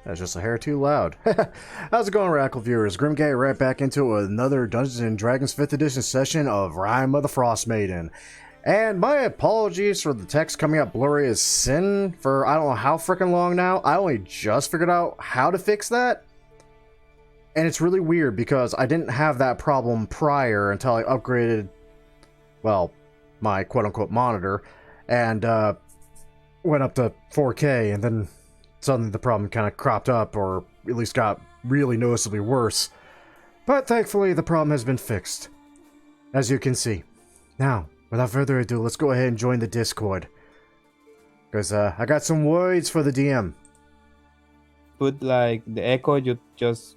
That's just a hair too loud. How's it going, Rackle viewers? Grimgay right back into another Dungeons & Dragons 5th edition session of Rime of the Frostmaiden. And my apologies for the text coming up blurry as sin for I don't know how freaking long now. I only just figured out how to fix that. And it's really weird because I didn't have that problem prior until I upgraded, well, my quote-unquote monitor, and went up to 4K, and then suddenly the problem kind of cropped up, or at least got really noticeably worse. But thankfully, the problem has been fixed, as you can see. Now, without further ado, let's go ahead and join the Discord. Because I got some words for the DM. Put like the echo, you just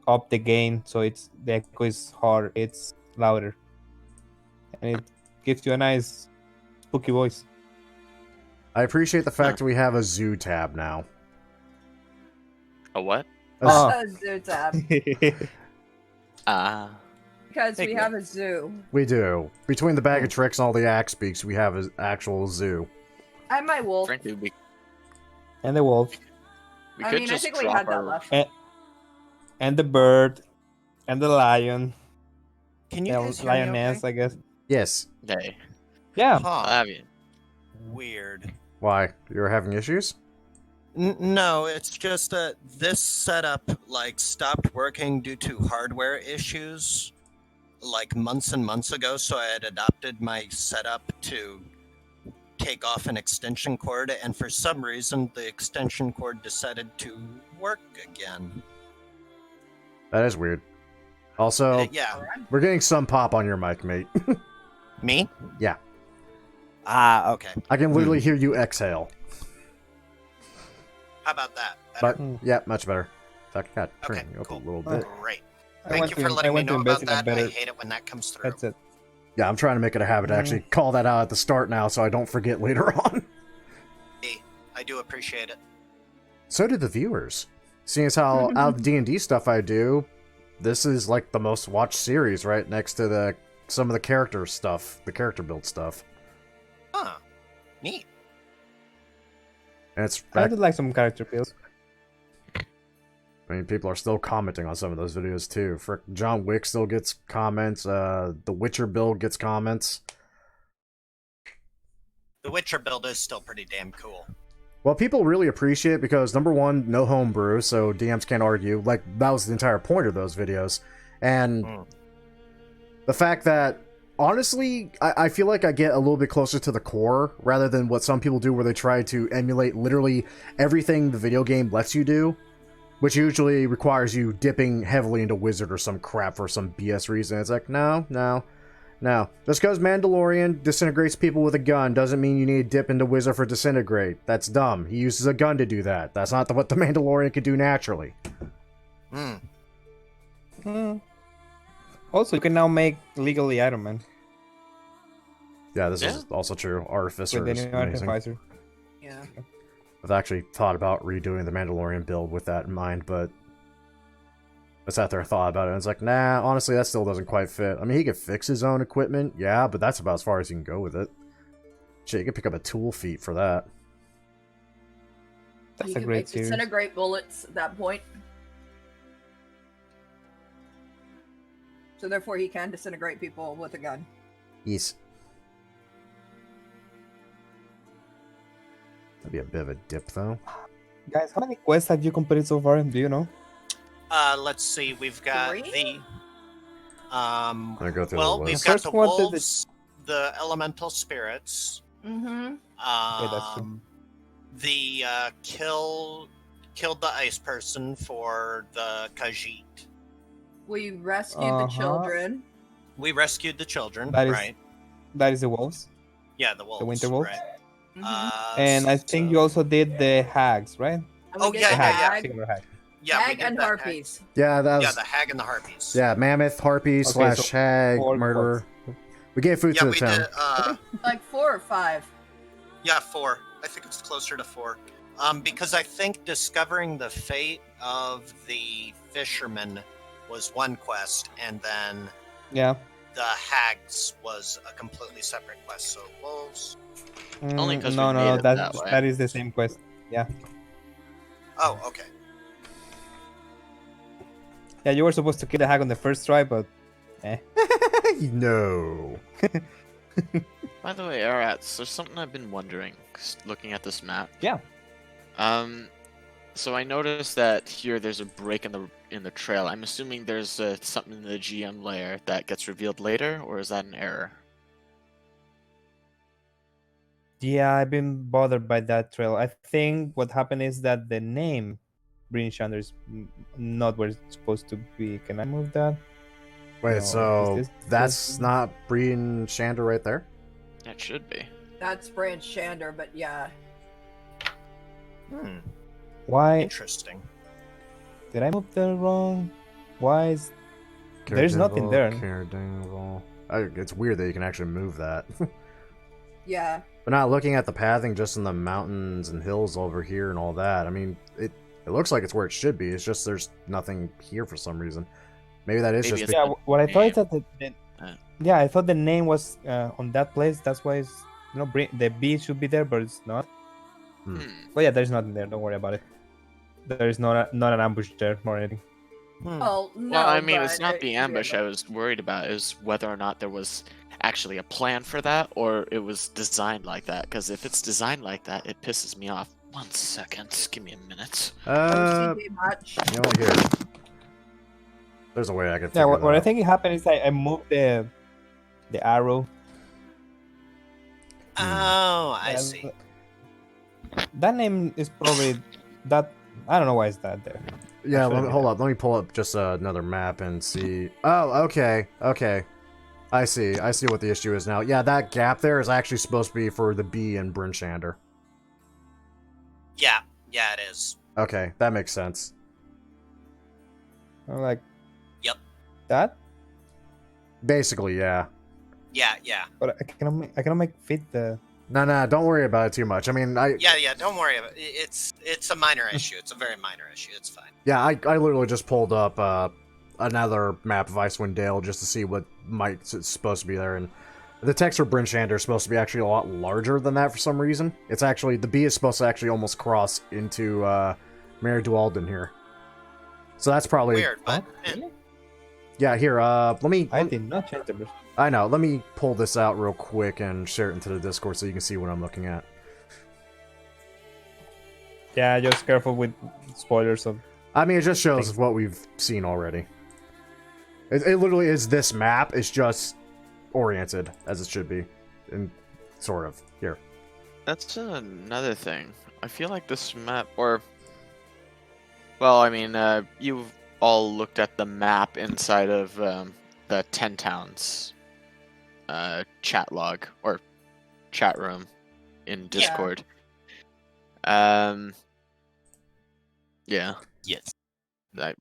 up the gain so it's the echo is hard, it's louder, and it gives you a nice spooky voice. I appreciate the fact that we have a zoo tab now. A what? A zoo tab. Because we Thank have a zoo. We do. Between the bag of tricks and all the axe speaks, we have an actual zoo. And my wolf. Frankly, And the wolf, we I could mean, I just think we drop had that our... left. and the bird, and the lion. Can you Yeah, guys hear me lioness, okay? I guess. Yes. Hey, Yeah. Huh. I mean, Weird. Why? You're having issues? No, it's just that this setup stopped working due to hardware issues months and months ago, so I had adopted my setup to take off an extension cord, and for some reason the extension cord decided to work again. That is weird. Also, Yeah. we're getting some pop on your mic, mate. Me? Yeah. Ah, okay. I can literally hear you exhale. How about that? Better? But, yeah, much better. In fact, I got to turn Okay, you up cool. a little bit. Great. I Thank went you to- for I letting me went to know invest about in a that. I better hate it when that comes through. That's it. Yeah, I'm trying to make it a habit to actually call that out at the start now so I don't forget later on. I do appreciate it. So do the viewers. Seeing as how out of the D&D stuff I do, this is like the most watched series right next to some of the character stuff, the character build stuff. Huh. Neat. And it's I did like some character builds. I mean, people are still commenting on some of those videos too. Frick, John Wick still gets comments. The Witcher build gets comments. The Witcher build is still pretty damn cool. Well, people really appreciate it because, number one, no homebrew, so DMs can't argue. Like, that was the entire point of those videos. And the fact that, honestly, I feel like I get a little bit closer to the core rather than what some people do where they try to emulate literally everything the video game lets you do, which usually requires you dipping heavily into Wizard or some crap for some BS reason. It's like, no. Just because Mandalorian disintegrates people with a gun doesn't mean you need to dip into Wizard for disintegrate. That's dumb. He uses a gun to do that. That's not what the Mandalorian can do naturally. Also, you can now make legally Iron Man Yeah, this is also true. Artificer with is the new amazing. artificer. Yeah. I've actually thought about redoing the Mandalorian build with that in mind, but I sat there and thought about it, and it's like, nah, honestly, that still doesn't quite fit. I mean, he could fix his own equipment, yeah, but that's about as far as you can go with it. Shit, you could pick up a tool feat for that. That's You a can great make series. disintegrate bullets at that point. So therefore he can disintegrate people with a gun. Yes. That'd be a bit of a dip, though. Guys, how many quests have you completed so far? Do you know? Let's see. We've got 3? I'm gonna go through well, the we've list. got First the one, the- wolves, the elemental spirits, Mm-hmm. that's true. the killed the ice person for the Khajiit. We rescued the children. We rescued the children, That is- right? That is the wolves. Yeah, the wolves. winter wolves? Right. Mm-hmm. And I think you also did the hags, right? And we Oh, did yeah, the yeah, hag, Singular hag. Yeah, we hag did and that harpies. Yeah, that Hag. was... Yeah, the hag and the harpies. Yeah, mammoth, harpy, slash so hag, 4 murderer. We gave food Yeah, to the we town. did. Like 4 or 5. Yeah, 4. I think it's closer to 4. Because I think discovering the fate of the fisherman was one quest, and then Yeah. the hags was a completely separate quest. So wolves. Only 'cause we no, made it that that's way. that is the same quest. Yeah. Oh, okay. Yeah, you were supposed to kill the hag on the first try, but No. By the way, Arats, there's something I've been wondering, looking at this map. yeah. So I noticed that here there's a break in the trail. I'm assuming there's something in the GM layer that gets revealed later, or is that an error? Yeah, I've been bothered by that trail. I think what happened is that the name Bryn Shander is not where it's supposed to be. Can I move that? Wait, No, so is this that's not Breen Shander right there? It should be. That's Brand Shander, but yeah. Why Interesting. did I move that wrong? Why is there's nothing there? It's weird that you can actually move that. Yeah. But not looking at the pathing just in the mountains and hills over here and all that. I mean, it looks like it's where it should be. It's just there's nothing here for some reason. Maybe that is Maybe just it's- Yeah, what I thought is that Uh. yeah, I thought the name was on that place. That's why it's the B should be there, but it's not. Hmm. But yeah, there's nothing there. Don't worry about it. There is not an ambush there or anything. Oh, no. Well, I mean, it's but not the ambush I was worried about. It was whether or not there was actually a plan for that, or it was designed like that. Because if it's designed like that, it pisses me off. 1 second. Give me a minute. OCD much. You know what, here. There's a way I can figure Yeah, what that I out. think happened is I moved the arrow. Oh, I Yeah, see. That name is probably that. I don't know why it's that there. Yeah, Actually, hold up. Let me pull up just another map and see. Oh, okay. Okay. I see. I see what the issue is now. Yeah, that gap there is actually supposed to be for the B in Bryn Shander. Yeah, it is. Okay, that makes sense. I'm like, Yep. that, Basically, yeah. Yeah. but I cannot make fit the. No, don't worry about it too much. I mean, Yeah, don't worry about it. It's a minor issue. It's a very minor issue. It's fine. Yeah, I literally just pulled up another map of Icewind Dale just to see what it's supposed to be there, and the text for Bryn Shander is supposed to be actually a lot larger than that for some reason. It's actually, the B is supposed to actually almost cross into Mary Dualden here. So that's probably... Weird, but Yeah, here, I did not change the. I know, let me pull this out real quick and share it into the Discord so you can see what I'm looking at. Yeah, just careful with spoilers of. I mean, it just shows what we've seen already. It literally is this map. It's just oriented as it should be. And sort of. Here. That's another thing. I feel like this map, or... Well, I mean, you've all looked at the map inside of the 10 Towns chat log, or chat room in Discord. Yeah. yes. Well,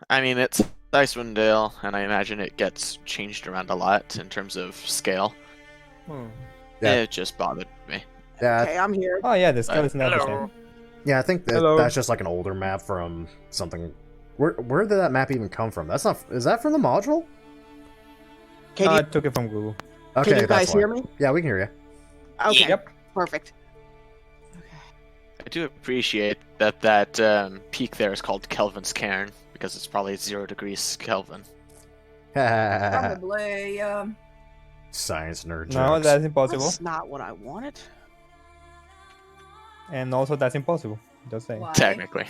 I mean, it's Icewind Dale, and I imagine it gets changed around a lot in terms of scale. Yeah. It just bothered me. Yeah, Okay, I'm here. Oh yeah, the scale is not the Hello. same. yeah, I think Hello. that's just like an older map from something. Where did that map even come from? That's not. Is that from the module? Can, I you, took it from Google. Okay, can you guys that's why. hear me? Yeah, we can hear you. Okay, Yeah. Yep. perfect. I do appreciate that peak there is called Kelvin's Cairn, because it's probably 0 degrees Kelvin. Probably, Science nerd No, jokes. that's impossible. That's not what I wanted. And also, that's impossible. Just saying. why? Technically.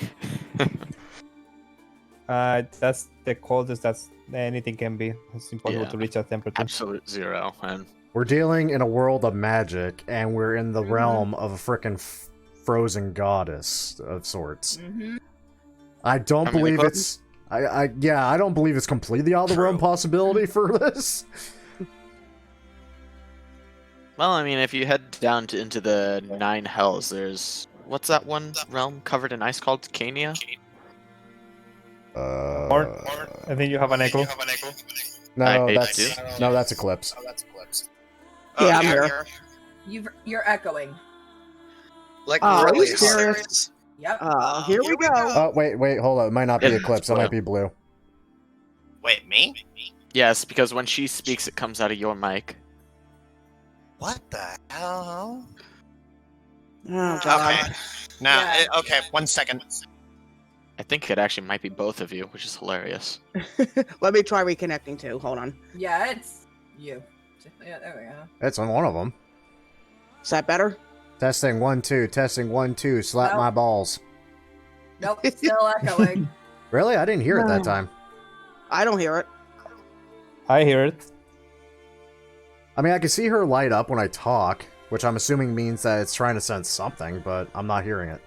That's the coldest that's anything can be. It's impossible Yeah. to reach that temperature. Absolute 0. And We're dealing in a world of magic, and we're in the Mhm. realm of a frickin' frozen goddess of sorts. Mm-hmm. I don't I mean, believe the- it's. I don't believe it's completely out of the realm True. possibility for this. well, I mean, if you head down into the 9 hells, there's what's that one realm covered in ice called Cania? Or I think you have an echo. No, I that's do. no, that's Eclipse. Yeah, I'm here. You're echoing. Like Are really you hard. serious? Yep. Here we go. Oh wait, hold on. It might not be Yeah, Eclipse. It might be Blue. Wait, me? Yes, because when she speaks, it comes out of your mic. What the hell? Oh, God. Okay. Now, Yeah. okay, 1 second. I think it actually might be both of you, which is hilarious. Let me try reconnecting too. Hold on. Yeah, it's you. Yeah, there we go. It's on one of them. Is that better? Testing 1 2. Testing 1 2. Slap Nope. my balls. Nope, still echoing. Really? I didn't hear it that time. I don't hear it. I hear it. I mean, I can see her light up when I talk, which I'm assuming means that it's trying to send something, but I'm not hearing it.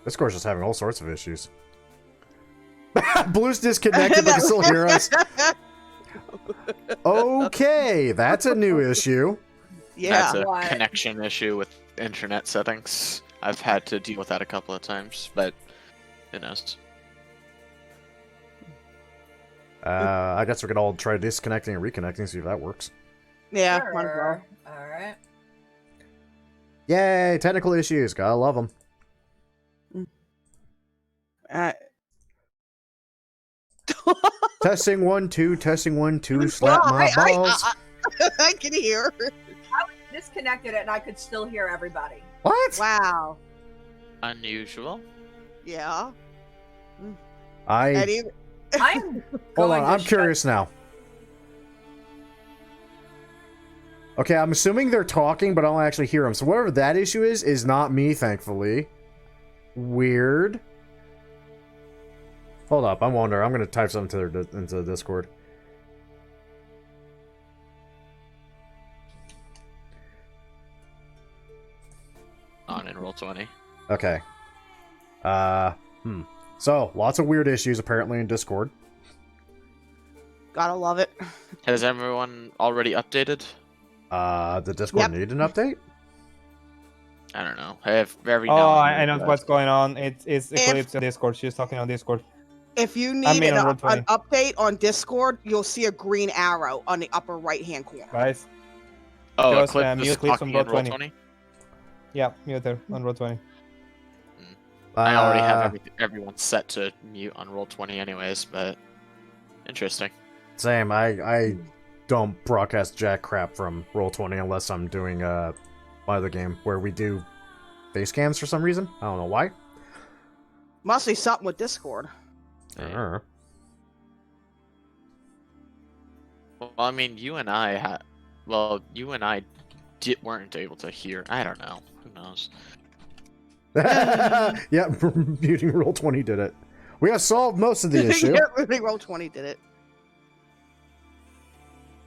Discord's just having all sorts of issues. Blue's disconnected, but can still hear us. Okay, that's a new issue. Yeah. That's a What? connection issue with internet settings. I've had to deal with that a couple of times, but who knows? I guess we could all try disconnecting and reconnecting, see if that works. Yeah. might as well. Sure. Alright. Yay, technical issues. Gotta love them. Testing 1 2. Testing 1 2. Slap Well, my balls. I can hear. Disconnected it and I could still hear everybody. What? Wow. Unusual. Yeah. I And even, I'm hold going on. to I'm shut- curious now. Okay, I'm assuming they're talking, but I don't actually hear them. So whatever that issue is not me, thankfully. Weird. Hold up, I'm wondering. I'm gonna type something to their into Discord. On in Roll20. Okay. So lots of weird issues apparently in Discord. gotta love it. Has everyone already updated? The Discord Yep. need an update? I don't know. I have very Oh, now and I know then, what's going on. It's Eclipse on Discord. She's talking on Discord. If you I need mean, on an Roll20. update on Discord, you'll see a green arrow on the upper right-hand corner. Guys, Oh, just, Eclipse mute is Eclipse on talking in Roll20. Roll20? yeah, mute her on Roll20. I already have everyone set to mute on Roll20 anyways, but interesting. Same. I don't broadcast jack crap from Roll20 unless I'm doing my other game where we do face cams for some reason. I don't know why. Must be something with Discord. Uh, Well, I mean, you and I weren't able to hear. I don't know. Who knows? yeah, muting Roll20 did it. We have solved most of the issue. Yeah, I think Roll20 did it.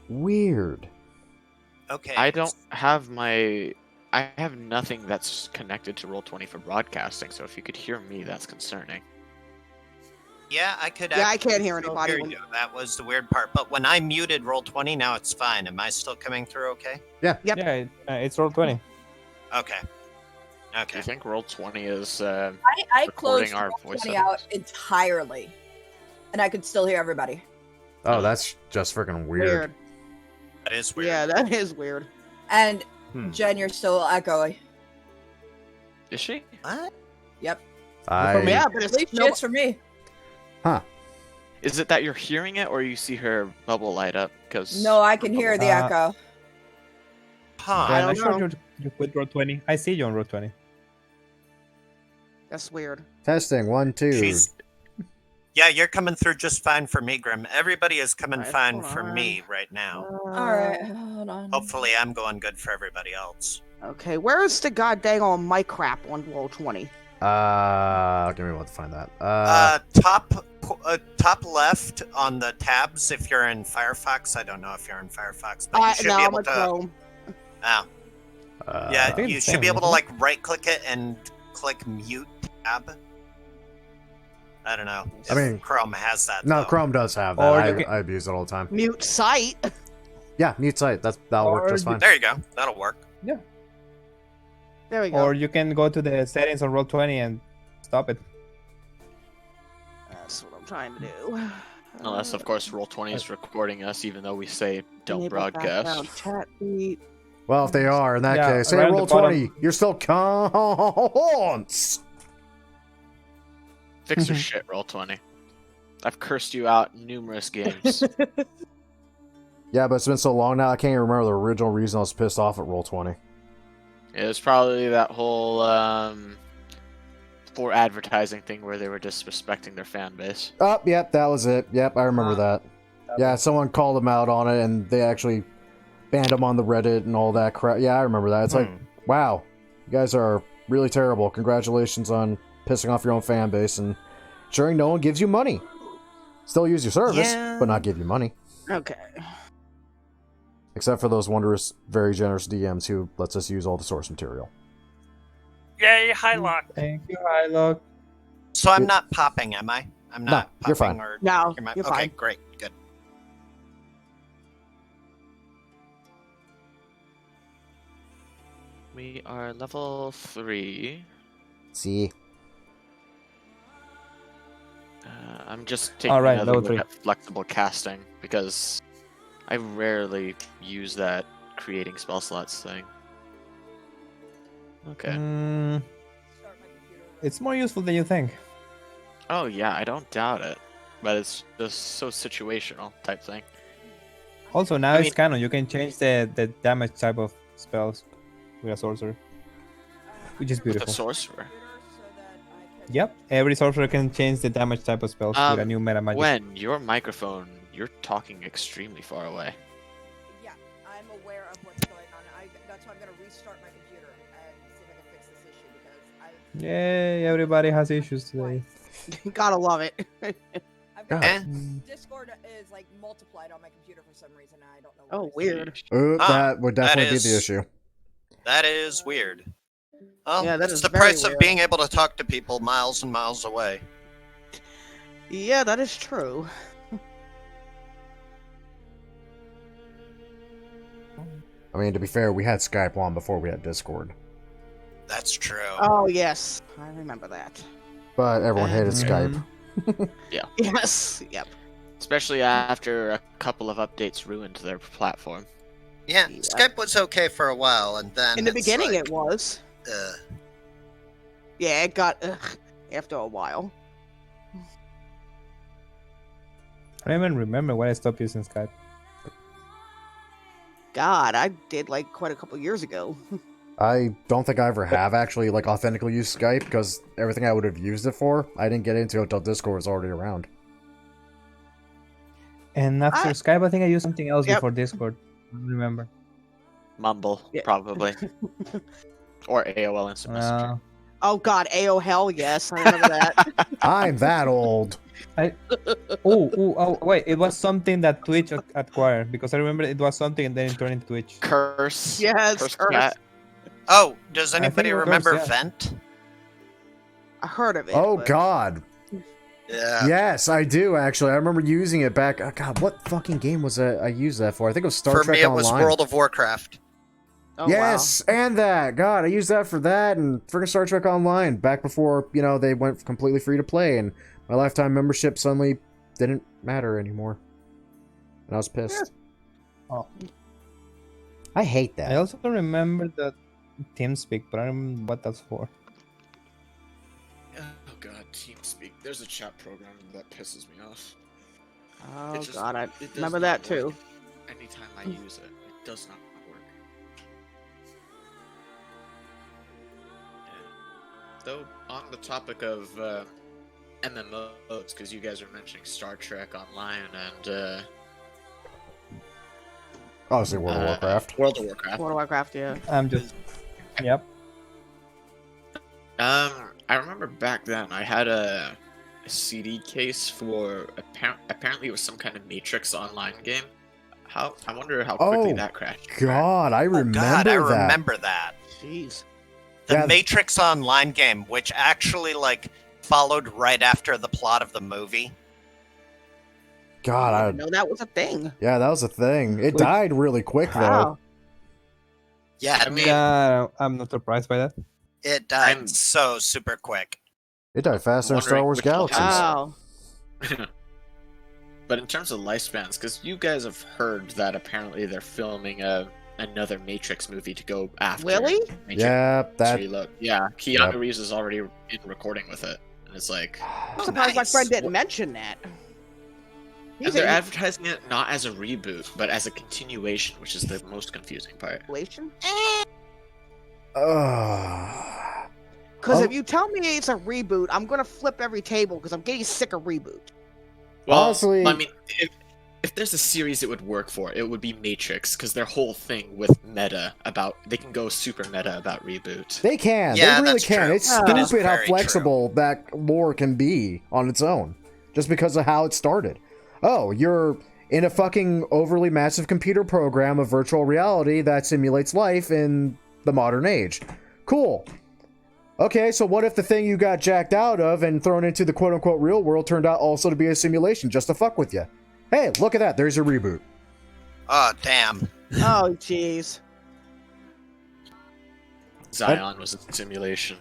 Weird. Okay. I don't have I have nothing that's connected to Roll20 for broadcasting, so if you could hear me, that's concerning. Yeah, I could. Yeah, I can't hear still anybody hear when- you. That was the weird part. But when I muted Roll20, now it's fine. Am I still coming through okay? Yep. Yeah, it's Roll20. Okay. Do Okay. you think Roll20 is I recording closed our voice 20 out settings? entirely. And I could still hear everybody. Oh, that's just freaking weird. That is weird. Yeah, that is weird. And Hmm. Jen, you're still echoing. Is she? What? Yep. Yeah, but At it's least it's for me. Is it that you're hearing it, or you see her bubble light up? Because No, I can hear the Uh, echo. Huh. I When I don't showed know. you quit Roll20. I see you on Roll20. That's weird. Testing 1 2. She's. Yeah, you're coming through just fine for me, Grim. Everybody is coming Alright, fine hold for on. me right now. Alright, hold on. Hopefully, I'm going good for everybody else. Okay, where is the goddamn on mic crap on Roll20? Give me a moment to find that. Top left on the tabs. If you're in Firefox, I don't know if you're in Firefox, but you should no, be I'm able a to. Chrome. Oh, yeah, think you it's should same, be able to isn't like right-click it and click mute tab. I don't know. I mean- Chrome has that. No, though. Chrome does have Or that. you I abuse it all the time. Mute site. Yeah, mute site. That'll work Or just you- fine. There you go. That'll work. There we go. Or you can go to the settings on Roll20 and stop it. That's what I'm trying to do. unless, of course, Roll20 is recording us, even though we say don't Enable broadcast. background Chat feed. Well, if they are, in that Yeah, case, hey, around the roll bottom. 20. You're still cons. Fix your shit, Roll20. I've cursed you out numerous games. Yeah, but it's been so long now, I can't even remember the original reason I was pissed off at Roll20. It was probably that whole for advertising thing where they were disrespecting their fan base. Oh, yep, that was it. Yep, I remember that. Yeah, someone called them out on it, and they actually banned them on the Reddit and all that crap. Yeah, I remember that. It's like, wow, you guys are really terrible. Congratulations on pissing off your own fan base and ensuring no one gives you money. Still use your service, but not give you money. Okay. Except for those wondrous, very generous DMs who lets us use all the source material. Yay, Highlock. Thank you, Hylock. So I'm not popping, am I? I'm not you're popping fine. or No, you're you're okay, fine. great, good. We are level 3. See? I'm just taking All right, another level look 3. at flexible casting because I rarely use that creating spell slots thing. Okay. It's more useful than you think. Oh yeah, I don't doubt it, but it's just so situational type thing. Also, now I it's mean- canon. You can change the damage type of spells with a sorcerer, which is With beautiful. the sorcerer. Yep, every sorcerer can change the damage type of spells with a new meta magic. When your microphone, you're talking extremely far away. Yeah, I'm aware of what's going on. That's why I'm gonna restart my computer and see if I can fix this issue because Yay, everybody has issues today. Gotta love it. I've got Eh. Discord is like multiplied on my computer for some reason. I don't know. Oh, why. weird. That would that definitely be is- the issue. That is weird. Well, Yeah, that it's is the very price of weird. being able to talk to people miles and miles away. Yeah, that is true. I mean, to be fair, we had Skype on before we had Discord. That's true. Oh, yes. I remember that. But everyone hated Mhm. Skype. Yes. Yep. Especially after a couple of updates ruined their platform. Yeah, Yeah. Skype was okay for a while, and then In the it's beginning, like, it was. Yeah, it got after a while. I don't even remember when I stopped using Skype. God, I did like quite a couple years ago. I don't think I ever have actually like authentically used Skype because everything I would have used it for, I didn't get into until Discord was already around. And after I- Skype, I think I used something else Yep. before Discord. I don't remember. Mumble, Yeah. probably. Or AOL Instant Messenger. Oh God, AO hell, yes, I remember that. I'm that old. Oh, wait, it was something that Twitch acquired because I remember it was something and then it turned into Twitch. Curse. Yes, Curse Curse. Cat. Oh, does think anybody it was, remember yeah. Vent? I heard of it. Oh but- God. Yeah. Yes, I do actually. I remember using it back. Oh, God, what fucking game was that I used that for? I think it was Star For Trek me, it Online. was World of Warcraft. Oh, Yes, and that. God, I used that for that and freaking Star Trek Online back before, they went completely free to play and my lifetime membership suddenly didn't matter anymore. And I was pissed. Oh. I hate I that. also remember the TeamSpeak, but I don't remember what that's for. Oh god, TeamSpeak. There's a chat program that pisses me off. Wow. Oh It just- God, I it does remember not that too. work. Anytime I use it, it does not work. Yeah. Though, on the topic of MMOs, because you guys are mentioning Star Trek Online and Obviously World of Warcraft. World of Warcraft. World of Warcraft, yeah. I'm just. Yep. I remember back then I had a CD case for apparently it was some kind of Matrix Online game. I wonder how quickly Oh, that crashed. God, I remember Oh, God, I that. remember that. Jeez. The Yeah. Matrix Online game, which actually followed right after the plot of the movie. God, I didn't know that was a thing. yeah, that was a thing. It Wait. died really quick though. Wow. Yeah, I mean, Yeah, I'm not surprised by that. it died I'm- so super quick. It died faster than Star Wondering Wars which will Galaxies. Wow. But in terms of lifespans, because you guys have heard that apparently they're filming another Matrix movie to go after. Really? Matrix Yeah, that. Reload. Yeah, Keanu Yep. Reeves is already in recording with it, and it's like, I'm surprised my Nice. friend didn't mention that. And they're advertising it not as a reboot, but as a continuation, which is the most confusing part. Relation? Oh. Because if you tell me it's a reboot, I'm gonna flip every table because I'm getting sick of reboot. Well, Honestly- I mean, if there's a series it would work for, it would be Matrix, because their whole thing with meta about they can go super meta about reboot. They can. Yeah, they really that's can. true. It's That is stupid how very flexible that lore can be on its own, just because of how it started. Oh, you're in a fucking overly massive computer program of virtual reality that simulates life in the modern age. Cool. Okay, so what if the thing you got jacked out of and thrown into the quote-unquote real world turned out also to be a simulation just to fuck with you? Hey, look at that. There's your reboot. Oh, damn. Oh, jeez. Zion was a simulation.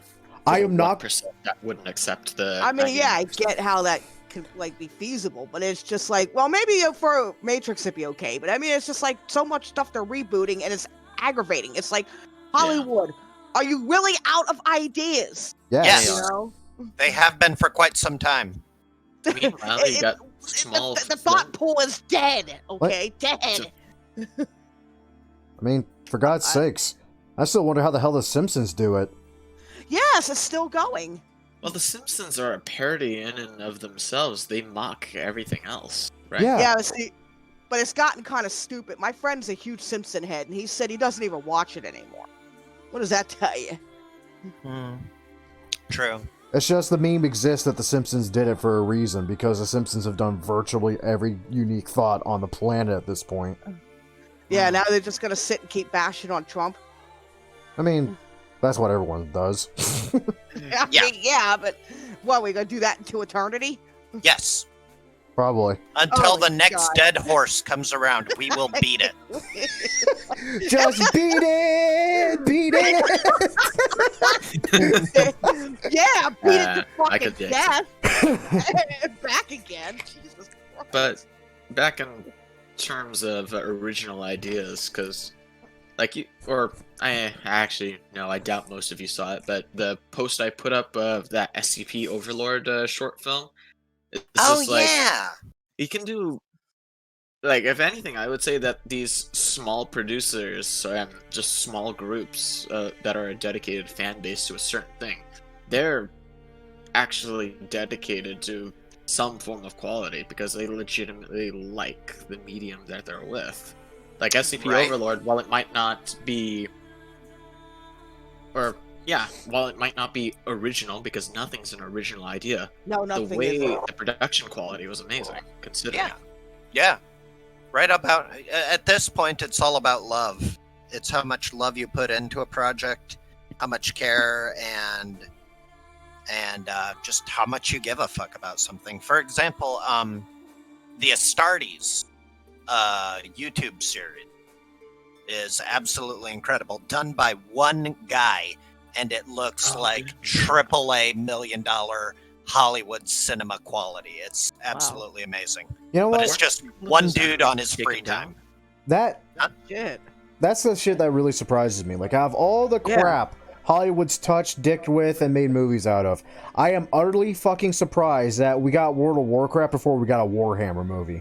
I am not- 1% that wouldn't accept the. I mean, yeah, I get how that could like be feasible, but it's just like, well, maybe for Matrix it'd be okay, but I mean, it's just like so much stuff they're rebooting, and it's aggravating. It's like Hollywood. Are you really out of ideas? Yes. You know, They have been for quite some time. Meanwhile, you got small. the thought pool is dead. Okay, dead. I mean, for God's sakes. I still wonder how the hell the Simpsons do it. Yes, it's still going. Well, the Simpsons are a parody in and of themselves. They mock everything else, right? Yeah. Yeah, see, but it's gotten kind of stupid. My friend's a huge Simpson head, and he said he doesn't even watch it anymore. What does that tell you? True. It's just the meme exists that the Simpsons did it for a reason, because the Simpsons have done virtually every unique thought on the planet at this point. Yeah, now they're just gonna sit and keep bashing on Trump. I mean, that's what everyone does. I Yeah. mean, yeah, but what, we gonna do that into eternity? Yes. Probably. Until Oh the my next God. dead horse comes around, we will beat it. Just beat it! Beat it! Yeah, beat it to I fucking could get death. Back again. Jesus Christ. But back in terms of original ideas, because like you, or I actually no, I doubt most of you saw it, but the post I put up of that SCP Overlord short film. It's just like, yeah. you can do, like, if anything, I would say that these small producers and just small groups that are a dedicated fan base to a certain thing, they're actually dedicated to some form of quality because they legitimately like the medium that they're with. Like SCP Right. Overlord, while it might not be, while it might not be original, because nothing's an original idea, No, the nothing way is. the production quality was amazing, considering. Yeah. Yeah. Right about at this point, it's all about love. It's how much love you put into a project, how much care, and just how much you give a fuck about something. For example, the Astartes YouTube series is absolutely incredible, done by one guy, and it looks like AAA $1 million Hollywood cinema quality. It's absolutely amazing. You know But what? it's just one dude on his free Taken down. time. That Shit. that's the shit that really surprises me. Like, out of all the Yeah. crap Hollywood's touched, dicked with, and made movies out of, I am utterly fucking surprised that we got World of Warcraft before we got a Warhammer movie.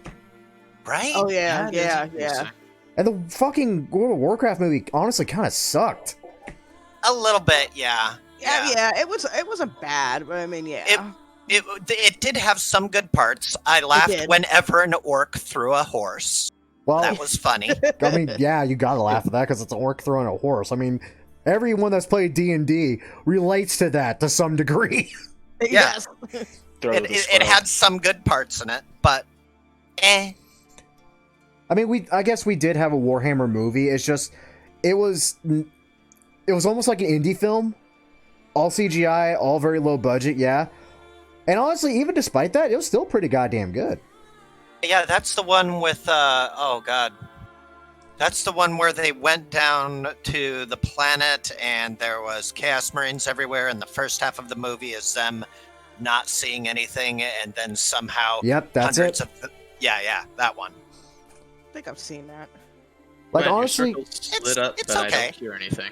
Right? Oh yeah, it is yeah, interesting. yeah. And the fucking World of Warcraft movie honestly kind of sucked. A little bit, yeah. Yeah. It wasn't bad, but I mean, yeah. It did have some good parts. I laughed did. whenever an orc threw a horse. Well, That was funny. I mean, yeah, you gotta laugh at that because it's an orc throwing a horse. I mean, everyone that's played D&D relates to that to some degree. Yeah. Yes. Throw It, the it squirrel. had some good parts in it, but I mean, I guess we did have a Warhammer movie. It's just, it was almost like an indie film, all CGI, all very low budget, yeah. And honestly, even despite that, it was still pretty goddamn good. yeah, that's the one with oh god. That's the one where they went down to the planet and there was Chaos Marines everywhere, and the first half of the movie is them not seeing anything, and then somehow Yep, that's hundreds it. of yeah, that one. I think I've seen that. Like, When your honestly, circle's split up, it's but I okay. don't hear anything.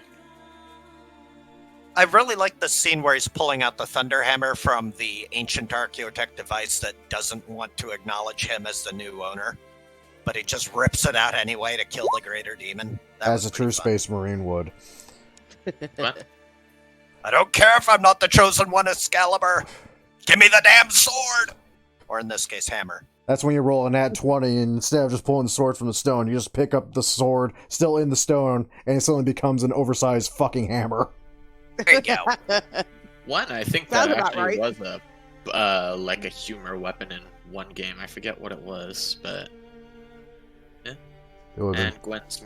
I really like the scene where he's pulling out the Thunderhammer from the ancient Archaeotech device that doesn't want to acknowledge him as the new owner, but he just rips it out anyway to kill the greater demon. That As was a true pretty fun. space marine would. What? I don't care if I'm not the chosen one, Excalibur. Give me the damn sword! Or in this case, hammer. That's when you roll an nat 20, and instead of just pulling the sword from the stone, you just pick up the sword, still in the stone, and it suddenly becomes an oversized fucking hammer. There you go. One, I think Sounds that about actually right. was a like a humor weapon in one game. I forget what it was, but It would be. and Gwen's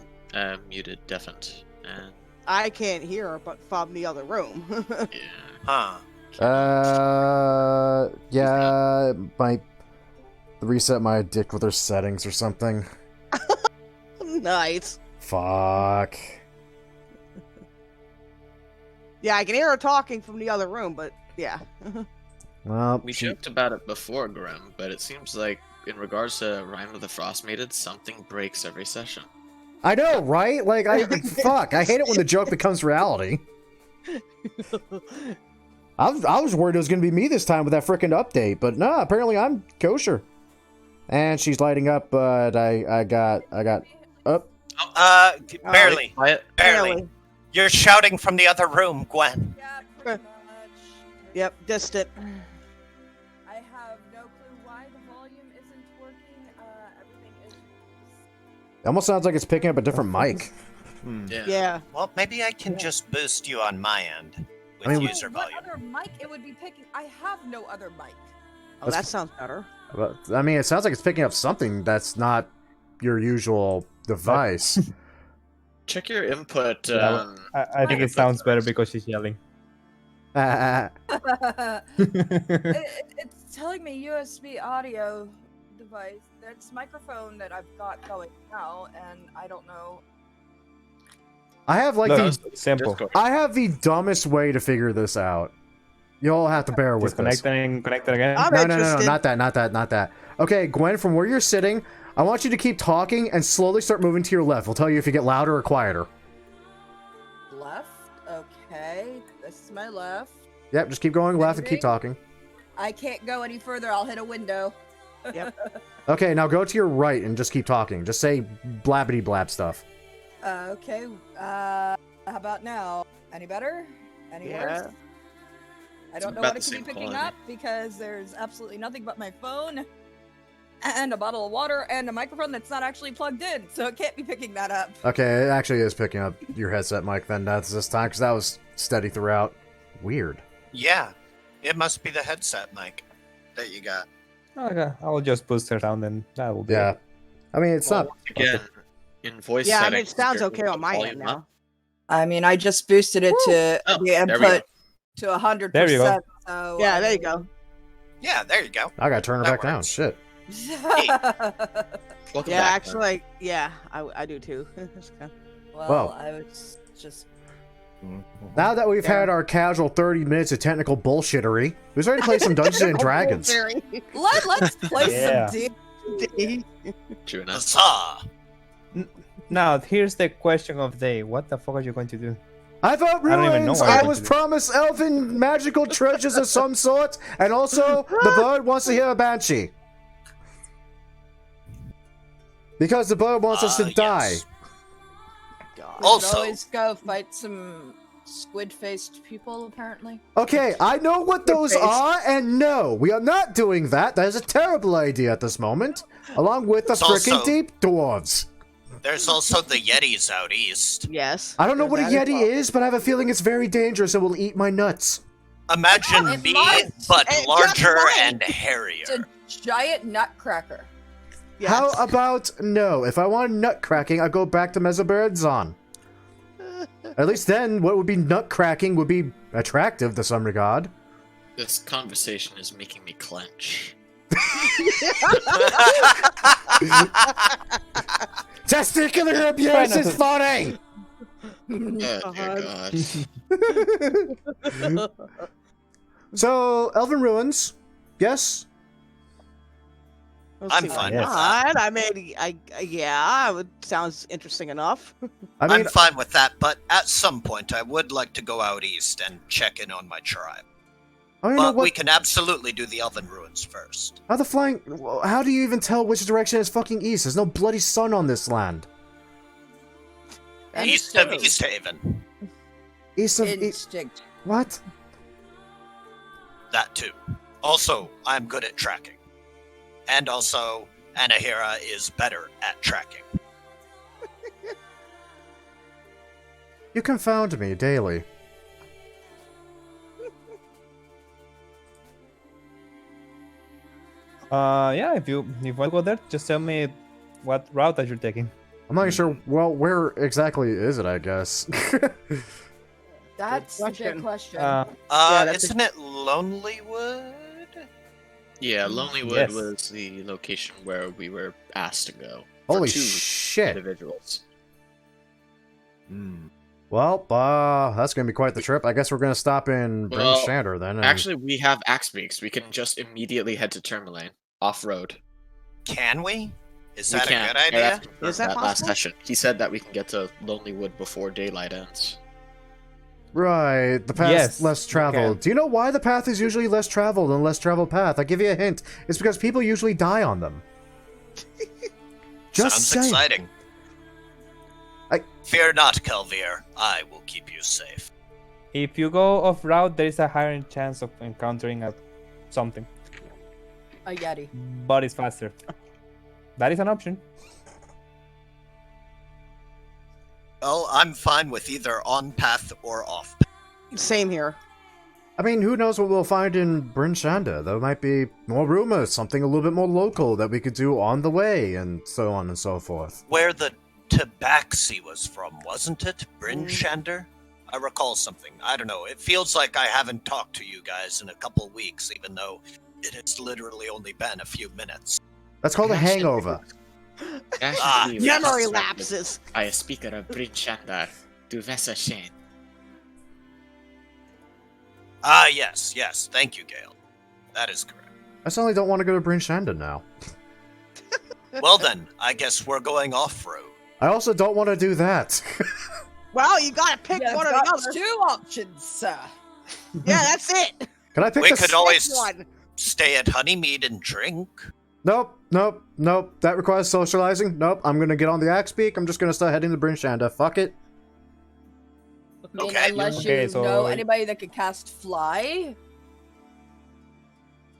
muted, deafened, and I can't hear her, but from the other room. yeah. Huh. Yeah, might reset my dick with their settings or something. Nice. Fuck. Yeah, I can hear her talking from the other room, but yeah. Well, We joked about it before, Grim, but it seems like in regards to Rime of the Frostmaiden, something breaks every session. I know, right? Like, fuck, I hate it when the joke becomes reality. I was worried it was going to be me this time with that freaking update, but no, apparently I'm kosher. And she's lighting up, but I got up. Barely. Quiet. Barely. You're shouting from the other room, Gwen. Yeah, pretty much. Yep, distant. I have no clue why the volume isn't working. Everything is. It almost sounds like it's picking up a different mic. Yeah. Yeah. Well, maybe I can just boost you on my end with I mean, user What volume. other mic it would be picking? I have no other mic. Oh, that sounds better. But, I mean, it sounds like it's picking up something that's not your usual device. Check your input. I think it sounds better because she's yelling. It's telling me USB audio device. That's microphone that I've got going now, and I don't know. I have like Look, the simple. Discord. I have the dumbest way to figure this out. You'll have to bear with this. Disconnect and connect it again. I'm No, interested. not that. Okay, Gwen, from where you're sitting, I want you to keep talking and slowly start moving to your left. We'll tell you if you get louder or quieter. Left. Okay, this is my left. Yep, just keep going left and keep talking. I can't go any further. I'll hit a window. Okay, now go to your right and just keep talking. Just say blabbity blab stuff. Okay. How about now? Any better? Any worse? I don't know about what it the could be same picking quality. up because there's absolutely nothing but my phone and a bottle of water and a microphone that's not actually plugged in, so it can't be picking that up. Okay, it actually is picking up your headset mic then. That's this time because that was steady throughout. Weird. Yeah, it must be the headset mic that you got. Okay, I'll just boost it down and that will be Yeah. it. I mean, it's Well, not. once again, in voice Yeah, I settings. mean, it sounds there okay is on my volume end now. up. I mean, I just boosted it to Oh, the there we input go. to 100%. There you go. So, Yeah, there you go. Yeah, there you go. I gotta turn her That back down. works. Shit. Welcome Yeah, back, actually, yeah, I do too. Well. I was just. Now that we've had our casual 30 minutes of technical bullshittery, who's ready to play some Dungeons and Dragons? Let's play Yeah. some man. True enough. Huzzah! Now, here's the question of the day. What the fuck are you going to do? I thought I don't even know ruins. what I I'm was going to do. promised elven magical treasures of some sort, and also the bird wants to hear a banshee. Because the bird wants us to die. Yes. We Also- should always go fight some squid-faced people, apparently. Okay, I know what those Face. are, and no, we are not doing that. That is a terrible idea at this moment. Along with the It's frickin' also- deep dwarves. There's also the Yetis out east. Yes. I don't know there's what a that as yeti well. is, but I have a feeling it's very dangerous and will eat my nuts. Imagine It me, might. but It just larger might. and It's a hairier. giant nutcracker. Yes. How about no? If I want nut cracking, I go back to Mesoberdzon. At least then, what would be nut cracking would be attractive to some regard. This conversation is making me clench. Testicular abuse is funny! Oh, dear God. So, Elven Ruins, yes? We'll I'm see why fine with not. I mean, yeah, it sounds interesting enough. I mean, I'm fine with that, but at some point I would like to go out east and check in on my tribe. I don't know But we what. can absolutely do the Elven Ruins first. How the flying? How do you even tell which direction is fucking east? There's no bloody sun on this land. East of East Haven. East of Instinct. what? That too. Also, I'm good at tracking. And also, Anahira is better at tracking. You confound me daily. Yeah, if you want to go there, just tell me what route that you're taking. I'm not even sure. Well, where exactly is it? I guess. That's a question. good question. that's Isn't it Lonelywood? Yeah, Lonelywood Yes. was the location where we were asked to go. Holy for two shit! individuals. Well, that's gonna be quite the trip. I guess we're gonna stop in Bryn Well, Shander then. And... Actually, we have axe beaks. We can just immediately head to Tourmaline, off-road. Can we? Is We that a can. good idea? Eref confirmed Is that last possible? session. He said that we can get to Lonelywood before daylight ends. right, the path Yes, less we traveled. can. Do you know why the path is usually less traveled and less traveled path? I'll give you a hint. It's because people usually die on them. Just Sounds saying. exciting. I- Fear not, Kelvier. I will keep you safe. If you go off route, there is a higher chance of encountering something, A Yeti. but it's faster. That is an option. Well, I'm fine with either on path or off path. Same here. I mean, who knows what we'll find in Bryn Shander? There might be more rumors, something a little bit more local that we could do on the way, and so on and so forth. Where the tabaxi was from, wasn't it? Bryn Shander? I recall something. I don't know. It feels like I haven't talked to you guys in a couple weeks, even though it has literally only been a few minutes. That's called a hangover. Memory lapses. I a speaker of Bryn Shander, du Vesa Shane. Ah, yes. Thank you, Gale. That is correct. I suddenly don't want to go to Bryn Shander now. Well then, I guess we're going off-road. I also don't want to do that. Well, you gotta pick You've one or got the other. two options, sir. Yeah, that's it. Can I pick We the could s- always one. stay at Honeymead and drink. Nope. That requires socializing. Nope. I'm gonna get on the axe beak. I'm just gonna start heading to Bryn Shander. Fuck it. I mean, Okay. unless Okay, you so- know anybody that can cast fly.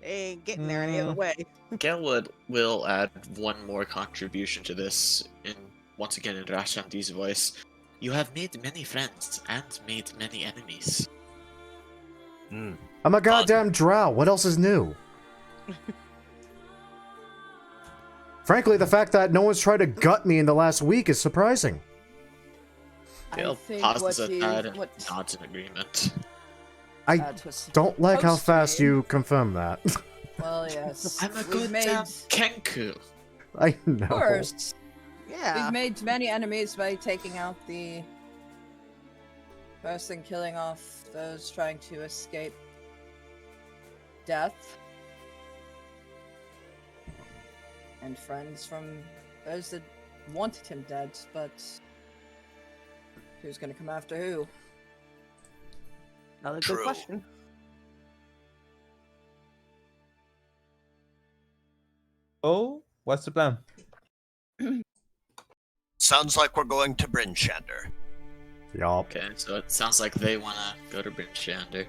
Ain't getting there any other way. Gelwood will add one more contribution to this, once again in Rashandi's voice. You have made many friends and made many enemies. I'm a goddamn drow. What else is new? Frankly, the fact that no one's tried to gut me in the last week is surprising. Gale I think pauses what at you that and what nods in agreement. I that was don't like how supposed to fast mean. you confirm that. Well, yes. I'm a We've good made Kenku. I know. worse. Yeah. We've made many enemies by taking out the first and killing off those trying to escape death. And friends from those that wanted him dead, but who's gonna come after who? Another True. good question. Oh, what's the plan? Sounds like we're going to Bryn Shander. Yup. Okay, so it sounds like they wanna go to Bryn Shander.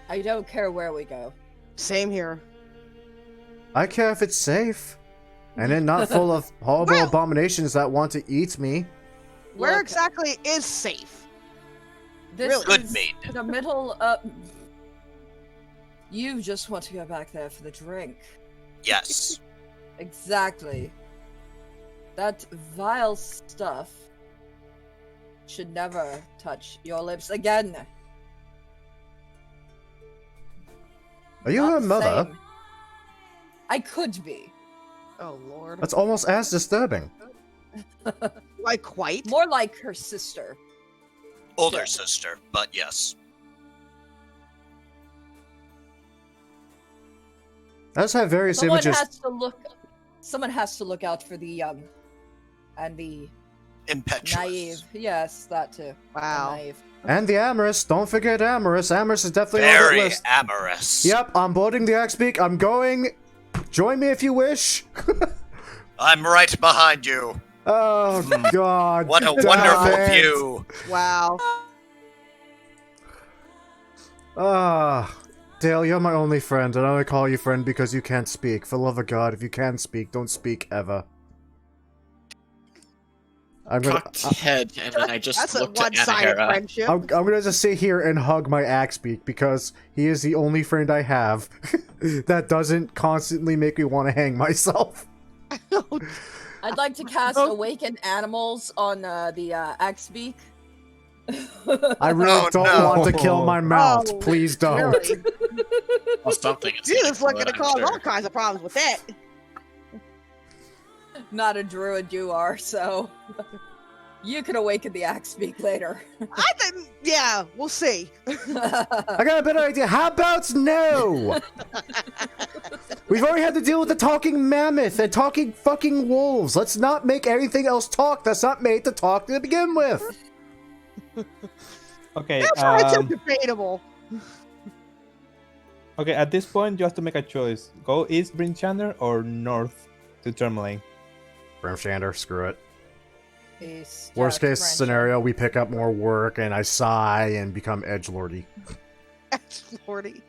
I don't care where we go. Same here. I care if it's safe. And then not full of horrible Well- abominations that want to eat me. Where Look, exactly is safe? this really? Good is meat. the middle of. You just want to go back there for the drink. Yes. Exactly. That vile stuff should never touch your lips again. Are you Not her the mother? same. I could be. Oh lord. That's almost as disturbing. Like quite? More like her sister. Older Yeah. sister, but yes. I just have various Someone images. has to look. someone has to look out for the young and the Impetuous. naive. Yes, that too. The Wow. naive. And the amorous. Don't forget amorous. Amorous is definitely on Very the list. amorous. Yep, I'm boarding the X-Beak. I'm going. Join me if you wish. I'm right behind you. Oh, God. What a damn wonderful it. view. Wow. Ah, Dale, you're my only friend, and I only call you friend because you can't speak. For love of God, if you can speak, don't speak ever. I'm gonna, Cocked head, and then I just That's a looked at one-sided Anahara. friendship. I'm gonna just sit here and hug my Axebeak because he is the only friend I have that doesn't constantly make me want to hang myself. I'd like to cast Awaken Animals on the Axebeak. I really Oh, don't no. want to kill my mount. Oh, Please don't. Really? Well, something is Jesus gonna looking to kill it, cause I'm all sure. kinds of problems with that. Not a druid, you are, so you can awaken the Axebeak later. I think, yeah, we'll see. I got a better idea. How about no? We've already had to deal with the talking mammoth and talking fucking wolves. Let's not make anything else talk that's not made to talk to begin with. Okay. That's why it's debatable. Okay. At this point, you have to make a choice: go east, Brinchander, or north to Tourmaline. Brimshander, screw it. Peace. Worst Yeah, case French. scenario, we pick up more work and I sigh and become edgelordy. That's Lordy.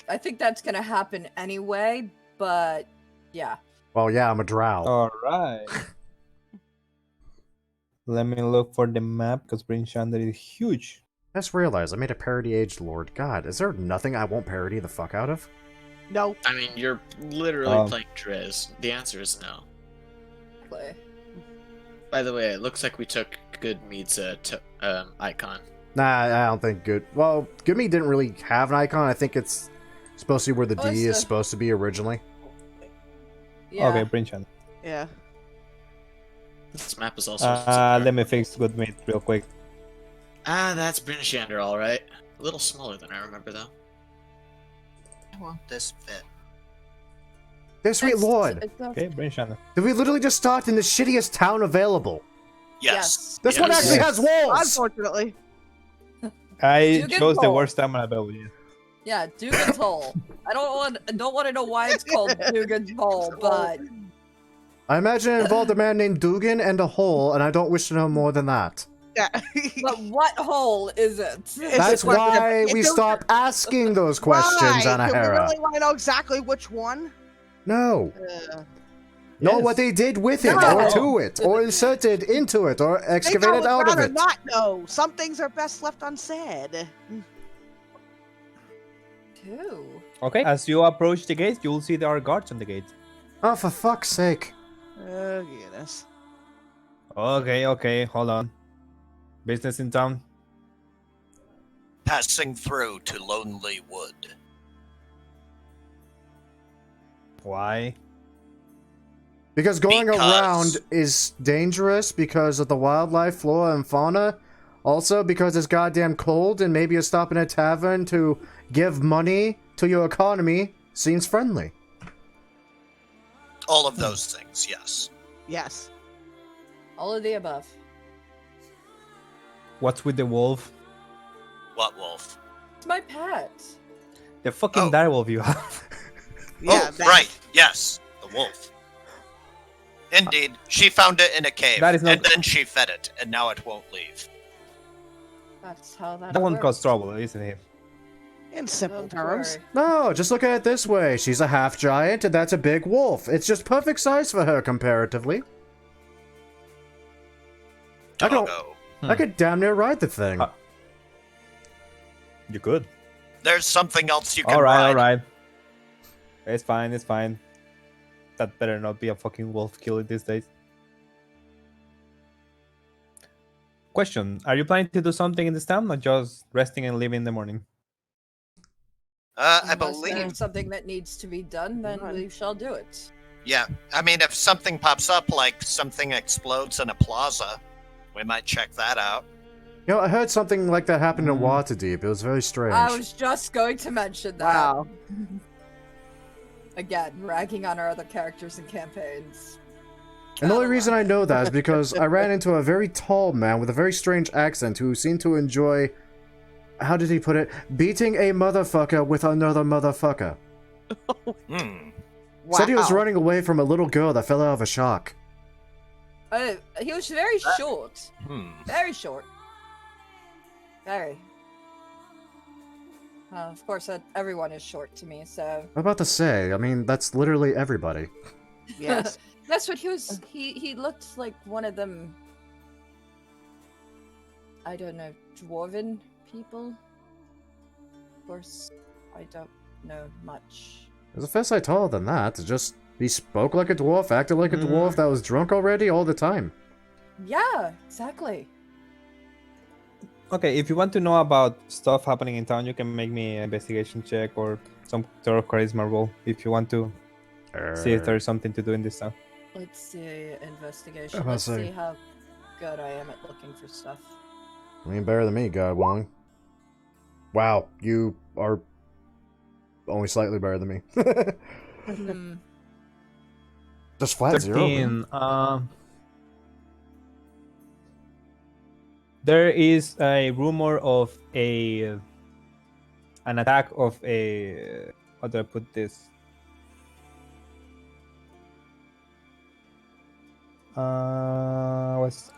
I think that's gonna happen anyway, but yeah. Well, yeah, I'm a drow. All right. Let me look for the map because Brinchander is huge. I just realized I made a parody aged lord. God, is there nothing I won't parody the fuck out of? No. I mean, you're literally Um, playing Driz. The answer is no. Play. By the way, it looks like we took Good Mead's icon. Nah, I don't think good. Well, Goodme didn't really have an icon. I think it's supposed to be where the Oh, D it's is the- supposed to be originally. Yeah. Okay, Brinchander. Yeah. This map is also. similar. Let me fix good meat real quick. That's Brinchander, alright. A little smaller than I remember, though. I want this fit. Dear sweet lord, Okay, Brinchander. did we literally just start in the shittiest town available? Yes. This one Yes. actually Yes. has walls! Unfortunately. I Dugan chose the Paul. worst stamina ability. Yeah, Dugan's Hole. I don't want to know why it's called Dugan's Hole, but I imagine it involved a man named Dugan and a hole, and I don't wish to know more than that. Yeah. what hole is it? That's what- why we it don't- stop asking those questions, Why? Do we Anahara. really want to know exactly which one? No. Know Yes. what they did with it, No. or to it, or inserted into it, or excavated out of it. Not know. Some things are best left unsaid. Two. Okay. As you approach the gate, you'll see there are guards on the gate. Oh, for fuck's sake. Oh, goodness. Okay, hold on. Business in town. Passing through to Lonely Wood. Why? Because going Because- around is dangerous because of the wildlife, flora, and fauna. Also, because it's goddamn cold and maybe you're stopping at a tavern to give money to your economy seems friendly. All of those things, yes. Yes. All of the above. What's with the wolf? What wolf? It's my pet. The fucking Oh. direwolf you have. Yeah, Oh, right. Yes, the wolf. Indeed, she found it in a cave, That is not- and then she fed it, and now it won't leave. That's how that. That one works. caused trouble, isn't it? In simple Don't terms. worry. No, just look at it this way. She's a half giant and that's a big wolf. It's just perfect size for her comparatively. I don't- Doggo. I could damn near ride the thing. You could. There's something else you can Alright, ride. alright. It's fine. That better not be a fucking wolf killer these days. Question: are you planning to do something in this town, or just resting and leaving in the morning? I Unless believe. there's something that needs to be done, then we shall do it. Yeah, I mean, if something pops up, like something explodes in a plaza, we might check that out. You know, I heard something like that happened in Waterdeep. It was very strange. I was just going to mention that. Wow. Again, ragging on our other characters and campaigns. And the only reason I know that is because I ran into a very tall man with a very strange accent who seemed to enjoy, how did he put it, beating a motherfucker with another motherfucker. Wow. Said he was running away from a little girl that fell out of a shock. He was very short. Very short. Very. Of course, everyone is short to me, so... I'm about to say, I mean, that's literally everybody. Yes. That's what he was. He looked like one of them. I don't know, dwarven people. Of course, I don't know much. There's a fair sight taller than that. It's just, he spoke like a dwarf, acted like a dwarf that was drunk already all the time. Yeah, exactly. Okay, if you want to know about stuff happening in town, you can make me an investigation check or some sort of charisma roll if you want to see if there's something to do in this town. Let's see, investigation. I'm about Let's to say- see how good I am at looking for stuff. I mean, better than me, God willing. Wow, you are only slightly better than me. Hmm. Just flat 13. zero. There is a rumor of an attack of a... How do I put this?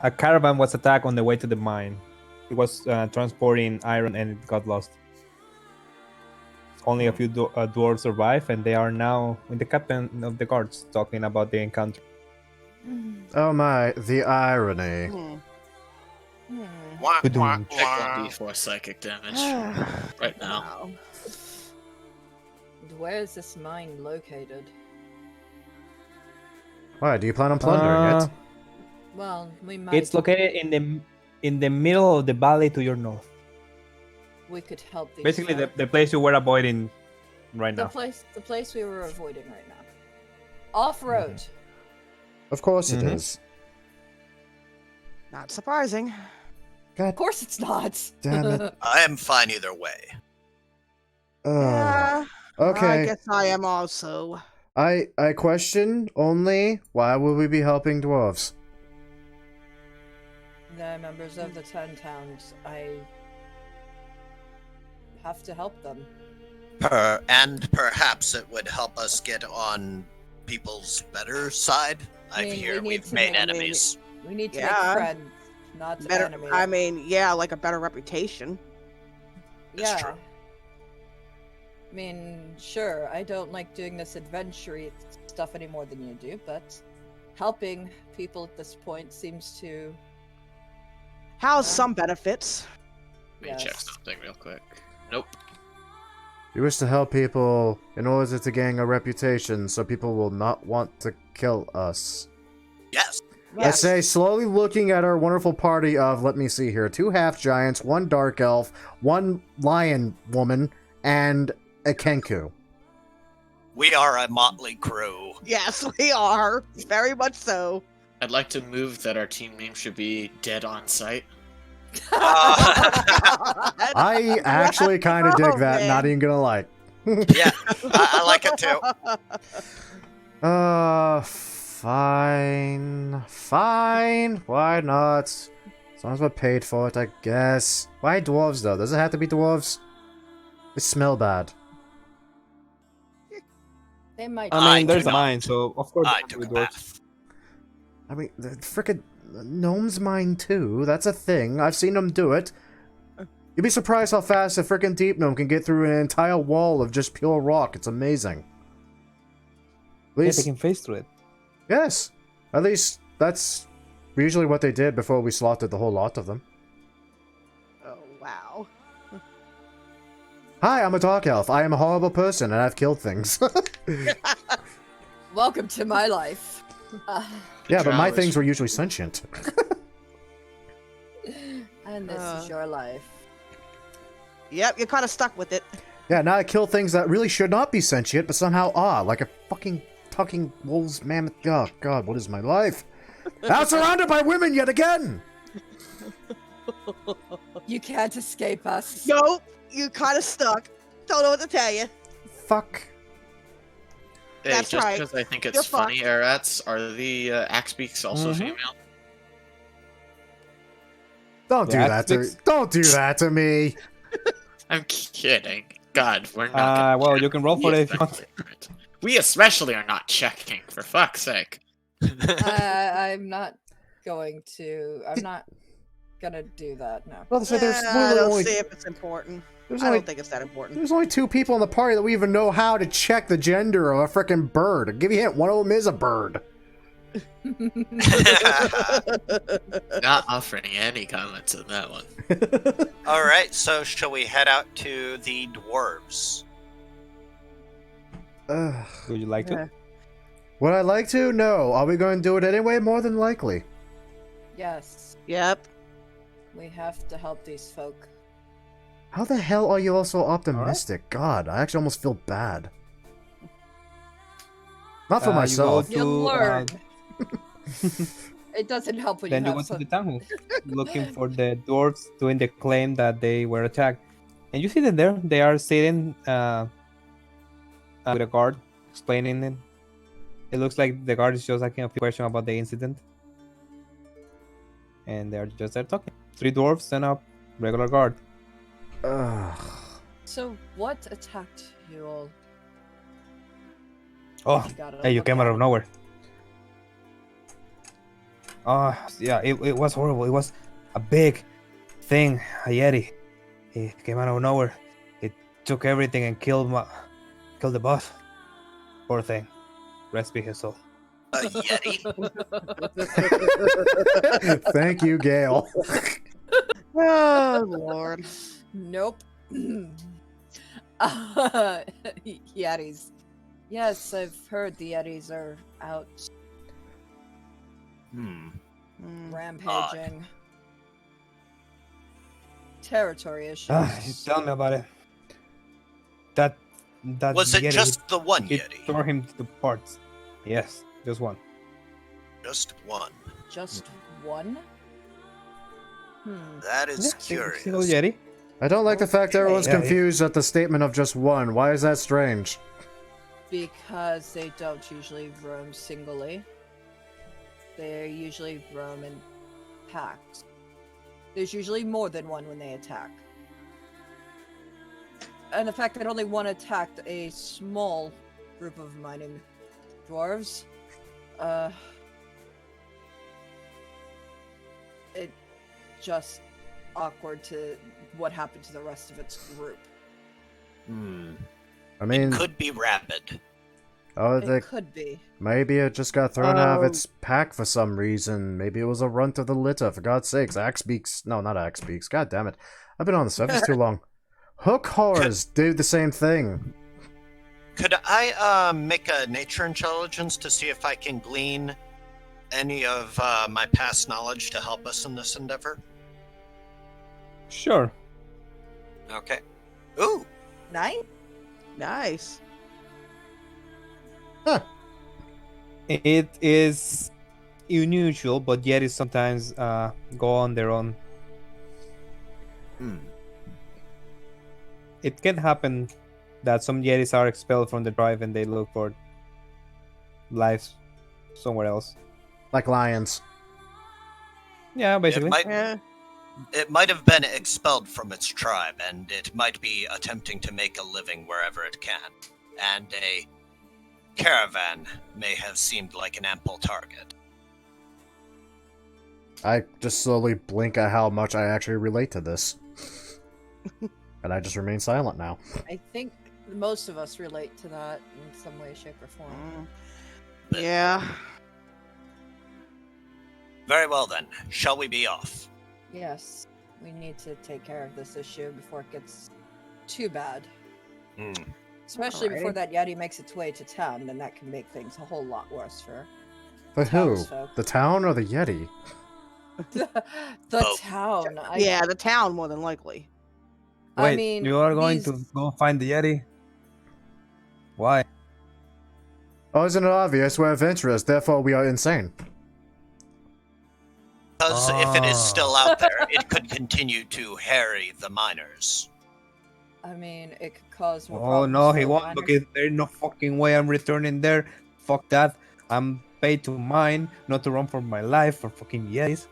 A caravan was attacked on the way to the mine. It was transporting iron and it got lost. Only a few dwarves survived, and they are now with the captain of the guards talking about the encounter. Oh my, the irony. Check 1d4 psychic damage right now. Wow. Where is this mine located? Why, do you plan on plundering it? Well, we might. It's located in the middle of the valley to your north. We could help these. Basically, guys. the place you were avoiding right the now. place we were avoiding right now. Off road. Of course it Mhm. is. Not surprising. God Of course, it's not. damn it. I am fine either way. Yeah. I Okay, guess I am also. I question only, why would we be helping dwarves? They're members of the 10 towns. I have to help them. And perhaps it would help us get on people's better side. I mean, we hear need we've to made make- enemies. We need to Yeah. make friends, not Better. enemies. I mean, yeah, like a better reputation. It's yeah. true. I mean, sure, I don't like doing this adventure stuff any more than you do, but helping people at this point seems to... How's some benefits? Let me check Yes. something real quick. Nope. You wish to help people in order to gain a reputation so people will not want to kill us. Yes. I say, slowly looking at our wonderful party of, let me see here, 2 half-giants, 1 dark elf, 1 lion woman, and a Kenku. We are a motley crew. Yes, we are. Very much so. I'd like to move that our team name should be Dead on Sight. I actually kind of dig Oh, that, man. not even gonna lie. Yeah, I like it too. Fine. Fine. Why not? As long as we're paid for it, I guess. Why dwarves, though? Does it have to be dwarves? They smell bad. They might... I mean, do there's a not. mine, so of course I it took would a work. bath. I mean, the frickin' gnomes mine, too. That's a thing. I've seen them do it. You'd be surprised how fast a frickin' deep gnome can get through an entire wall of just pure rock. It's amazing. At Yeah, least... they can face through it. Yes. At least that's usually what they did before we slaughtered the whole lot of them. Oh, wow. Hi, I'm a dark elf. I am a horrible person and I've killed things. Welcome to my life. Yeah, but my Drow is- things were usually sentient. And this is your life. Yep, you're kind of stuck with it. Yeah, now I kill things that really should not be sentient, but somehow are, like a fucking talking wolves, mammoth. Oh god, what is my life? I'm surrounded by women yet again! You can't escape us. Nope, you kind of stuck. Don't know what to tell you. Fuck. Hey, That's just right. because I think it's You're funny, fucked. Arats, are the Axebeaks also Mhm. female? Don't do Yeah, that to me. Axebeaks? Don't do that to me. I'm kidding. God, we're not gonna Well, check. you can roll for We it if you want. especially aren't. We especially are not checking, for fuck's sake. I'm not going to. I'm not gonna do that. No. Well, so there's I literally don't only see if it's important. there's I only don't think it's that important. there's only 2 people in the party that we even know how to check the gender of a freaking bird. I'll give you a hint. One of them is a bird. Not offering any comments on that one. All right, so shall we head out to the dwarves? Ugh. Would you like to? Yeah. Would I like to? No. Are we going to do it anyway? More than likely. Yes, Yep. we have to help these folk. How the hell are you all so optimistic? God, I actually almost feel bad. Not for You go myself. You to, learn. It doesn't help when then you you have go to the some. town hall, looking for the dwarves doing the claim that they were attacked, and you see them there. They are sitting with a guard, explaining it. It looks like the guard is just asking a few questions about the incident, and they're just there talking. 3 dwarves and a regular guard. Ugh. So what attacked you all? Oh, Gotta hey, you look came at out of it. nowhere. Oh, yeah, it was horrible. It was a big thing, a yeti. He came out of nowhere. It took everything and killed the boss. Poor thing. Rest be his soul. A yeti? Thank you, Gail. Oh Lord. Nope. Yetis. Yes, I've heard the Yetis are out Hmm. rampaging. Territory issues. You tell me about it. That Was it yeti, just the one it yeti? tore him to parts. Yes, just one. Just one. Just one? That is Yeah, curious. single yeti. I don't like the fact everyone's Yeah, yeah. confused at the statement of just one. Why is that strange? Because they don't usually roam singly. They usually roam in packs. There's usually more than one when they attack. And the fact that only one attacked a small group of mining dwarves, it just awkward to what happened to the rest of its group. I mean, Could be rabid. oh, It could be. maybe it just got thrown out of its pack for some reason. Maybe it was a runt of the litter. For God's sakes, Axebeaks. No, not Axebeaks. God damn it. I've been on the surface too long. Hook horrors do the same thing. Could I make a nature intelligence to see if I can glean any of my past knowledge to help us in this endeavor? Sure. Okay. Ooh. Nice. It is unusual, but yetis sometimes go on their own. It can happen that some yetis are expelled from the drive and they look for lives somewhere else. Like lions. Yeah, basically. It might have been expelled from its tribe, and it might be attempting to make a living wherever it can. And a caravan may have seemed like an ample target. I just slowly blink at how much I actually relate to this. And I just remain silent now. I think most of us relate to that in some way, shape, or form. Yeah. Very well then. Shall we be off? Yes, we need to take care of this issue before it gets too bad. Especially before that Yeti makes its way to town, then that can make things a whole lot worse for But who? townsfolk. The town or the Yeti? the town. Yeah, the town more than likely. Wait, I mean, you are going these- to go find the yeti? Why? Oh, isn't it obvious? We're adventurers, therefore we are insane. Because if it is still out there, it could continue to harry the miners. I mean, it could cause more Oh problems. no, for he the won't miners. because there's no fucking way I'm returning there. Fuck that. I'm paid to mine, not to run for my life for fucking years.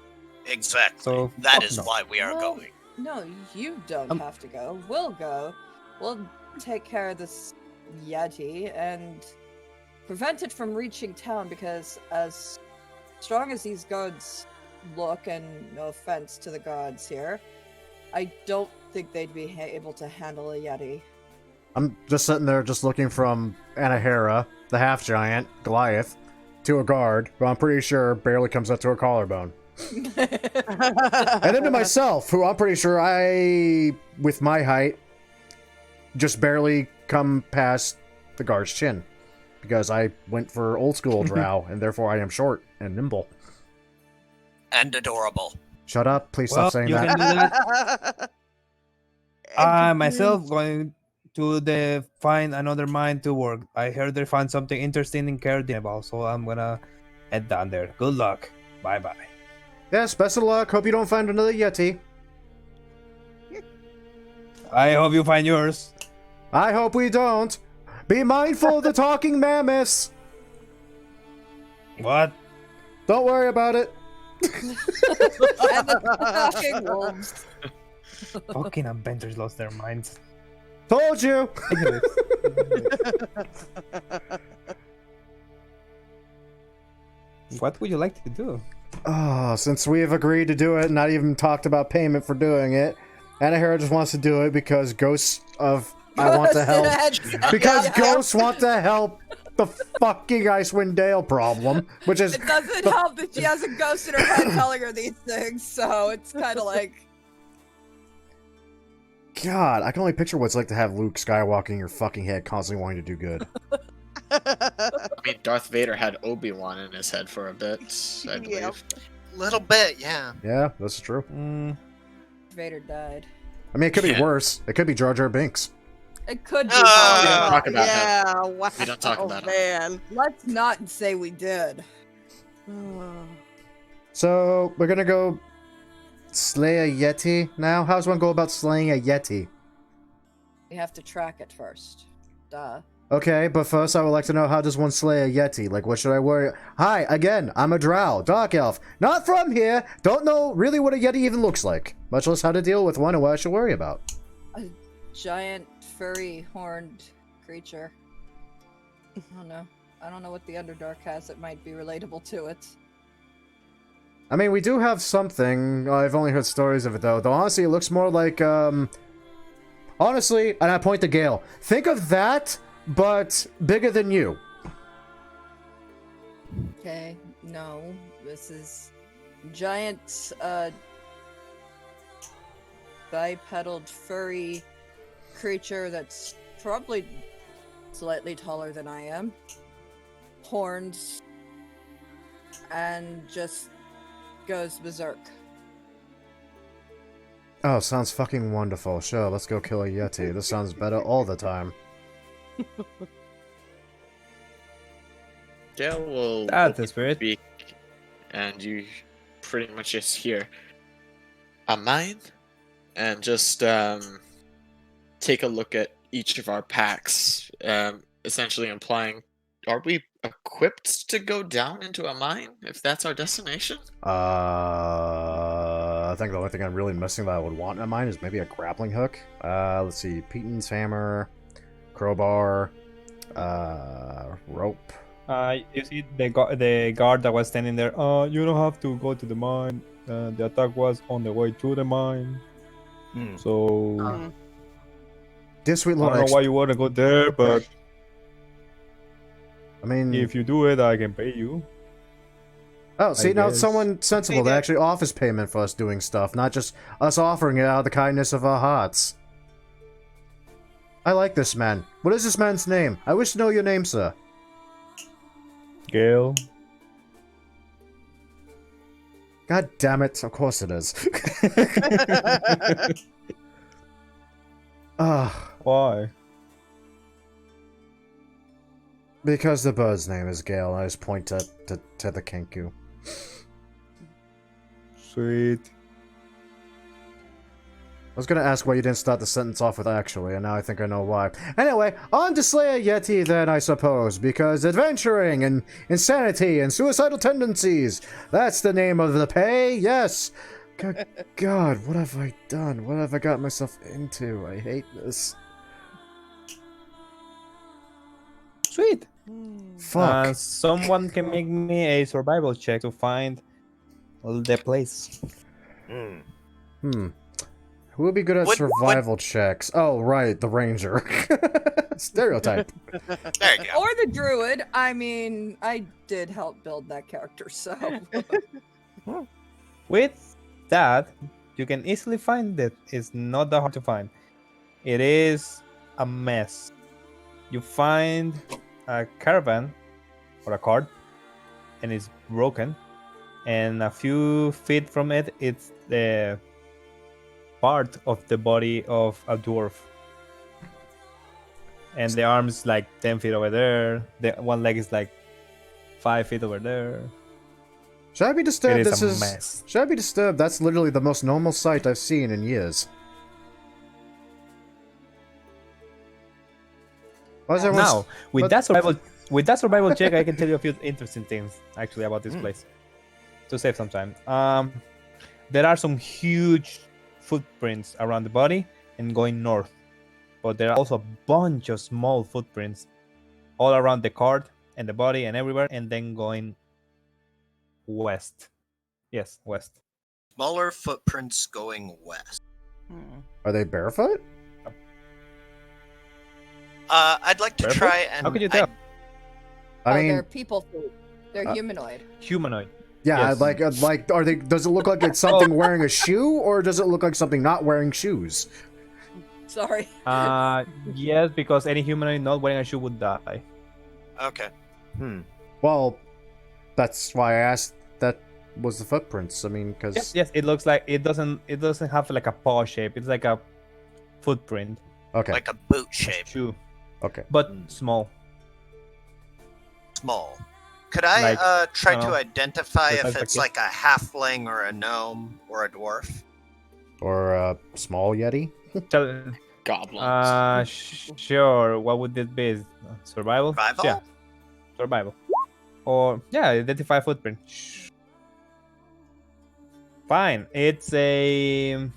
Exactly. So that fuck is no. why we are Well, going. No, you don't Um, have to go. We'll go. We'll take care of this Yeti and prevent it from reaching town because as strong as these guards look, and no offense to the gods here, I don't think they'd be able to handle a Yeti. I'm just sitting there just looking from Anahera, the half-giant, Goliath, to a guard, who I'm pretty sure barely comes up to a collarbone. And then to myself, who I'm pretty sure with my height, just barely come past the guard's chin. Because I went for old school Drow, and therefore I am short and nimble. And adorable. Shut up, please Well, stop saying you that. can do that. I myself going to find another mine to work. I heard they found something interesting in Cardinal, so I'm gonna head down there. Good luck. Bye bye. Yes, best of luck. Hope you don't find another Yeti. I hope you find yours. I hope we don't. Be mindful of the talking mammoths. What? Don't worry about it. And the fucking wolves. Fucking Unbenders lost their minds. Told you. What would you like to do? Oh, since we have agreed to do it and not even talked about payment for doing it, Anahera just wants to do it because ghosts of I want to help. Because ghosts want to help the fucking Icewind Dale problem, which is It doesn't help that she has a ghost in her head telling her these things, so it's kind of like. God, I can only picture what it's like to have Luke Skywalker in your fucking head, constantly wanting to do good. I mean, Darth Vader had Obi-Wan in his head for a bit, I believe. Yeah. Little bit, yeah. Yeah, that's true. Vader died. I mean, it could be Yeah. worse. It could be Jar Jar Binks. It could be. We don't Ah! talk about Yeah, wow. We don't talk about him. man. Let's not say we did. So, we're gonna go slay a Yeti now? How does one go about slaying a Yeti? We have to track it first. Duh. Okay, but first I would like to know, how does one slay a Yeti? Like, what should I worry? Hi, again, I'm a Drow, Dark Elf. Not from here. Don't know really what a Yeti even looks like. Much less how to deal with one and what I should worry about. Giant, furry, horned creature. I don't know. I don't know what the Underdark has that might be relatable to it. I mean, we do have something. I've only heard stories of it, though. Though, honestly, it looks more like, honestly, and I point to Gale. Think of that, but bigger than you. Okay, no. This is giant, bipedal, furry creature that's probably slightly taller than I am. Horns. And just goes berserk. Oh, sounds fucking wonderful. Sure, let's go kill a Yeti. This sounds better all the time. Gale will That's the spirit. speak, and you pretty much just hear a mine, and just take a look at each of our packs, essentially implying, are we equipped to go down into a mine if that's our destination? I think the only thing I'm really missing that I would want in mine is maybe a grappling hook. Let's see, Peyton's hammer, crowbar, rope. You see the guard that was standing there. You don't have to go to the mine. The attack was on the way to the mine. So This sweet I little don't know why you want to go there, but I mean, if you do it, I can pay you. oh, see, now it's guess. someone sensible that actually offers payment for us doing stuff, not just us offering it out of the kindness of our hearts. I like this man. What is this man's name? I wish to know your name, sir. Gale. God damn it, of course it is. Why? Because the bird's name is Gale, I just point to the Kenku. Sweet. I was gonna ask why you didn't start the sentence off with actually, and now I think I know why. Anyway, on to slay a Yeti then, I suppose, because adventuring and insanity and suicidal tendencies, that's the name of the pay, yes! God, what have I done? What have I got myself into? I hate this. Sweet. Fuck. Someone can make me a survival check to find the place. Who would be good at survival checks? Oh, right, the ranger. Stereotype. There you go. Or the druid. I mean, I did help build that character, so. With that, you can easily find it. It's not that hard to find. It is a mess. You find a caravan or a cart, and it's broken. And a few feet from it, it's the part of the body of a dwarf. And the arm's like 10 feet over there. The one leg is like 5 feet over there. Should I be disturbed? It is This a is. mess. Should I be disturbed? That's literally the most normal sight I've seen in years. Why is everyone Now, with that survival check, I can tell you a few interesting things actually about this place. To save some time. There are some huge footprints around the body and going north. But there are also a bunch of small footprints all around the cart and the body and everywhere, and then going west. Yes, west. Smaller footprints going west. Are they barefoot? I'd like to Barefoot? try and. How could you tell? I mean, they're people food. They're humanoid. Humanoid. yeah, yes. like, are they? Does it look like it's something wearing a shoe, or does it look like something not wearing shoes? Sorry. Yes, because any humanoid not wearing a shoe would die. Okay. Well, that's why I asked. That was the footprints. I mean, because Yes, it looks like it doesn't have like a paw shape. It's like a footprint. okay, Like a boot shape. Shoe, okay. but small. Small. Could I Like, try to identify the size if of it's a like a halfling or a gnome or a dwarf? Or a small yeti. Goblins. Sure. What would it be? Survival? Survival? Yeah. Survival. Or yeah, identify footprint. Fine. It's a.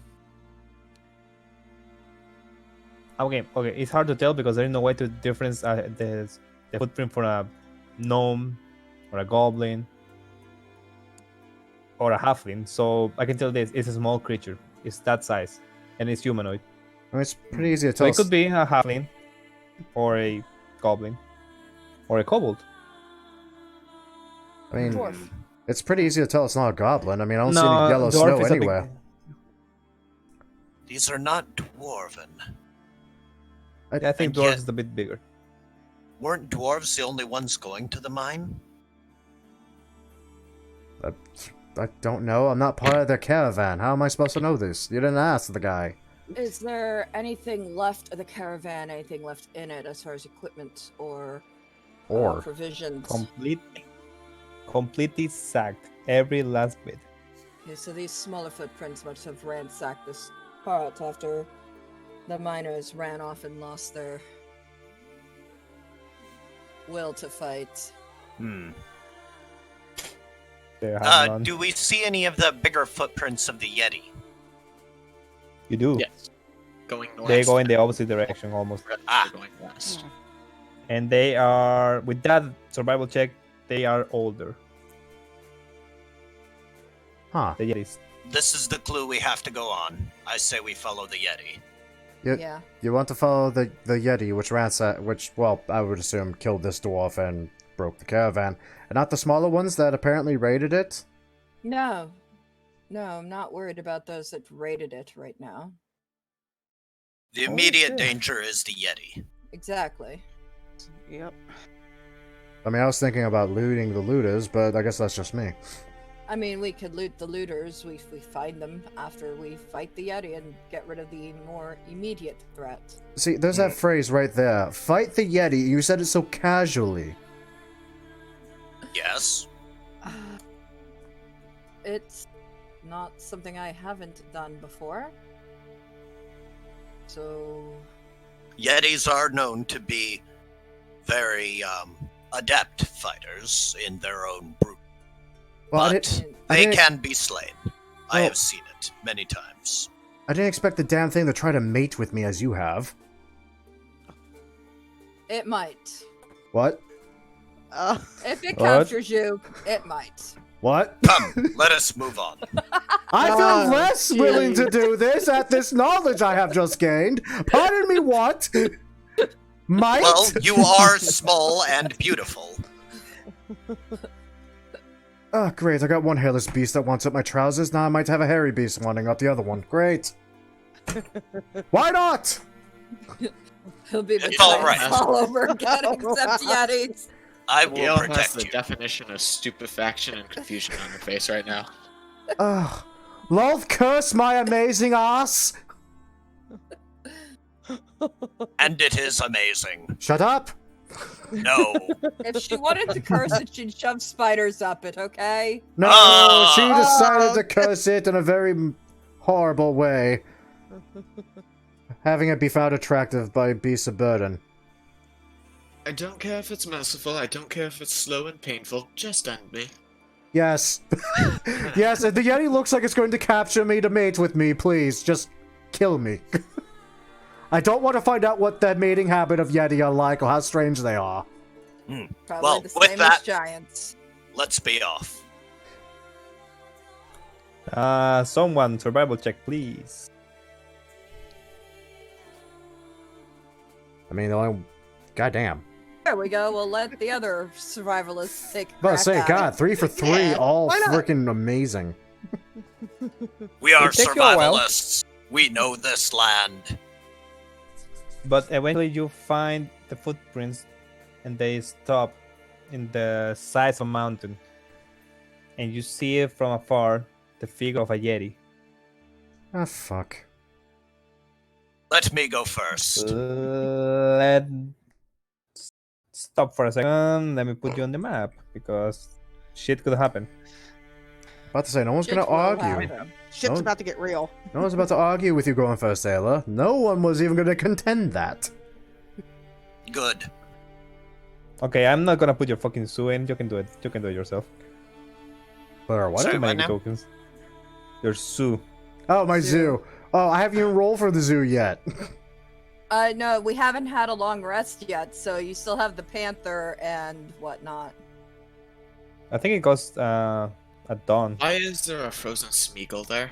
Okay. It's hard to tell because there is no way to difference the footprint for a gnome or a goblin or a halfling. So I can tell this: it's a small creature. It's that size, and it's humanoid. I mean, it's pretty easy to So tell. it could be a halfling, or a goblin, or a kobold. I mean, Dwarf. it's pretty easy to tell it's not a goblin. I mean, I don't see any yellow dwarf snow is a anywhere. big- These are not dwarven. I think And dwarf yet- is a bit bigger. Weren't dwarves the only ones going to the mine? I don't know. I'm not part of their caravan. How am I supposed to know this? You didn't ask the guy. Is there anything left of the caravan? Anything left in it as far as equipment or provisions? Completely sacked. Every last bit. Okay, so these smaller footprints must have ransacked this part after the miners ran off and lost their will to fight. They have none. Do we see any of the bigger footprints of the Yeti? You do. Yes. Going north. They go in the opposite direction almost. They're going west. And they are, with that survival check, they are older. Huh. The Yetis. This is the clue we have to go on. I say we follow the Yeti. Yeah. You want to follow the yeti, which, well, I would assume killed this dwarf and broke the caravan, and not the smaller ones that apparently raided it? No. No, I'm not worried about those that raided it right now. The immediate Okay. danger is the Yeti. Exactly. Yep. I mean, I was thinking about looting the looters, but I guess that's just me. I mean, we could loot the looters. We find them after we fight the Yeti and get rid of the more immediate threat. See, there's that phrase right there. Fight the yeti. You said it so casually. Yes. It's not something I haven't done before. So Yetis are known to be very adept fighters in their own brew, Well, I but didn't, I they didn't, can be slain. I Oh. have seen it many times. I didn't expect the damn thing to try to mate with me as you have. it might. What? If it What? captures you, it might. What? Come, let us move on. I feel Oh, less willing to jeez. do this at this knowledge I have just gained. Pardon me, what? Might? Well, you are small and beautiful. Oh, great. I got one hairless beast that wants up my trousers. Now I might have a hairy beast wanting up the other one. Great. Why not? He'll be the It's all Titans right. all over again, except Yetis. I will Gail has protect the you. definition of stupefaction and confusion on her face right now. Ugh. Lolth curse my amazing ass. And it is amazing. Shut up. No. If she wanted to curse it, she'd shove spiders up it, okay? No, Ah. she decided to curse it in a very horrible way. Having it be found attractive by beasts of burden. I don't care if it's merciful, I don't care if it's slow and painful, just end me. Yes. Yes, the Yeti looks like it's going to capture me to mate with me. Please, just kill me. I don't want to find out what the mating habit of Yeti are like or how strange they are. Probably Well, the with same that- as giants. Let's be off. Someone survival check, please. I mean, the only... Goddamn. There we go. We'll let the other survivalists take a I was about to crack say, at God, 3 for 3, Yeah, all why not? freaking amazing. We are It take you a while. survivalists. We know this land. But eventually you find the footprints and they stop in the sides of a mountain. And you see it from afar, the figure of a Yeti. Ah, fuck. Let me go first. Let stop for a second. Let me put you on the map because shit could happen. About to say, no one's Shit gonna will argue. happen. Shit's No. about to get real. No one's about to argue with you going first, Ayla. No one was even gonna contend that. Good. Okay, I'm not gonna put your fucking zoo in. You can do it. You can do it yourself. But what? Sorry, Too many what now? tokens. Your zoo. Oh, my zoo. Oh, I haven't even rolled for the zoo yet. No, we haven't had a long rest yet, so you still have the panther and whatnot. I think it goes at dawn. Why is there a frozen Smeagol there?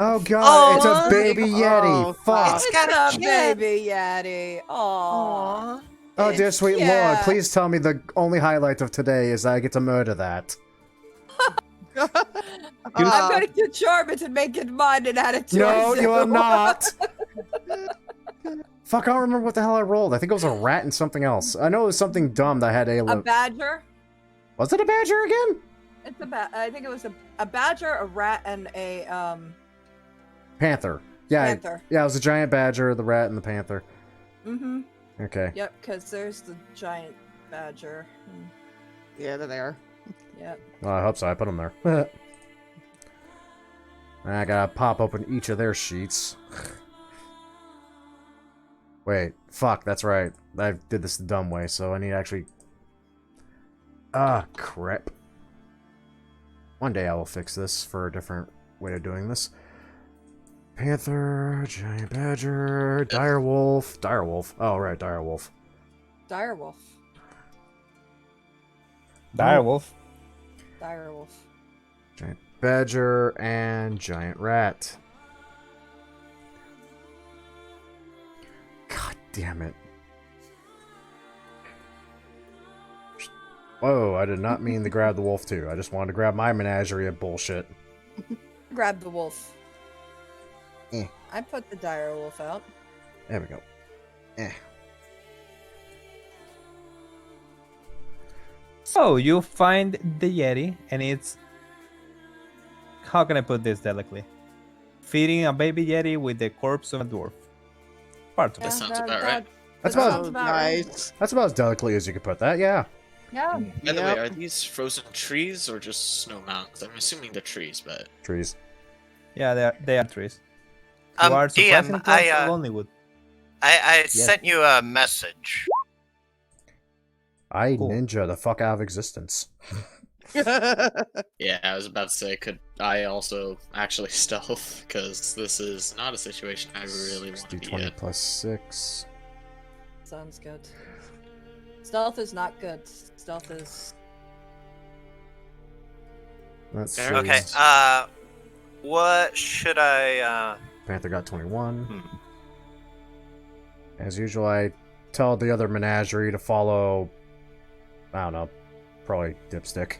Oh god, it's a Oh, baby Yeti. oh, Fuck. It's got a a kid. baby Yeti. Aww. Oh dear sweet lord, Yeah. please tell me the only highlight of today is I get to murder that. I'm going to charm it and make it mine and add it to No, our you are zoo. not. Fuck, I don't remember what the hell I rolled. I think it was a rat and something else. I know it was something dumb that had A Ayla. badger. Was it a badger again? It's I think it was a badger, a rat, and a Panther. Yeah, panther. yeah, it was a giant badger, the rat, and the panther. Mm-hmm. Okay. Yep, because there's the giant badger. Yeah, they're there. Yep. Well, I hope so. I put them there. I gotta pop open each of their sheets. Wait, fuck, that's right. I did this the dumb way, so I need to actually... Ah, crap. One day I will fix this for a different way of doing this. Panther, giant badger, direwolf. Direwolf. Oh, right, direwolf. Direwolf. Direwolf. Direwolf. Giant badger and giant rat. God damn it. Whoa, I did not mean to grab the wolf too. I just wanted to grab my menagerie of bullshit. Grab the wolf. Eh. I put the direwolf out. There we go. Eh. So you find the Yeti, and it's, how can I put this delicately? Feeding a baby Yeti with the corpse of a dwarf. Part of That it. sounds about right. That's that about sounds about right. nice. that's about as delicately as you could put that, yeah. Yeah. By the way, Yep. are these frozen trees or just snow mountains? I'm assuming they're trees, but Trees. Yeah, they are trees. You are DM, surprisingly close to Lonelywood. I sent you a message. I Cool. ninja the fuck out of existence. Yeah, I was about to say, could I also actually stealth? Because this is not a situation I really want to be in. D20 plus 6. Sounds good. Stealth is not good. Stealth is. That's Okay, what should I, Panther got 21. As usual, I tell the other menagerie to follow, I don't know, probably Dipstick.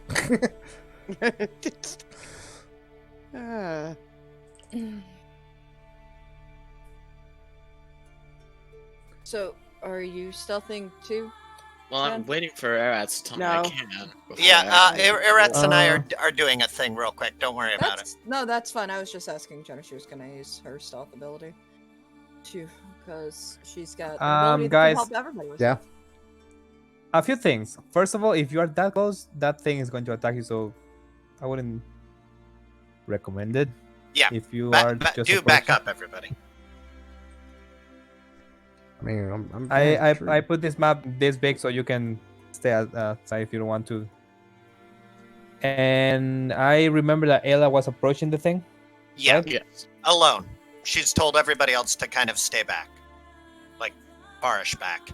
So, are you stealthing too? Well, I'm Jen? waiting for Eratz to tell me I No. can. before Yeah, I- Eretz and I are doing a thing real quick. Don't worry about it. No, that's fine. I was just asking Jen if she was gonna use her stealth ability. Because she's got the ability that guys- can help everybody with. Yeah. A few things. First of all, if you are that close, that thing is going to attack you, so I wouldn't recommend it. Yeah, If you are just do back up, everybody. I mean, I'm I put this map this big so you can stay outside if you don't want to. And I remember that Ayla was approaching the thing. Yeah, Right? Yes. alone. She's told everybody else to kind of stay back. Like, farish back.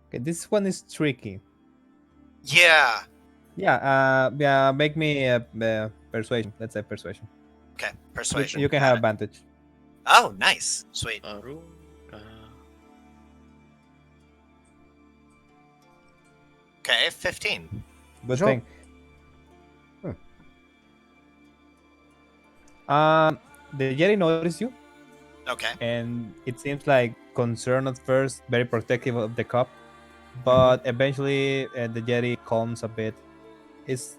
Okay, this one is tricky. Yeah. Yeah. Make me persuasion. Let's say persuasion. Okay, persuasion. You can Got have it. advantage. Oh, nice. Sweet. Okay, 15. Good Sure. thing. The Yeti noticed you, Okay. and it seems like concerned at first, very protective of the cup, but eventually the Yeti calms a bit. It's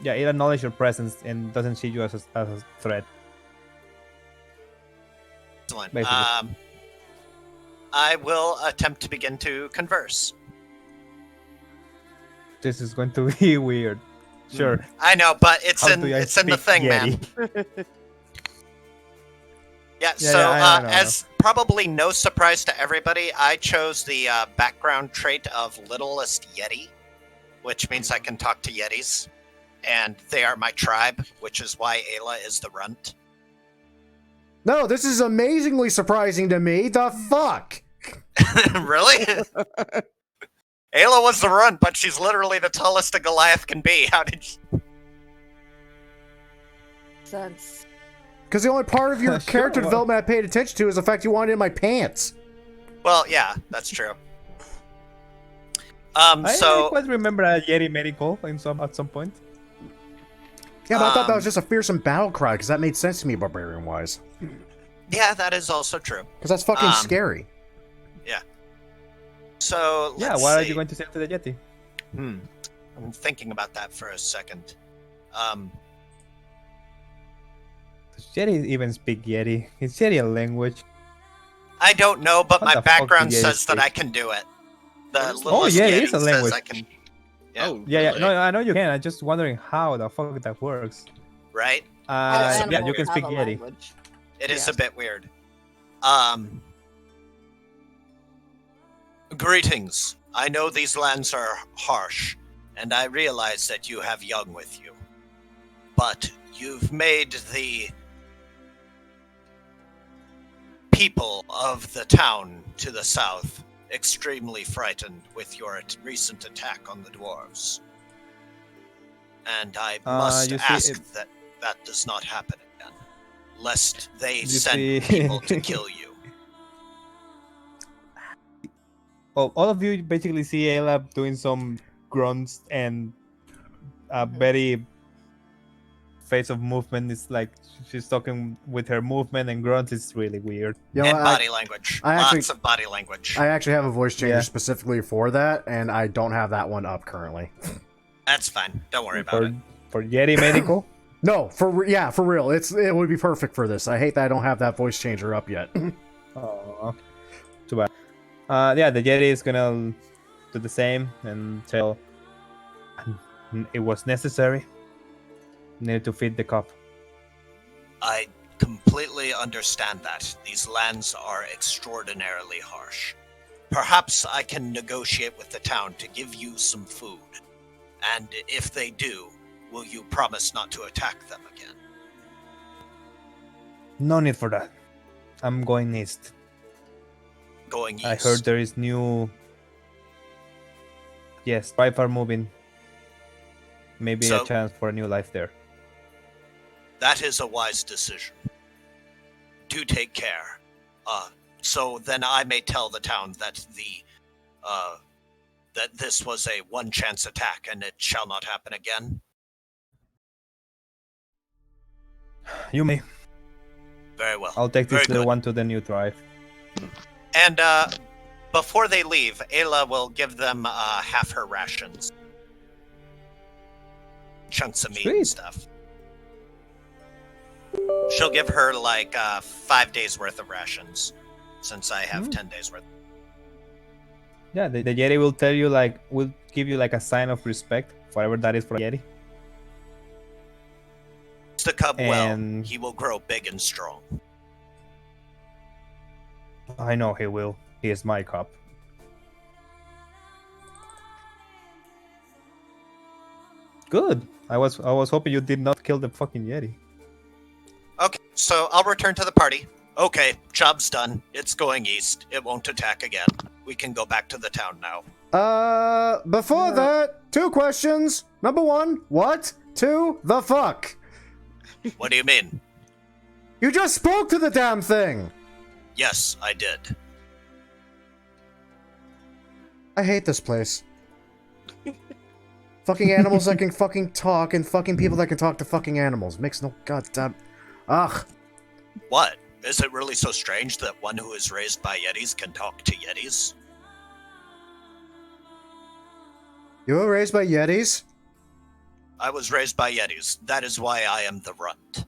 yeah, it acknowledges your presence and doesn't see you as a threat. Excellent. Basically. I will attempt to begin to converse. This is going to be weird. Sure. I know, but it's How in do I it's in the speak thing, man. Yeti? Yeah, Yeah, so I know. as probably no surprise to everybody, I chose the background trait of Littlest Yeti, which means I can talk to Yetis, and they are my tribe, which is why Ayla is the runt. No, this is amazingly surprising to me. The fuck? Really? Ayla was the runt, but she's literally the tallest a Goliath can be. How did you... Sense. Because the only part of your Sure, character well- development I paid attention to is the fact you wanted it in my pants. Well, yeah, that's true. I So quite remember a Yeti medical at some point. Yeah, but I thought that was just a fearsome battle cry, because that made sense to me barbarian-wise. yeah, that is also true. Because that's fucking scary. So Yeah, let's what are see. you going to say to the Yeti? I'm thinking about that for a second. Does Yeti even speak Yeti? Is Yeti a language? I don't know, but What my the fuck background do Yetis says that speak? I can do it. The Oh, littlest yeah, it Yeti is a says language. I can. Yeah. Oh, Yeah, really? no, I know you can. I'm just wondering how the fuck that works. Right? All Yeah, animals you can have speak a Yeti. language. It is Yeah. a bit weird. Greetings. I know these lands are harsh, and I realize that you have young with you. But you've made the people of the town to the south extremely frightened with your recent attack on the dwarves. And I must you see, ask that that does not happen again, lest they You send see- people to kill you. Well, all of you basically see Ayla doing some grunts and a very face of movement. It's like she's talking with her movement and grunts. It's really weird. You know, And I, body language. I Lots actually- of body language. I actually have a voice changer Yeah. specifically for that, and I don't have that one up currently. That's fine. Don't worry about it. For Yeti medical. No, for real. It would be perfect for this. I hate that I don't have that voice changer up yet. Oh, too bad. Yeah, the Yeti is gonna do the same and tell It was necessary. Needed to feed the cop. I completely understand that. These lands are extraordinarily harsh. Perhaps I can negotiate with the town to give you some food. And if they do, will you promise not to attack them again? No need for that. I'm going east. Going east. I heard there is new. Yes, pipe are moving. Maybe So- a chance for a new life there. That is a wise decision. Do take care. So then I may tell the town that that this was a one-chance attack and it shall not happen again. You may. Very well. I'll take this Very little good. one to the new drive. And before they leave, Ayla will give them half her rations. Chunks of meat and Sweet. stuff. She'll give her like 5 days worth of rations, since I have 10 days worth. Yeah, the Yeti will tell you will give you a sign of respect, whatever that is for a Yeti. Use the cub well, And- he will grow big and strong. I know he will. He is my cop. Good. I was hoping you did not kill the fucking Yeti. Okay, so I'll return to the party. Okay, job's done. It's going east. It won't attack again. We can go back to the town now. Before that, 2 questions. Number 1, what? 2, the fuck? What do you mean? You just spoke to the damn thing! Yes, I did. I hate this place. Fucking animals that can fucking talk and fucking people that can talk to fucking animals. Makes no goddamn... Ugh. What? Is it really so strange that one who is raised by Yetis can talk to Yetis? You were raised by Yetis? I was raised by Yetis. That is why I am the runt.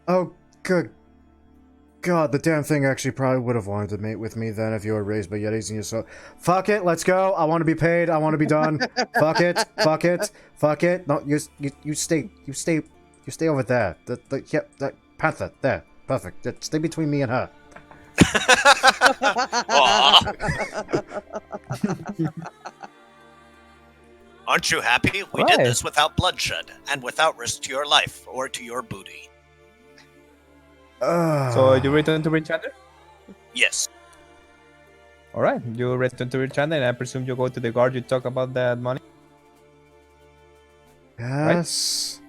Oh, good God, the damn thing actually probably would have wanted to mate with me then if you were raised by Yetis and you so... Fuck it, let's go. I want to be paid. I want to be done. Fuck it. Fuck it. Fuck it. No, you stay over there. That Panther, there. Perfect. Stay between me and her. Aw. Aren't you happy? We did Right. this without bloodshed, and without risk to your life or to your booty. So you return to Richander? Yes. Alright, you return to Richander, and I presume you go to the guard, you talk about that money? Yes.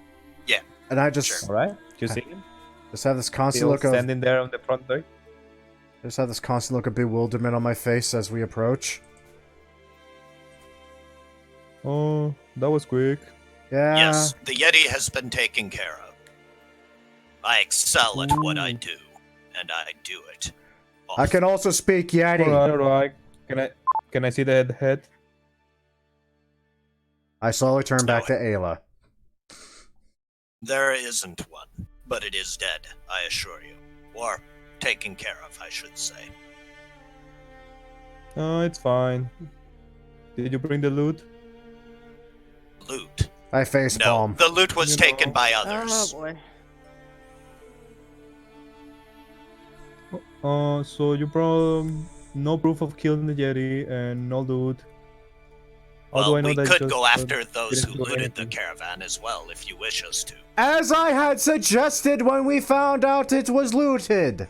Yeah. And I just... Sure. Alright, you see him? Just have this constant Still look of... standing there on the front door? Just have this constant look of bewilderment on my face as we approach. Oh, that was quick. Yeah. Yes, the Yeti has been taken care of. I excel at what I do, and I do it. I can also speak Yeti. Alright. Can I see the head? I slowly turn back to Ayla. There isn't one, but it is dead, I assure you. Or taken care of, I should say. Oh, it's fine. Did you bring the loot? Loot. I face No, palm. the loot was You taken know. by Oh others. boy. So you brought no proof of killing the Yeti and no loot. How do Well, I know we that could just, go after those didn't who do looted the anything? caravan as well, if you wish us to. As I had suggested when we found out it was looted.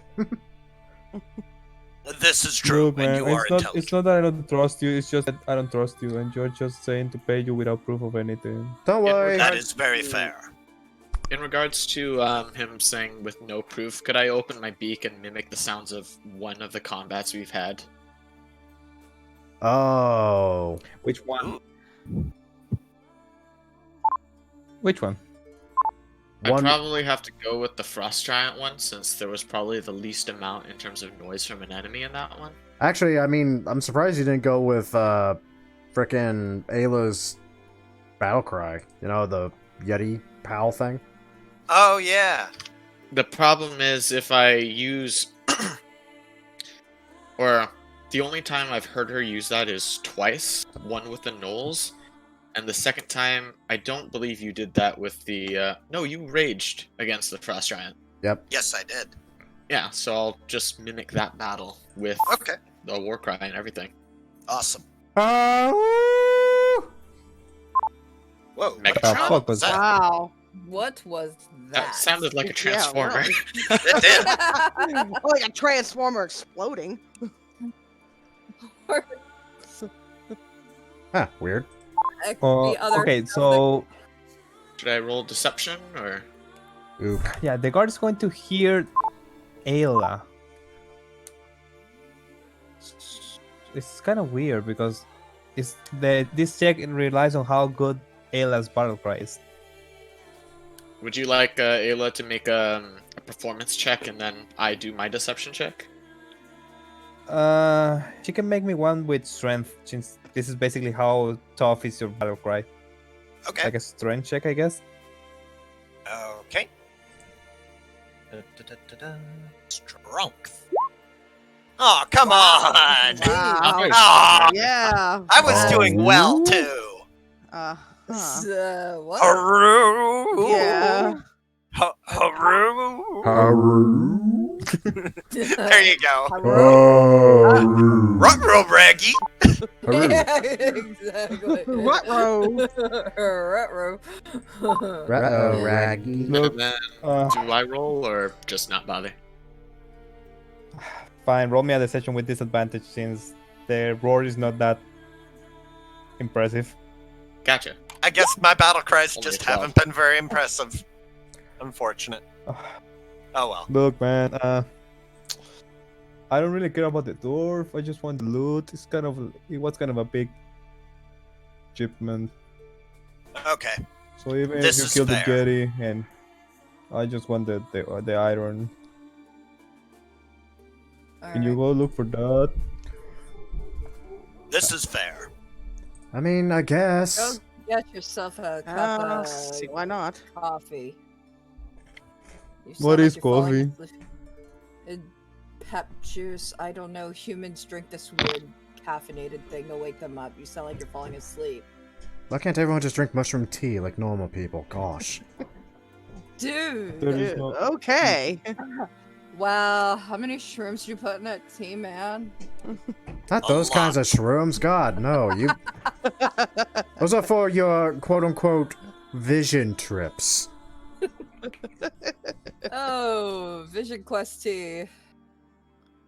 This is true, Look, man, and you are it's intelligent. not that I don't trust you, it's just that I don't trust you, and you're just saying to pay you without proof of anything. Don't worry. That is very fair. In regards to him saying with no proof, could I open my beak and mimic the sounds of one of the combats we've had? Oh. Which one? Which one? I'd One. probably have to go with the Frost Giant one, since there was probably the least amount in terms of noise from an enemy in that one. Actually, I mean, I'm surprised you didn't go with frickin' Ayla's battle cry. You know, the Yeti pal thing. Oh, yeah. The problem is if I use... or the only time I've heard her use that is twice. One with the gnolls, and the second time, I don't believe you did that with the. No, you raged against the frost giant. Yep. Yes, I did. Yeah, so I'll just mimic that battle with Okay. the war cry and everything. Awesome. Oh! Whoa. Megatron. What fuck was was that? Wow. What was That that? sounded like a transformer. really. It did. Like a transformer exploding. Huh, weird. The other Okay, stuff so Should I roll deception or? Oop. yeah, the guard is going to hear Ayla. It's kind of weird because this check relies on how good Ayla's battle cry is. Would you like Ayla to make a performance check and then I do my deception check? She can make me one with strength, since this is basically how tough is your battle cry. Okay. Like a strength check, I guess. Okay. Strength. Oh, come on! Wow. Oh, Yeah. I was doing well too. Huh. what? Haru. Yeah. Haru. There you go. Oh. Ruh-roh, Raggy. Yeah, exactly. Ruh-roh. Ruh-roh. Uh-oh, Raggy. Look, And then uh, do I roll or just not bother? fine, roll me a deception with disadvantage since the roar is not that impressive. Gotcha. I guess my battle cries Only just 12. haven't been very impressive. Unfortunate. Oh well. Look, man, I don't really care about the dwarf. I just want the loot. It was kind of a big shipment. Okay. So even This if is you kill the fair. Gaddy, and I just want the iron. Can you go look for that? This is fair. I mean, I guess. Go get yourself a cup of Why not? coffee. You What sound is you're falling coffee? asleep. Pep juice. I don't know. Humans drink this weird caffeinated thing to wake them up. You sound like you're falling asleep. Why can't everyone just drink mushroom tea like normal people? Gosh. Dude. There is Dude, no- okay. Wow. How many shrooms did you put in that tea, man? Not A those kinds lot. of shrooms. God, no. You. Those are for your quote-unquote vision trips. Oh, Vision Quest tea.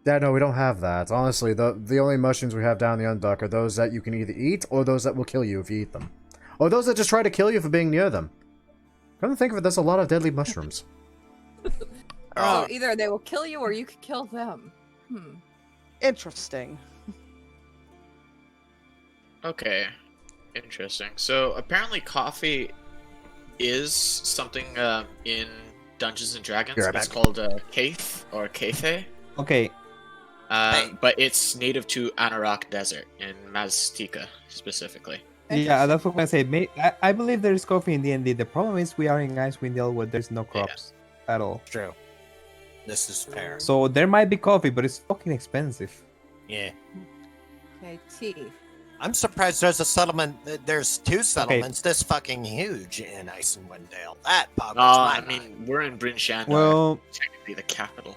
Yeah, no, we don't have that. Honestly, the only mushrooms we have down the Unduck are those that you can either eat, or those that will kill you if you eat them. Or those that just try to kill you for being near them. Come to think of it, there's a lot of deadly mushrooms. Oh, either they will kill you or you could kill them. Interesting. Okay. Interesting. So apparently coffee is something in Dungeons and Dragons. Be right It's back. called Kaith or Kathe. Okay, But it's native to Anorak Desert in Maztica specifically. yeah, that's what I say. I believe there is coffee in D&D. The problem is we are in Icewind Dale where there's no crops at all. True. This is fair. So there might be coffee, but it's fucking expensive. Yeah. Okay, tea. I'm surprised there's a settlement. There's two settlements this fucking huge in Icewind Dale. That boggles my I mean, we're in Bryn Shander, Well, technically the capital.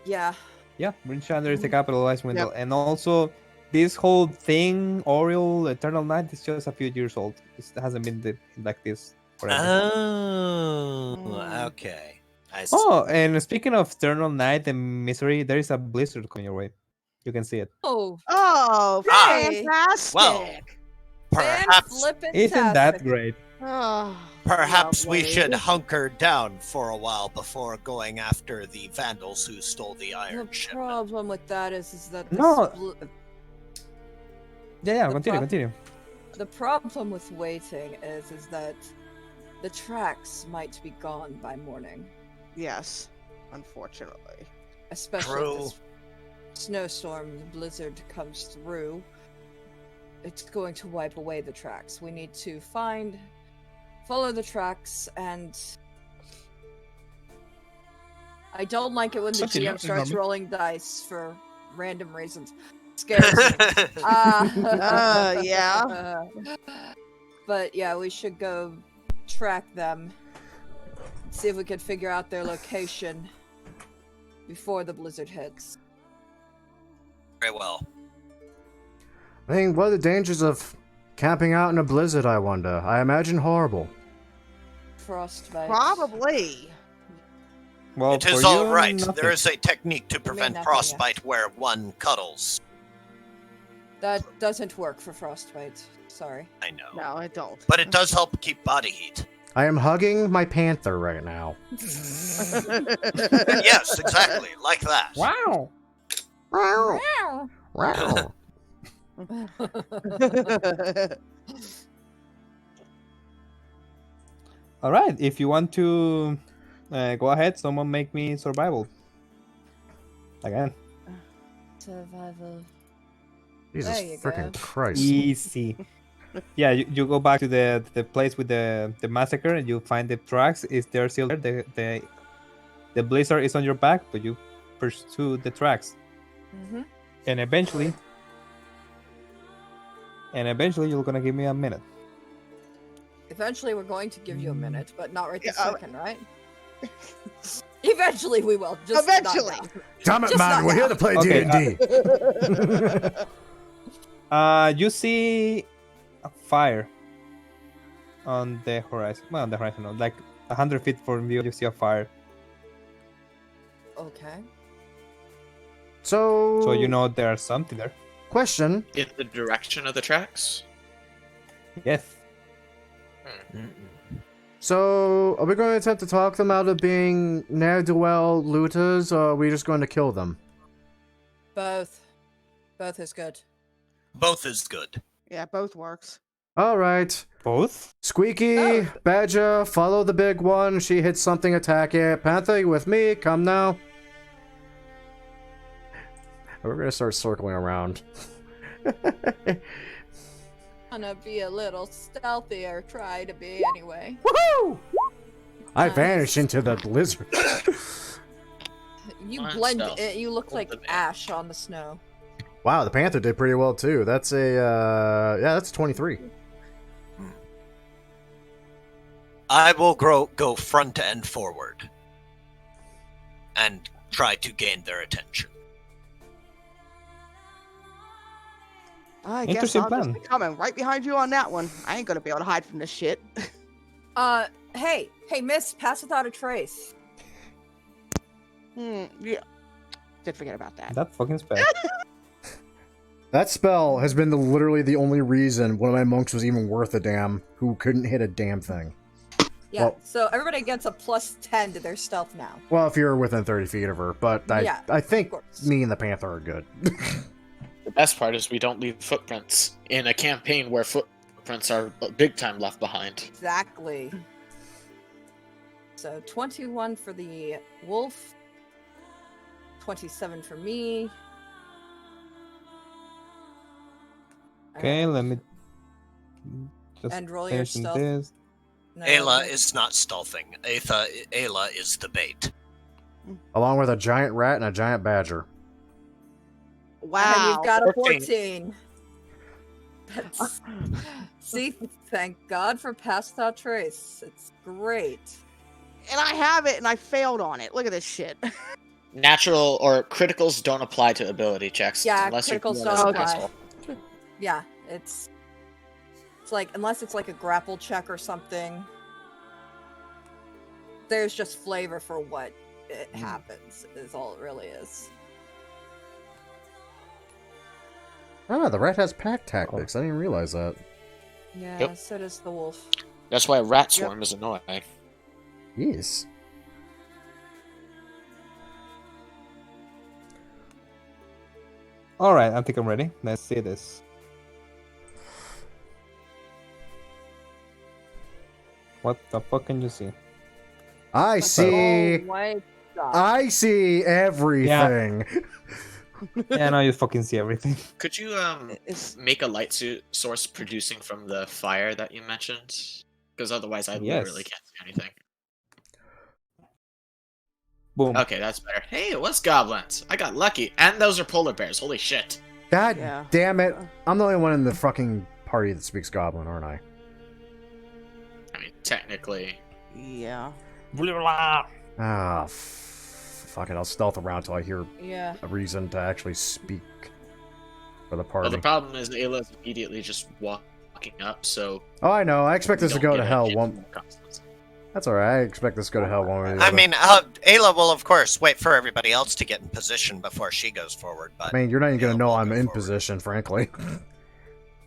Yeah. yeah, Bryn Shander is the capital of Icewind Dale. And also, this whole thing, Oriole, Eternal Night, is just a few years old. It hasn't been like this forever. Oh, okay. I see. Oh, and speaking of Eternal Night and Misery, there is a blizzard coming your way. You can see it. Oh, Oh, Hey. fantastic. Well, perhaps Isn't that great? Oh, perhaps we lovely. should hunker down for a while before going after the vandals who stole the the iron ship. problem with that is that the No. Yeah, The continue, prob- continue. The problem with waiting is that the tracks might be gone by morning, Yes, unfortunately. especially True. if this snowstorm blizzard comes through. It's going to wipe away the tracks. We need to follow the tracks, and I don't like it when the Something GM else is starts normal. rolling dice for random reasons. scares me. Yeah. But yeah, we should go track them. See if we can figure out their location before the blizzard hits. Very well. I mean, what are the dangers of camping out in a blizzard, I wonder? I imagine horrible. Frostbite. Probably. Well, It is for all you, right. nothing. There is a technique to prevent nothing, frostbite where one cuddles. That doesn't work for frostbite. Sorry. I know. No, I don't. But it does help keep body heat. I am hugging my panther right now. Yes, exactly. Like that. Wow. Wow. Wow. All right. If you want to go ahead, someone make me survival. Again. Survival. Jesus There you freaking go. Christ. Easy. Yeah, you go back to the place with the massacre and you find the tracks. Is there still there? The blizzard is on your back, but you pursue the tracks. Mm-hmm. And eventually you're gonna give me a minute. Eventually, we're going to give you a minute, but not right this Yeah, second, right? Eventually, we will. Just not Eventually. now. Damn it, Just man, not we're now. here to play Okay, D&D. You see a fire on the horizon. Well, on the horizon, no, like 100 feet from you, you see a fire. Okay. So So you know there's something there. question. In the direction of the tracks? Yes. So, are we going to attempt to talk them out of being ne'er-do-well looters, or are we just going to kill them? Both. Both is good. Both is good. Yeah, both works. Alright. Both? Squeaky, Oh. Badger, follow the big one. She hits something, attack it. Panther, you with me? Come now. We're going to start circling around. Gonna be a little stealthier. Try to be anyway. Woohoo! I Nice. vanish into the blizzard. You Fine blend. stealth. You look Hold like the man. ash on the snow. Wow, the Panther did pretty well too. That's a, yeah, that's a 23. I will go front and forward. And try to gain their attention. I guess Interesting I'll just plan. be coming right behind you on that one. I ain't gonna be able to hide from this shit. Hey, miss, pass without a trace. Yeah. Did forget about that. That fucking spell. That spell has been literally the only reason one of my monks was even worth a damn, who couldn't hit a damn thing. Yeah, Well- so everybody gets a +10 to their stealth now. Well, if you're within 30 feet of her, but Yeah, I think of course. me and the Panther are good. The best part is we don't leave footprints in a campaign where footprints are big time left behind. Exactly. So 21 for the wolf, 27 for me. Okay, let me just And roll your finishing stealth. this. No, Ayla is not stealthing. Ayla is the bait. Along with a giant rat and a giant badger. And Wow. you've got a 14. 14. That's... See, thank God for pass without trace. It's great. And I have it, and I failed on it. Look at this shit. Natural or criticals don't apply to ability checks. Yeah, unless you're criticals doing it as don't a apply. pistol. Yeah, it's like, unless it's like a grapple check or something, there's just flavor for what it happens, is all it really is. Ah, the rat has pack tactics. I didn't even realize that. Yeah, Yep. so does the wolf. That's why rat swarm is annoying. Yes. Alright, I think I'm ready. Let's see this. What the fuck can you see? I see. Oh my God. I see everything. Yeah, now you fucking see everything. Could you make a light source producing from the fire that you mentioned? Because otherwise, I literally can't see anything. Boom. Okay, that's better. Hey, it was goblins. I got lucky, and those are polar bears. Holy shit! God Yeah. damn it! I'm the only one in the fucking party that speaks Goblin, aren't I? I mean, technically. Yeah. Ah, fuck it. I'll stealth around till I hear Yeah. a reason to actually speak for the Well, party. the problem is Ayla's immediately just walking up, so. Oh, I know. I expect this to we go don't to get a hell. hint One. from Constance. That's alright. I expect this to go to hell one way or the I other. mean, Ayla will of course wait for everybody else to get in position before she goes forward. But I mean, you're not even gonna Ayla know will I'm go in forward. position, frankly.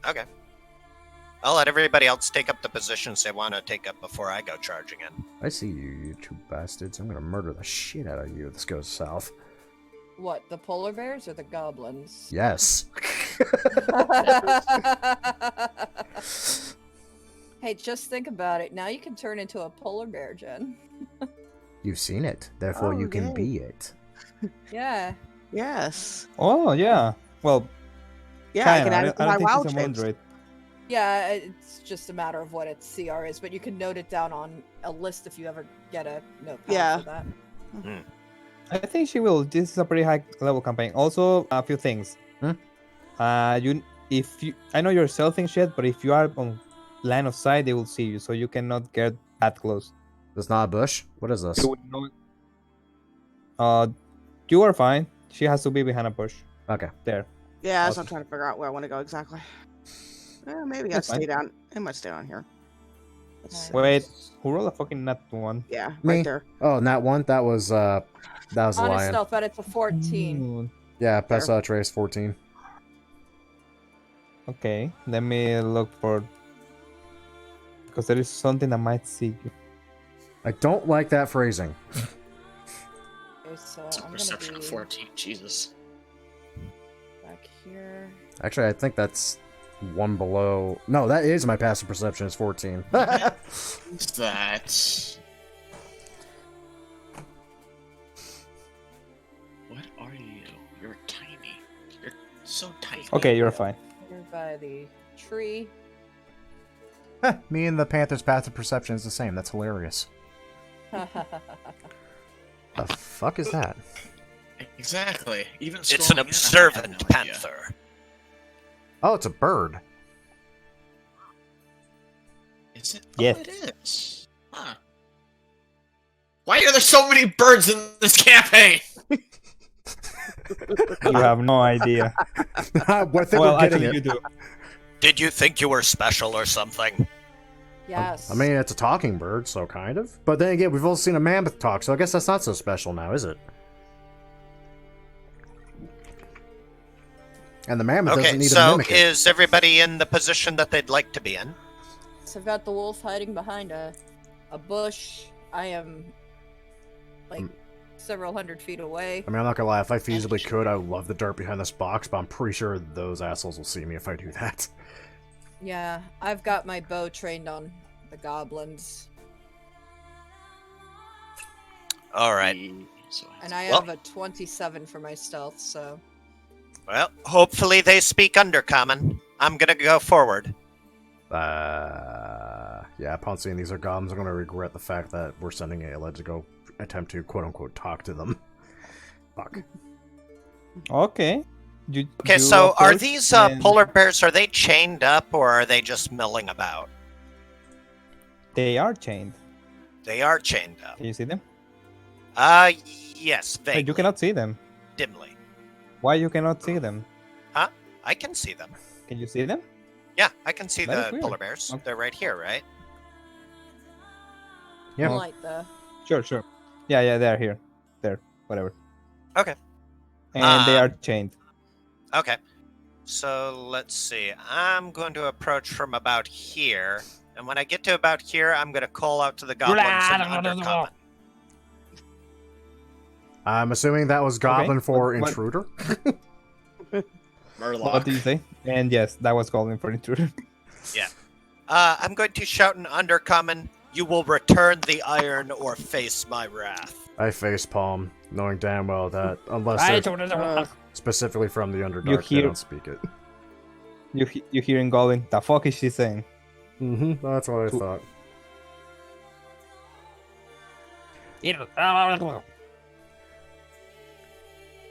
Okay. I'll let everybody else take up the positions they want to take up before I go charging in. I see you, you two bastards. I'm gonna murder the shit out of you if this goes south. What, the polar bears or the goblins? Yes. Hey, just think about it. Now you can turn into a polar bear, Jen. You've seen it, therefore Oh, you can yay. be it. Yeah. Yes. Oh yeah. Well, Yeah, I kinda. can add it to my I don't think wild she's a moon shapes. druid. Yeah, it's just a matter of what its CR is, but you can note it down on a list if you ever get a notepad Yeah. for that. I think she will. This is a pretty high level campaign. Also, a few things. Hmm? I know you're stealthing shit, but if you are on line of sight, they will see you, so you cannot get that close. This not a bush? What is this? You will know. You are fine. She has to be behind a bush. Okay. There. Yeah, that's what Awesome. I'm trying to figure out where I want to go exactly. Maybe I That's stay fine. down. I might stay down here. Let's see. Wait, who rolled a fucking nat one? Yeah, Me? right there. Oh, and that one? That was a Honest lion. stealth, but it's a 14. Yeah, I saw Trace 14. Okay, let me look for. Because there is something that might see you. I don't like that phrasing. Okay, so It's a I'm gonna perception be of 14. Jesus. back here. Actually, I think that's one below. No, that is my passive perception. It's 14. What's that? What are you? You're tiny. You're so tiny. Okay, you're fine. Here by the tree. Me and the Panther's passive perception is the same. That's hilarious. The fuck is that? Exactly. Even It's an scrolling in, I have observant no idea. panther. Oh, it's a bird. Is it? Yes. Oh, it is. Huh. Why are there so many birds in this campaign? You have no idea. I think Well, we're getting actually, it. you do. Did you think you were special or something? Yes. I mean, it's a talking bird, so kind of. But then again, we've all seen a mammoth talk, so I guess that's not so special now, is it? And the mammoth Okay, doesn't need to so mimic it. is everybody in the position that they'd like to be in? So I've got the wolf hiding behind a bush. I am like several hundred feet away. I mean, I'm not gonna lie, if I feasibly could, I would love the dirt behind this box, but I'm pretty sure those assholes will see me if I do that. Yeah, I've got my bow trained on the goblins, All right. and I Well- have a 27 for my stealth. So Well, hopefully they speak Undercommon. I'm gonna go forward. Yeah, upon seeing these are goblins, I'm gonna regret the fact that we're sending Ayla to go attempt to quote-unquote talk to them. Fuck. Okay. Okay, you so are approach these and polar bears, are they chained up or are they just milling about? They are chained. They are chained up. Can you see them? Yes, Wait, vaguely, you cannot see them. dimly. Why you cannot see them? I can see them. Can you see them? Yeah, I can see That is the weird. polar bears. Okay. They're right here, right? Yeah. Oh. light the Sure. Yeah, they're here. There, whatever. Okay. And they are chained. Okay. So let's see. I'm going to approach from about here. And when I get to about here, I'm going to call out to the goblins in Undercommon. I'm assuming that was goblin for what- intruder? Murloc. What did you say? And yes, that was calling for intruder. I'm going to shout in Undercommon, "You will return the iron or face my wrath." I facepalm, knowing damn well that unless they're specifically from the Underdark, they hear- don't speak it. You hearing Goblin? The fuck is she saying? Mm-hmm. That's what I Cool. thought.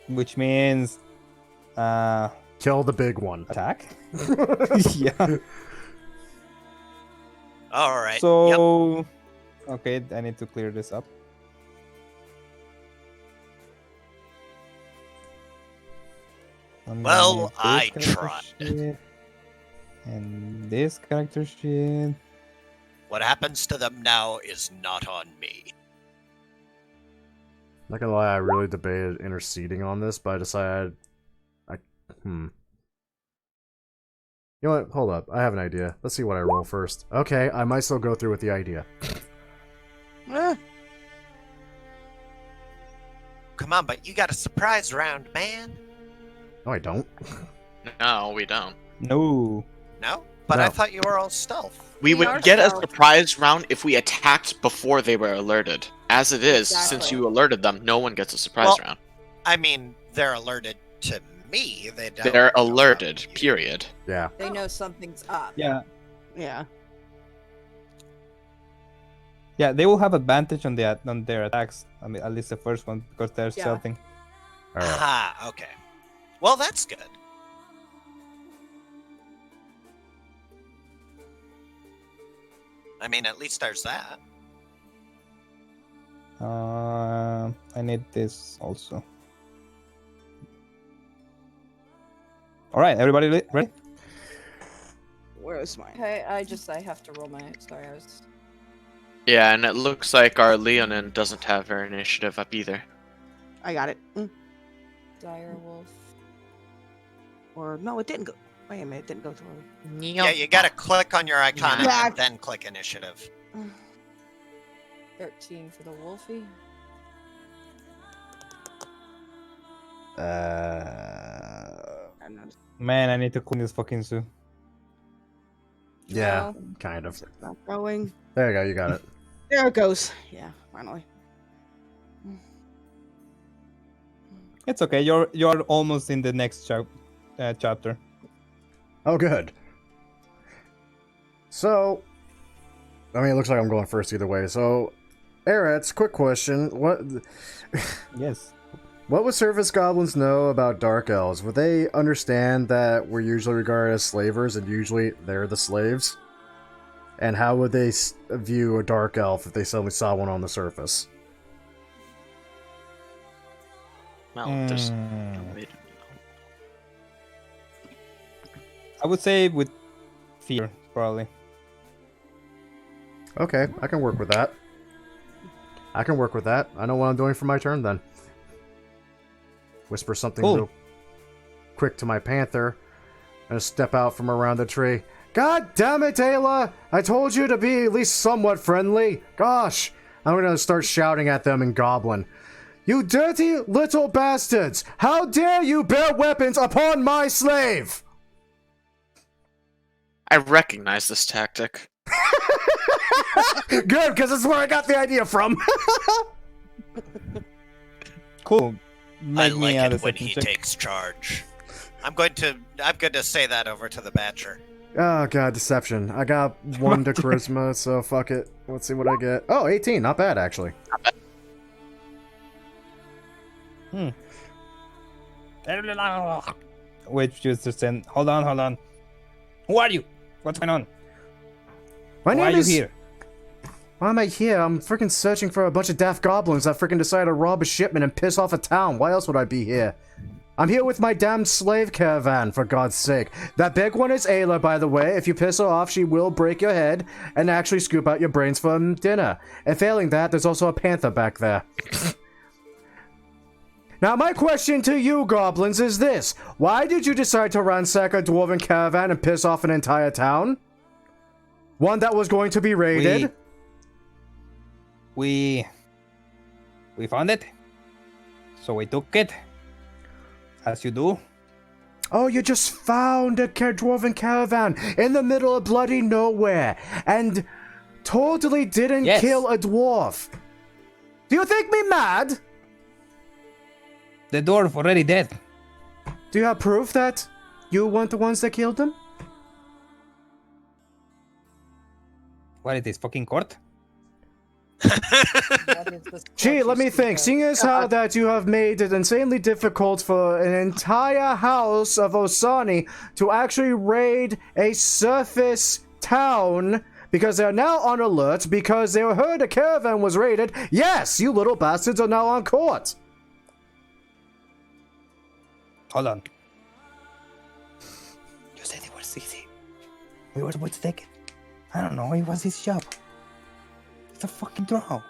Which means, Kill the big one. Attack? Yeah. All right. Yep. So, okay, I need to clear this up. I'm gonna Well, need this I character tried. sheet, and this character sheet. What happens to them now is not on me. Not gonna lie, I really debated interceding on this, but I decided You know what? Hold up. I have an idea. Let's see what I roll first. Okay, I might still go through with the idea. Come on, but you got a surprise round, man. No, I don't. No, we don't. No. No? But I No. thought you were all stealth. We We are would get a stealth. surprise round if we attacked before they were alerted. As it is, since Exactly. you alerted them, no one gets a surprise Well, round. I mean, they're alerted to me. They don't They're know about alerted, you. period. Yeah. They know something's up. Yeah. Yeah. Yeah, they will have advantage on their attacks. I mean, at least the first one, because they're Yeah. stealthing. Alright. Ah, okay. Well, that's good. I mean, at least there's that. I need this also. All right, everybody ready? Where's mine? Okay, I have to roll my. Sorry, I was. Yeah, and it looks like our Leonin doesn't have her initiative up either. I got it. Direwolf. Or no, it didn't go. Wait a minute, it didn't go through. Yeah, you gotta click on your icon Yeah. and then click initiative. 13 for the Wolfie. I'm not, Man, I need to clean this fucking zoo. Yeah, No. kind of. it's not going. There you go, you got it. There it goes. Yeah, finally. It's okay. You're almost in the next chapter. Oh, good. So, I mean, it looks like I'm going first either way. So, Eretz, quick question. Yes. What would surface goblins know about dark elves? Would they understand that we're usually regarded as slavers and usually they're the slaves? And how would they view a dark elf if they suddenly saw one on the surface? Well, there's no Mm. way to know. I would say with fear, probably. Okay, I can work with that. I can work with that. I know what I'm doing for my turn then. Whisper something Cool. real quick to my panther and step out from around the tree. God damn it, Ayla! I told you to be at least somewhat friendly. Gosh, I'm gonna start shouting at them in Goblin. You dirty little bastards! How dare you bear weapons upon my slave! I recognize this tactic. Good, because that's where I got the idea from. Cool. I Make me like add a it when second he check. takes charge. I'm going to say that over to the Badger. Oh god, deception. I got 1 to charisma, so fuck it. Let's see what I get. Oh, 18, not bad actually. Which just to send. Hold on. Who are you? What's going on? My Why name are you is... here? Why am I here? I'm freaking searching for a bunch of daft goblins that freaking decided to rob a shipment and piss off a town. Why else would I be here? I'm here with my damn slave caravan, for God's sake. That big one is Ayla, by the way. If you piss her off, she will break your head and actually scoop out your brains for dinner. And failing that, there's also a panther back there. Now, my question to you, goblins, is this. Why did you decide to ransack a dwarven caravan and piss off an entire town? One that was going to be raided? We found it. So we took it. As you do. Oh, you just found a dwarven caravan in the middle of bloody nowhere and totally didn't Yes. kill a dwarf. Do you think me mad? The dwarf already dead. Do you have proof that you weren't the ones that killed him? What is this, fucking court? What is this Gee, quote let you me speak think. of? Seeing as how that you have made it insanely difficult for an entire house of Osani to actually raid a surface town because they're now on alert because they heard a caravan was raided. Yes, you little bastards are now on court. Hold on. You said it was easy. We were supposed to take it. I don't know. It was his job. It's a fucking Drow.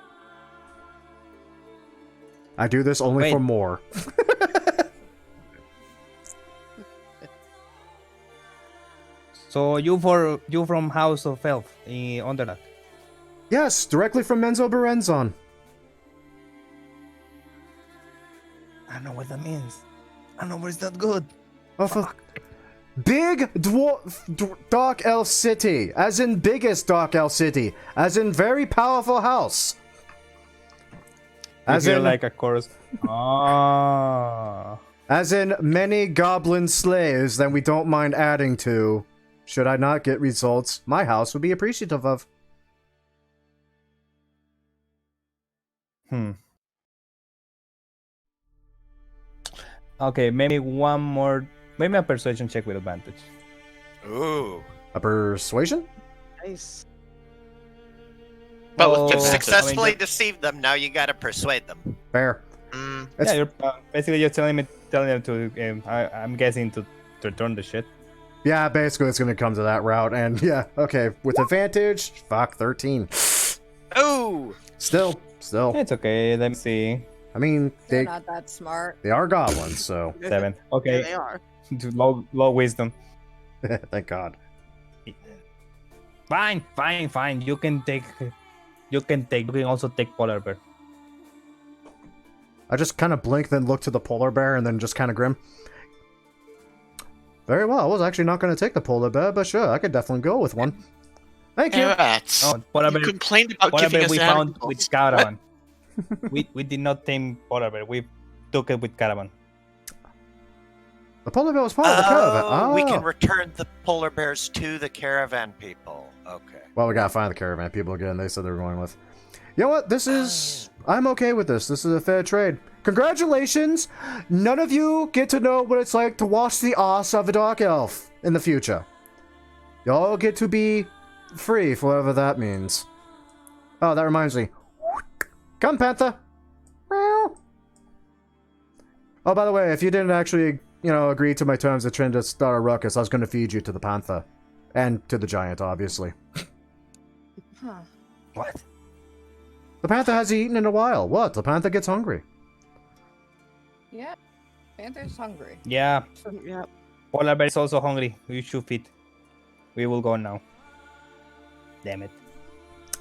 I do this only Wait. for more. So you from House of Elf in Underdark? Yes, directly from Menzo Berenzon. I don't know what that means. I don't know, but it's not good. Oh, fuck. Big Dark Elf City, as in biggest Dark Elf City, as in very powerful house. As in like a chorus. Ah. As in many goblin slaves that we don't mind adding to. Should I not get results, my house would be appreciative of. Okay, maybe one more. Maybe a persuasion check with advantage. Ooh. A persuasion? Nice. But with Oh, You've advantage. successfully deceived them. Now you gotta persuade them. Fair. Mm, It's- Yeah, you're basically you're telling them to. I'm guessing to return the shit. Yeah, basically it's gonna come to that route, and yeah, okay, with advantage, fuck, 13. Ooh. Still. It's okay. Let me see. I mean, They're they not that smart. are goblins, so 7. Yeah, Okay. they are. Low wisdom. thank God. Fine. You can take. You can also take polar bear. I just kind of blink, then look to the polar bear, and then just kind of grim. Very well, I was actually not going to take the polar bear, but sure, I could definitely go with one. Thank you. rats. Oh, polar You bear. complained about Polar giving bear us we found animals. with caravan. we did not tame polar bear. We took it with caravan. The polar bear was part of the caravan. Oh, We can return the polar bears to the caravan people. Okay. Well, we gotta find the caravan people again. They said they were going with. You know what? This is. I'm okay with this. This is a fair trade. Congratulations! None of you get to know what it's like to wash the ass of a dark elf in the future. Y'all get to be free for whatever that means. Oh, that reminds me. Come, Panther! Meow. Oh, by the way, if you didn't actually, agree to my terms of trying to start a ruckus, I was going to feed you to the Panther. And to the giant, obviously. Huh. What? The Panther hasn't eaten in a while. What? The Panther gets hungry. Yeah. Panther's hungry. Yeah, Yeah. polar bear is also hungry. We should feed. We will go now. Damn it.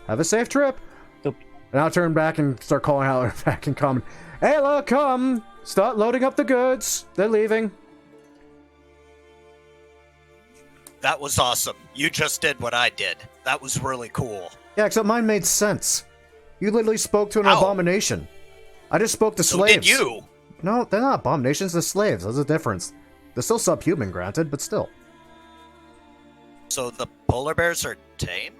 Have a safe trip. Stupid. And I'll turn back and start calling out back and come. Ayla, come! Start loading up the goods. They're leaving. That was awesome. You just did what I did. That was really cool. Yeah, except mine made sense. You literally spoke to an Ow. abomination. I just spoke to So slaves. did you. No, they're not abominations, they're slaves. There's a difference. They're still subhuman, granted, but still. So the polar bears are tame?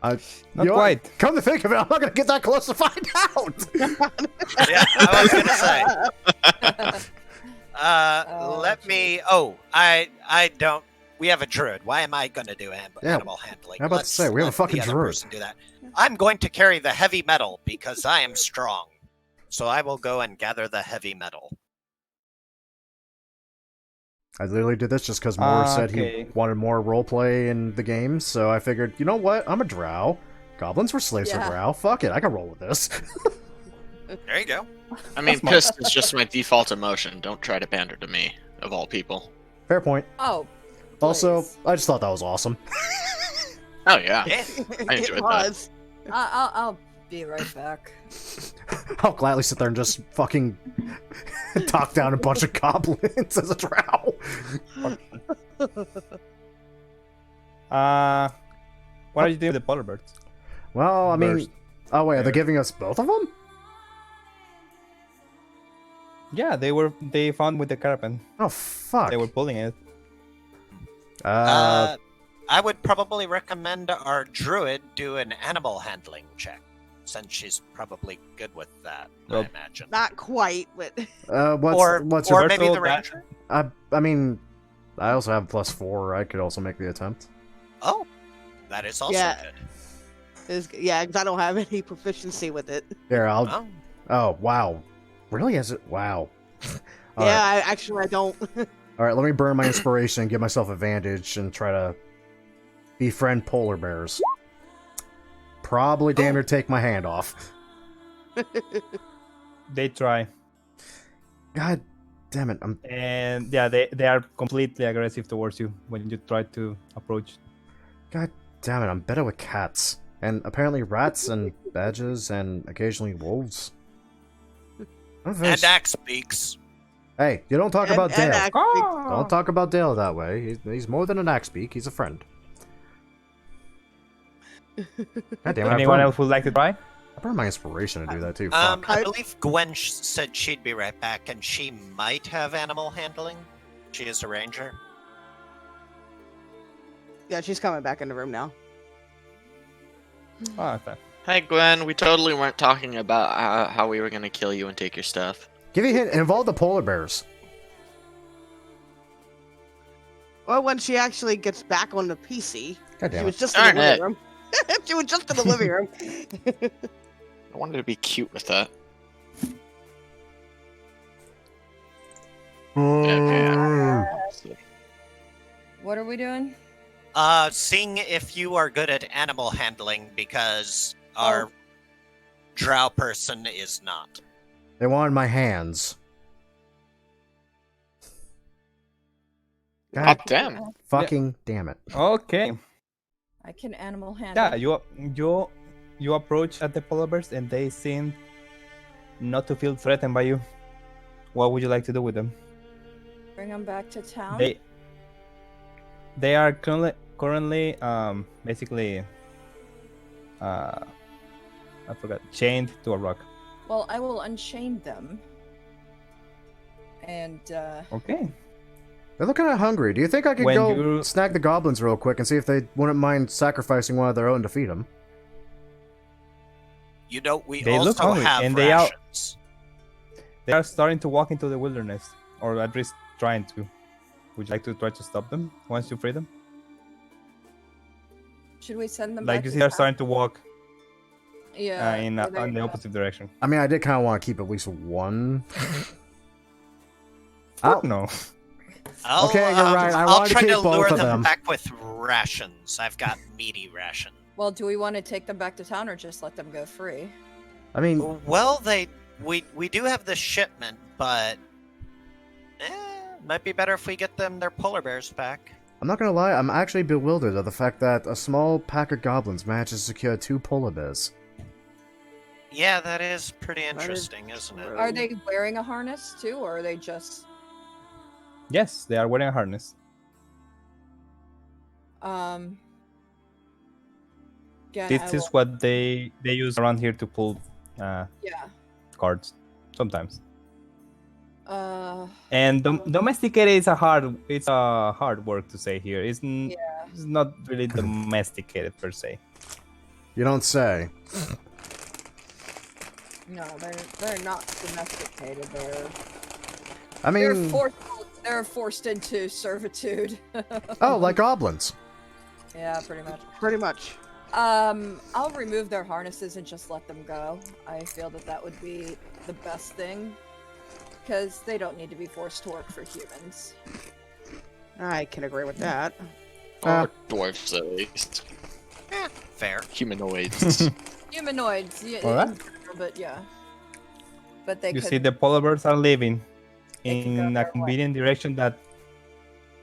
Not You know what? quite. Come to think of it, I'm not gonna get that close to find out! Yeah, I was gonna say. Oh, Let me. Oh, I don't. We have a druid. Why am I gonna do Yeah, animal handling? I'm about to say, we have a let fucking the other druid. person do that. I'm going to carry the heavy metal because I am strong. So I will go and gather the heavy metal. I literally did this just because Moore said he Okay. wanted more roleplay in the game, so I figured, you know what? I'm a drow. Goblins were slaves for Yeah. drow. Fuck it, I can roll with this. There you go. I mean, pissed is just my default emotion. Don't try to pander to me, of all people. Fair point. Oh. Also, please. I just thought that was awesome. Oh yeah. Yeah. I enjoyed It was. I'll be right back. I'll gladly sit there and just fucking talk down a bunch of goblins as a drow. What are you doing with the polar bears? Well, I mean... Burst. Oh wait, are they There. giving us both of them? Yeah, they found with the caravan. Oh, fuck. They were pulling it. Uh, I would probably recommend our druid do an animal handling check, since she's probably good with that, I Well, imagine. Not quite, but What's or your... maybe the virtual bat- ranger? I mean, I also have +4. I could also make the attempt. Oh, that is also Yeah. good. yeah, because I don't have any proficiency with it. Here, I'll... Oh. Oh, wow. Really? Is it? Wow. All yeah, right. I don't. All right, let me burn my inspiration and give myself advantage and try to befriend polar bears. Probably damn near take my hand off. They try. God damn it. And yeah, they are completely aggressive towards you when you try to approach. God damn it, I'm better with cats. And apparently rats and badgers and occasionally wolves. And axe beaks. Hey, you don't talk about and Dale. actually- Don't talk about Dale that way. He's more than an axe beak. He's a friend. God damn it, Anyone else would like to try? I burned my inspiration to do that too. I Fuck. believe Gwen said she'd be right back, and she might have animal handling. She is a ranger. Yeah, she's coming back in the room now. Oh, okay. Hey Gwen, we totally weren't talking about how we were gonna kill you and take your stuff. Give you a hint. Involve the polar bears. Or when she actually gets back on the PC. God She damn was it. just in the Darn living it. room. She was just in the living room. I wanted to be cute with that. Okay. What are we doing? Seeing if you are good at animal handling, because our drow person is not. They wanted my hands. God God damn. fucking damn it. Okay. I can animal handle. Yeah, you approach at the polar bears and they seem not to feel threatened by you. What would you like to do with them? Bring them back to town. They are currently basically I forgot, chained to a rock. Well, I will unchain them. And Okay. They're looking kind of hungry. Do you think I could When go you- snag the goblins real quick and see if they wouldn't mind sacrificing one of their own to feed them? You know, we They look also hungry, have and they are- rations. They are starting to walk into the wilderness, or at least trying to. Would you like to try to stop them once you free them? should we send them Like back you to see, they're town? in Yeah. or the they- opposite direction. I mean, I did kind of want to keep at least one. Fuck no. Okay, you're right. I I'll wanted to try to keep both lure of them them. back with rations. I've got meaty ration. Well, do we want to take them back to town or just let them go free? I mean, Well, we do have the shipment, but might be better if we get them their polar bears back. I'm not gonna lie, I'm actually bewildered at the fact that a small pack of goblins managed to secure 2 polar bears. Yeah, that is pretty is interesting, isn't it? Are they wearing a harness too, or are they just Yes, they are wearing a harness. Again, This is what they use around here to pull yeah. cards sometimes. Uh, And domesticated is a hard work to say here. It's not really domesticated per se. You don't say. no, they're not domesticated. I mean, They're forced into servitude. oh, like goblins. Yeah, pretty much. Pretty much. I'll remove their harnesses and just let them go. I feel that would be the best thing, because they don't need to be forced to work for humans. I can agree with that. Or dwarves at least. Fair. Humanoids. Humanoids, yeah, Alright. in general, but yeah. But they You could. see, the polar bears are leaving They can go in their a way. convenient direction that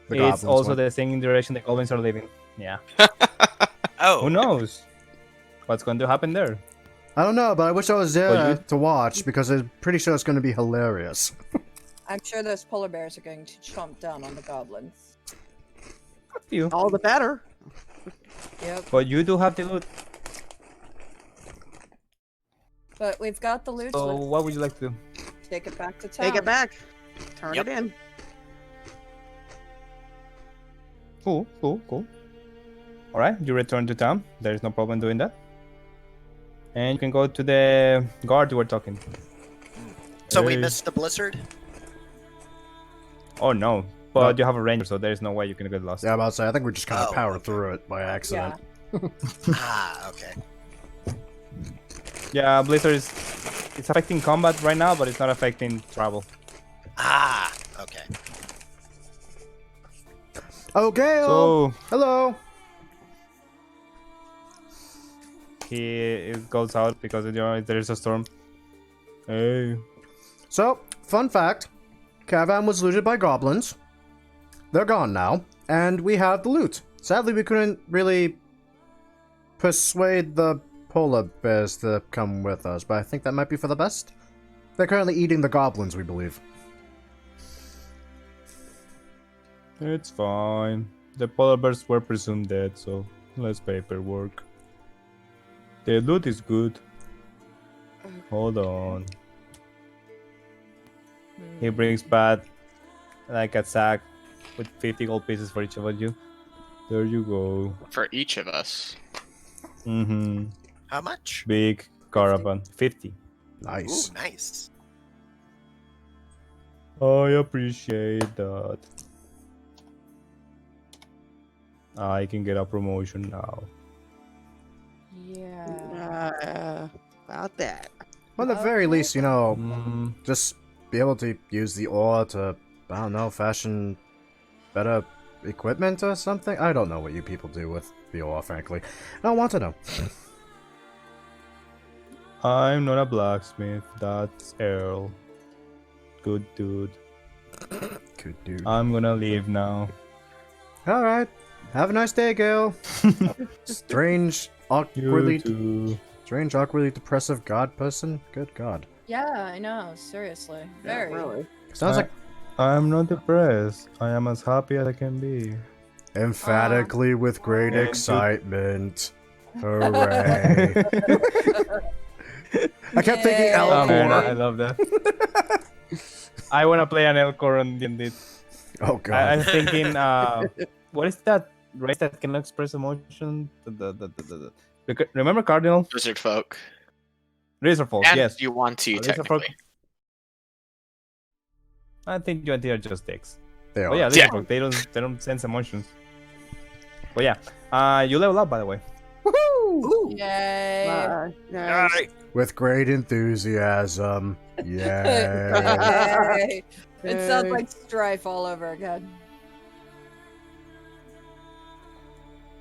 The is goblins also went. the same direction the goblins are leaving. Yeah. Oh, Who knows what's going to happen there? I don't know, but I wish I was there Well, you- to watch because I'm pretty sure it's going to be hilarious. I'm sure those polar bears are going to chomp down on the goblins. Fuck you. All the better. Yep. But you do have the loot. But we've got the loot. So So what would you like to do? let's take it back to town. Take it back. Turn Yep. it in. Cool. All right, you return to town. There is no problem doing that. And you can go to the guard you were talking. So we Hey. missed the blizzard? Oh no, but you have a ranger, so there is no way you can get lost. Yeah, I'm about to say, I think we just kind of Oh, powered okay. through it by accident. Okay. Yeah, blizzard is it's affecting combat right now, but it's not affecting travel. Okay. Okay, So hello. he goes out because there is a storm. Hey. So, fun fact, caravan was looted by goblins. They're gone now, and we have the loot. Sadly, we couldn't really persuade the polar bears to come with us, but I think that might be for the best. They're currently eating the goblins, we believe. It's fine. The polar bears were presumed dead, so less paperwork. The loot is good. Hold on. He brings back like a sack with 50 gold pieces for each of you. There you go. For each of us. Mm-hmm. How much? Big caravan. 50. Nice. Ooh, nice. I appreciate that. I can get a promotion now. Yeah. About that. Well, at the very least, you know, Mm, just be able to use the ore to, I don't know, fashion better equipment or something? I don't know what you people do with the ore, frankly. I don't want to know. I'm not a blacksmith. That's Earl. Good dude. Good dude. I'm gonna leave now. Alright. Have a nice day, Gale. Strange, awkwardly depressive god person? Good god. Yeah, I know. Seriously. Very. Really. Sounds like I'm not depressed. I am as happy as I can be. emphatically with great Thank you. excitement. Hooray. I kept thinking Yay. Oh man, I Elcor. love that. I wanna play an Elcor on D&D. Oh god. I'm thinking, what is that race that can express emotion? Remember Cardinal? Lizard folk. Razor Folk, And yes. you want to, Lizard folk. technically. I think you and they are just dicks. They Oh are. yeah, Lizard Folk. They don't sense emotions. But yeah, you level up by the way. Woohoo! Yay. Nice. With great enthusiasm. Yay. Yay. It sounds Yay. like strife all over again.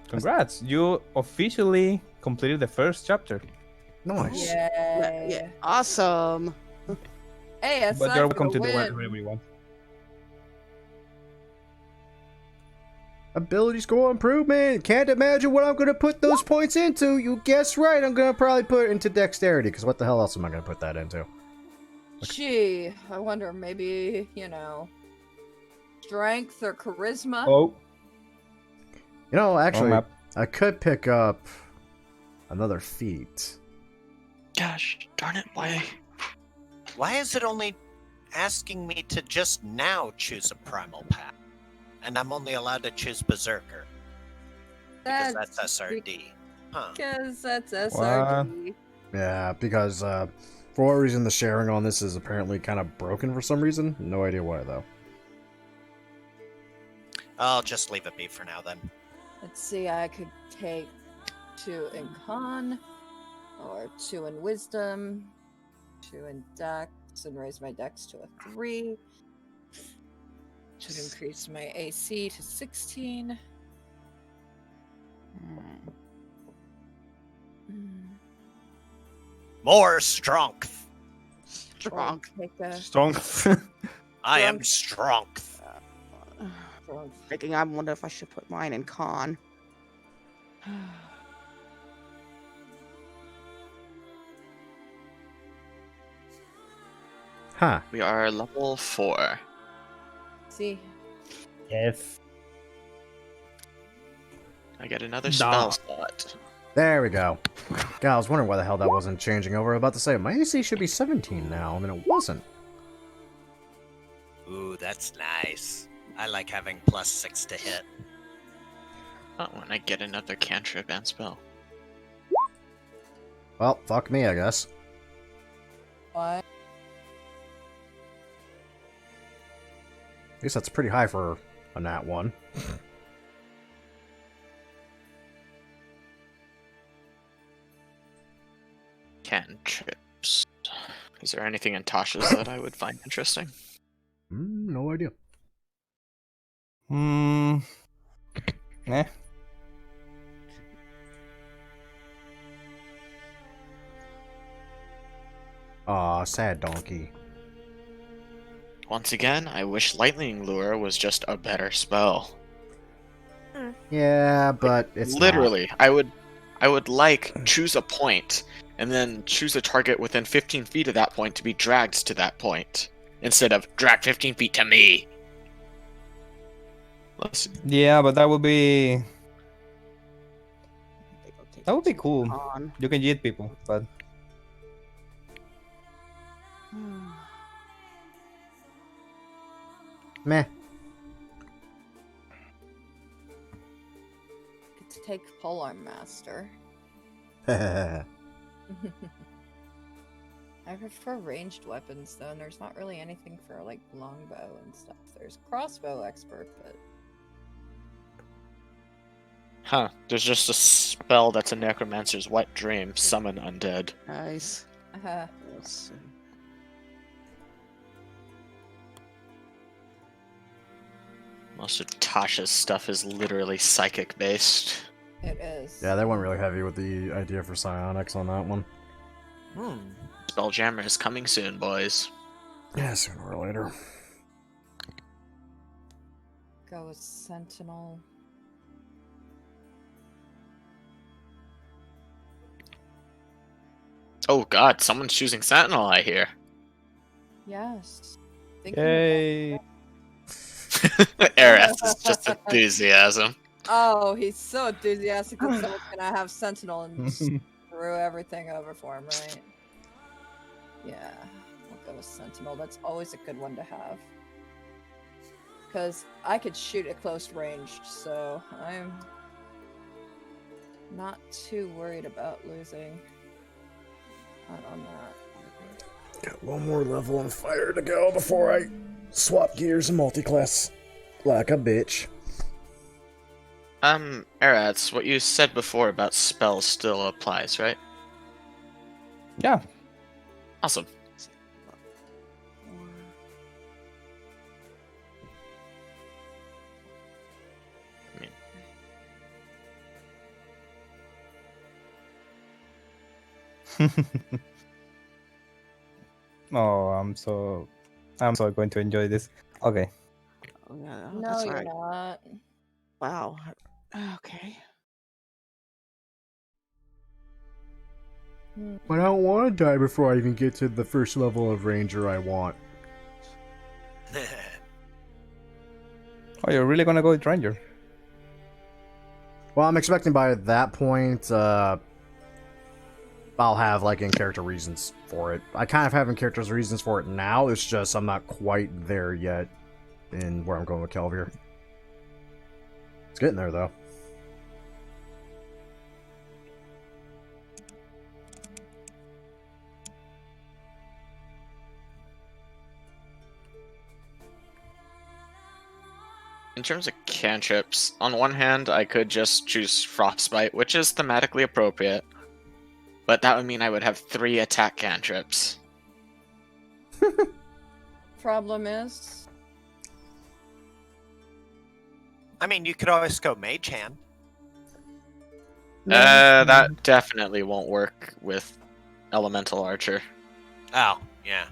Congrats! You officially completed the first chapter. Nice. Yay. Yeah. Awesome. Hey, it's But not you're for welcome to the do win. whatever you want. Ability score improvement. Can't imagine what I'm going to put those points into. You guessed right. I'm going to probably put it into dexterity, because what the hell else am I going to put that into? Gee, I wonder, maybe, strength or charisma? Oh, You know, actually, map. I could pick up another feat. Gosh, darn it, why? Why is it only asking me to just now choose a primal path? And I'm only allowed to choose Berserker. Because that's SRD. Huh. Because that's SRD. Yeah, because for what reason the sharing on this is apparently kind of broken for some reason. No idea why, though. I'll just leave it be for now then. Let's see, I could take 2 in con, or 2 in wisdom, 2 in dex, and raise my dex to a 3. Should increase my AC to 16. More strength. Strong. Take a Strong. I am strength. strong. Thinking, I wonder if I should put mine in con. Huh. We are level 4. See, Yes. I get another spell slot. There we go. God, I was wondering why the hell that wasn't changing over. I was about to say, my AC should be 17 now, and it wasn't. Ooh, that's nice. I like having +6 to hit. Not when I get another cantrip and spell. Well, fuck me, I guess. Why? At least that's pretty high for a nat 1. Cantrips. Is there anything in Tasha's that I would find interesting? No idea. Eh. Aw, sad donkey. Once again, I wish Lightning Lure was just a better spell. Yeah, but it's Literally, I would like choose a point and then choose a target within 15 feet of that point to be dragged to that point instead of drag 15 feet to me. Yeah, but that would be cool. On. You can yeet people, but Meh. To take Polearm Master. Yeah, I prefer ranged weapons though, and there's not really anything for like longbow and stuff. There's crossbow expert, but Huh, there's just a spell that's a necromancer's wet dream, summon undead. Nice. uh, Let's see. Most of Tasha's stuff is literally psychic based. it is. they went really heavy with the idea for psionics on that one. Spelljammer is coming soon, boys. Yeah, sooner or later. Go with Sentinel. Oh god, someone's choosing Sentinel, I hear. Yes. yay! Eris is just enthusiasm. Oh, he's so enthusiastic that someone's gonna have Sentinel and screw everything over for him, right? Yeah, we'll go with Sentinel. That's always a good one to have. Because I could shoot at close range, so I'm not too worried about losing out on that. Got one more level and fire to go before I swap gears and multi-class like a bitch. Eratz, what you said before about spells still applies, right? Yeah. Awesome. Oh, I'm so going to enjoy this. Okay. Oh, yeah, No, that's you're right. not. Wow. Okay. But I don't want to die before I even get to the first level of ranger I want. Oh, you're really gonna go with Ranger? Well, I'm expecting by that point, I'll have, like, in-character reasons for it. I kind of have in-character reasons for it now, it's just I'm not quite there yet in where I'm going with Kelvier. It's getting there, though. In terms of cantrips, on one hand, I could just choose Frostbite, which is thematically appropriate. But that would mean I would have 3 attack cantrips. Problem is, I mean, you could always go Mage Hand. That definitely won't work with Elemental Archer. Oh, yeah.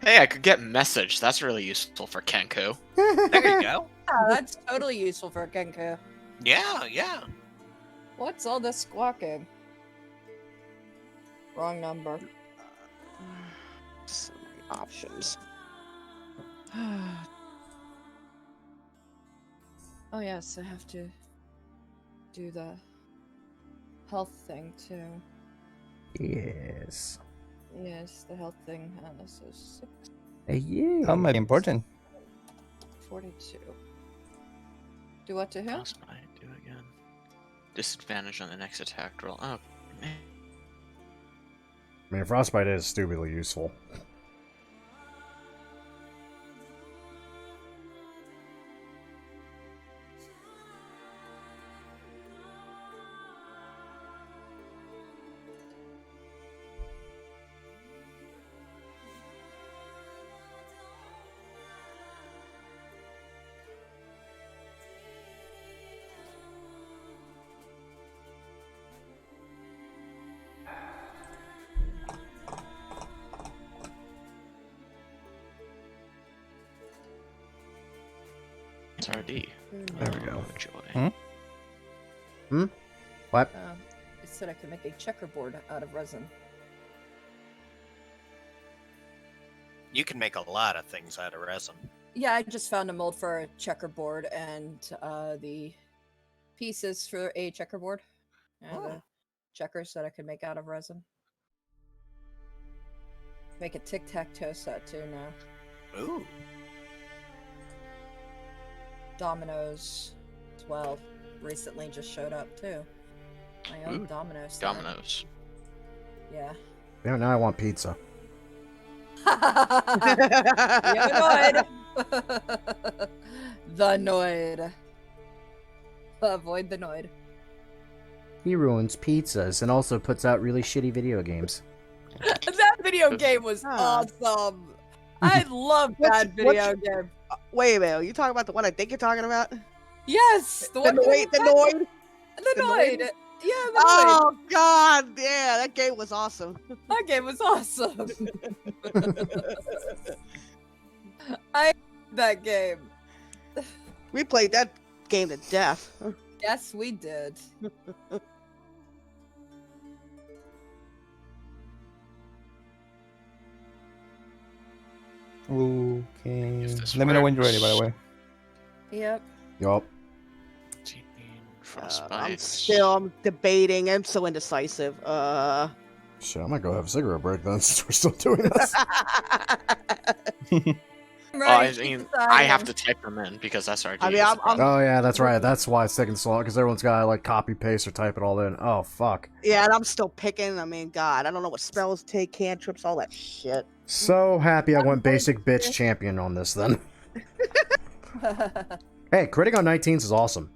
Hey, I could get Message. That's really useful for Kenku. There you go. yeah, that's totally useful for a Genku. Yeah, yeah. What's all this squawking? Wrong number. So many options. Oh yes, I have to do the health thing too. Yes. Yes, the health thing. So 6, Yeah. That might be important. 42. Do what to who? Frostbite, do again. Disadvantage on the next attack roll. Oh, man. I mean, Frostbite is stupidly useful. It's RD. There we go. Joy. What? It said I could make a checkerboard out of resin. You can make a lot of things out of resin. Yeah, I just found a mold for a checkerboard and the pieces for a checkerboard. And the checkers that I could make out of resin. Make a tic-tac-toe set too now. Ooh. Dominoes as well. Recently just showed up too. My own Ooh, dominoes. set. Dominoes. Yeah. Yeah, now I want pizza. The Noid. The Noid. Avoid the Noid. He ruins pizzas and also puts out really shitty video games. That video game was awesome. I love that video game. Wait a minute, you talking about the one I think you're talking about? Yes, The Noid? The Noid. Yeah, the Noid. Oh god, yeah, that game was awesome. That game was awesome. I love that game. We played that game to death. Yes, we did. Okay. If this Let me know when you're ready, works. by the way. Yep. Yup. Frostbite. I'm debating. I'm so indecisive. Shit, I might go have a cigarette break then since we're still doing this. I mean, I have to type them in because that's RD. I mean, I'm Oh yeah, that's right. That's why it's taking so long, because everyone's got to like copy paste or type it all in. Oh fuck. yeah, and I'm still picking. I mean, God, I don't know what spells take, cantrips, all that shit. So happy I went basic bitch champion on this then. Hey, critting on 19s is awesome.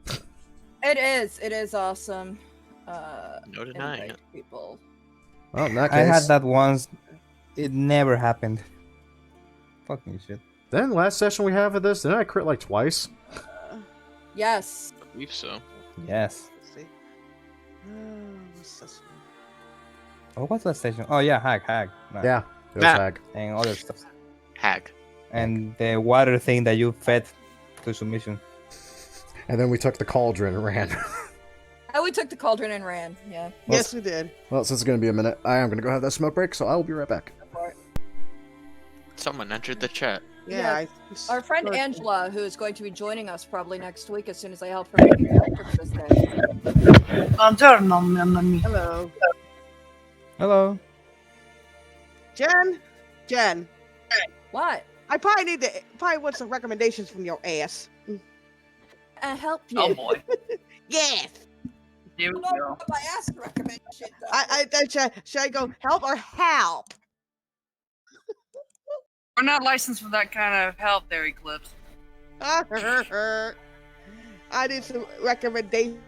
It is awesome. No denying invite it. people. Well, in that I had case, that once. It never happened. Fucking shit. then last session we have of this, didn't I crit like twice? Yes. I believe so. Yes. Let's see. What's this one? Oh, what's that station? Oh yeah, hag. No. Yeah, it was Nah. hag. And other stuff. Hag. And the water thing that you fed to submission. And then we took the cauldron and ran. Oh, we took the cauldron and ran. Yeah. Yes, we did. Well, since it's going to be a minute, I am going to go have that smoke break, so I will be right back. Someone entered the chat. Yeah. Our friend Angela, who is going to be joining us probably next week as soon as I help her make characters this day. Hello. Hello. Jen. What? I probably want some recommendations from your ass. I help you. Oh boy. Yes. Here we I don't know go. what my ass recommend shit though. Should I go help or help? We're not licensed for that kind of help there, Eclipse. I need some recommendations.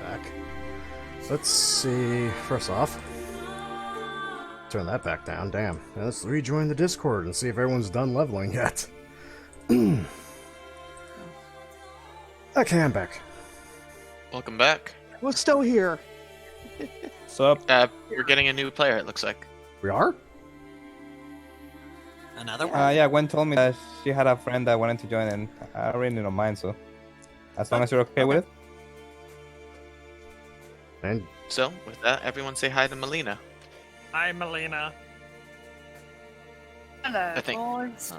back. Let's see. First off, turn that back down. Damn. Now let's rejoin the Discord and see if everyone's done leveling yet. Okay, I'm back. Welcome back. We're still here. So, We're getting a new player, it looks like. We are? Another one? yeah, Gwen told me that she had a friend that wanted to join, and I really don't mind, so as long as you're okay with it. And So, with that, everyone say hi to Melina. Hi, Melina. Hello, I think- boys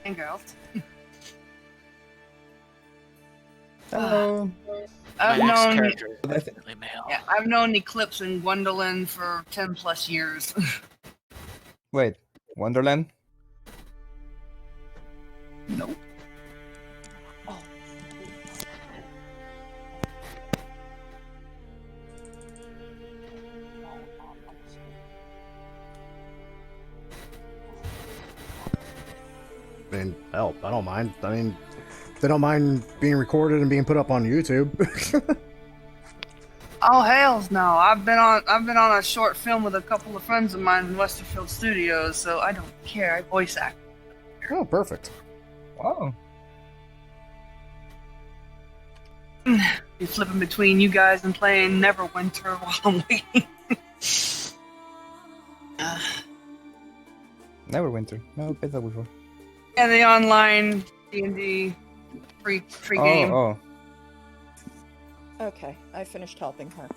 and girls. Hello. I've My next known, character is definitely male. yeah, I've known Eclipse and Gwendolyn for 10 plus years. Wait, Wonderland? Nope. I mean, hell, I don't mind. I mean, they don't mind being recorded and being put up on YouTube. Oh hells no! I've been on a short film with a couple of friends of mine in Westerfield Studios, so I don't care. I voice act. Oh, perfect. Wow. Be flipping between you guys and playing Neverwinter while I'm waiting. Neverwinter. No, played that before. Yeah, the online D&D free game. Oh. Okay, I finished helping her.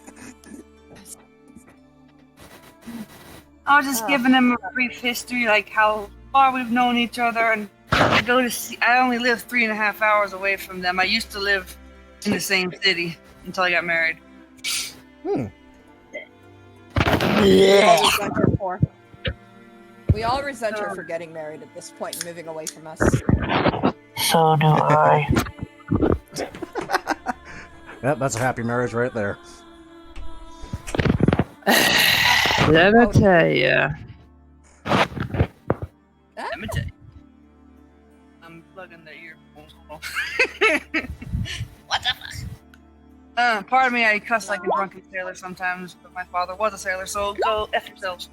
I was just giving them a brief history, like how far we've known each other, and I go to see. I only live 3.5 hours away from them. I used to live in the same city until I got married. We all resent her for getting married at this point and moving away from us. So do I. Yep, that's a happy marriage right there. Let me tell you. Let me tell you. I'm plugging the earphones. Hold on. What the fuck? Pardon me, I cuss like a drunken sailor sometimes, but my father was a sailor, so go F yourselves.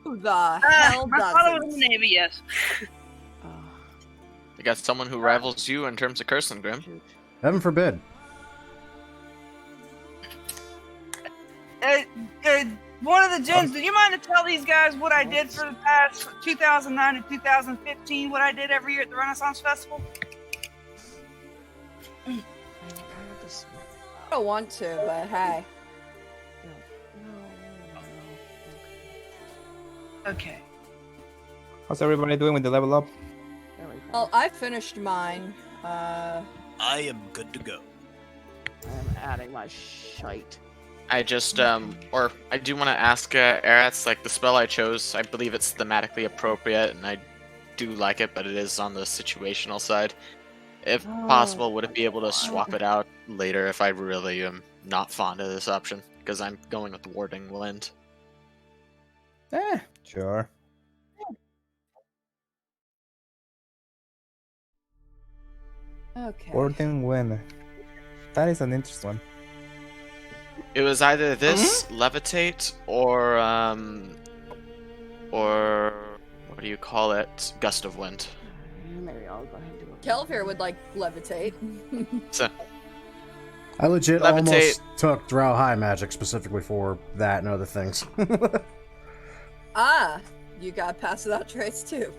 Who the hell My father was in doesn't? the Navy, yes. You got someone who rivals you in terms of cursing, Grim. Heaven forbid. One of the gens, do you mind to tell these guys what I did for the past 2009 to 2015, what I did every year at the Renaissance Festival? I don't want to, but hey. Okay. How's everybody doing with the level up? Well, I finished mine. I am good to go. I'm adding my shite. I just, or I do want to ask Eretz, like, the spell I chose, I believe it's thematically appropriate, and I do like it, but it is on the situational side. If possible, would it be able to swap it out later if I really am not fond of this option? Because I'm going with Warding Wind. Sure. Okay. Wording when. That is an interesting one. It was either this, Levitate, or what do you call it? Gust of Wind. Maybe I'll go ahead and do it. Kelvir would like levitate. So, I legit Levitate. almost took Drow High Magic specifically for that and other things. Ah, you got pass without trace too.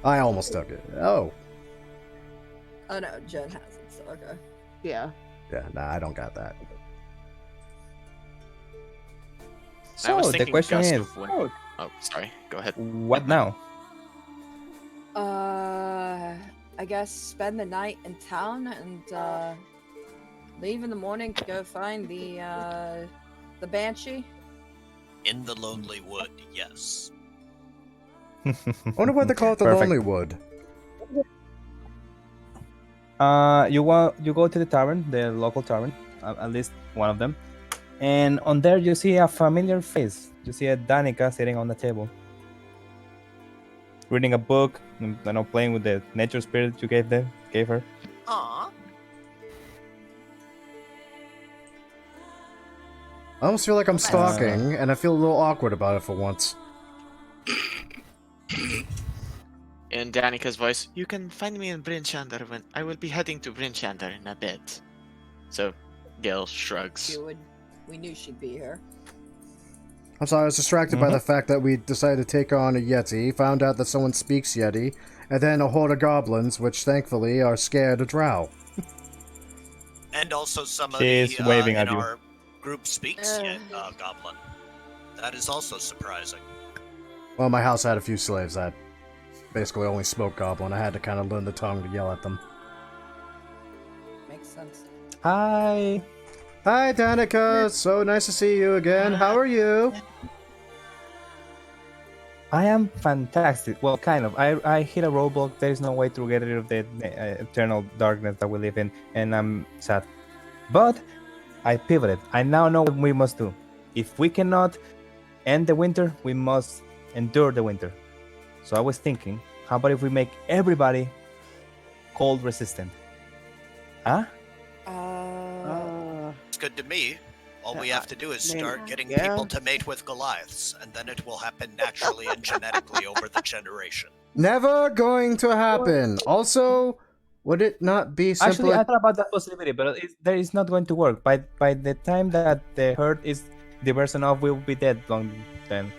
I almost took it. Oh. Oh no, Jen has it, so okay. Yeah. Yeah, nah, I don't got that. I was So the thinking question Gust is, of Wind. Oh, sorry. Go ahead. what now? I guess spend the night in town and leave in the morning to go find the Banshee. In the Lonely Wood, yes. I wonder why they call it the Perfect. Lonely Wood. You go to the tavern, the local tavern, at least one of them, and on there you see a familiar face. You see a Danica sitting on the table, reading a book, playing with the nature spirit you gave her. Aw. I almost feel like I'm stalking, and I feel a little awkward about it for once. In Danika's voice, you can find me in Bryn Shander when I will be heading to Bryn Shander in a bit. So, Gil shrugs. We knew she'd be here. I'm sorry, I was distracted by the fact that we decided to take on a Yeti, found out that someone speaks Yeti, and then a horde of goblins, which thankfully are scared of Drow. And also somebody waving in at you. our group speaks Goblin. That is also surprising. Well, my house had a few slaves that basically only spoke Goblin. I had to kind of learn the tongue to yell at them. Makes sense. Hi. Hi, Danica. So nice to see you again. How are you? I am fantastic. Well, kind of. I hit a roadblock. There is no way to get rid of the eternal darkness that we live in, and I'm sad. But I pivoted. I now know what we must do. If we cannot end the winter, we must endure the winter. So I was thinking, how about if we make everybody cold resistant? Huh? It's good to me. All we have to do is start getting yeah. people to mate with Goliaths, and then it will happen naturally and genetically over the generation. Never going to happen. Also, would it not be simpler? Actually, I thought about that possibility, but that is not going to work. By the time that the herd is diverse enough, we will be dead long then.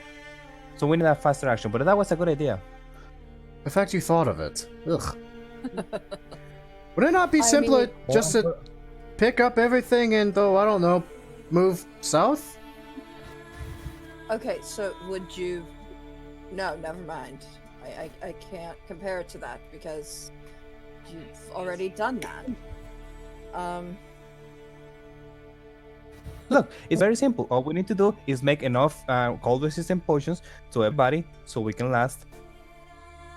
So we need a faster action. But that was a good idea. The fact you thought of it. Ugh. Would it not be simpler just to pick up everything and, though, I don't know, move south? Okay, so would you... No, never mind. I can't compare it to that because you've already done that. Look, it's very simple. All we need to do is make enough cold-resistant potions to everybody so we can last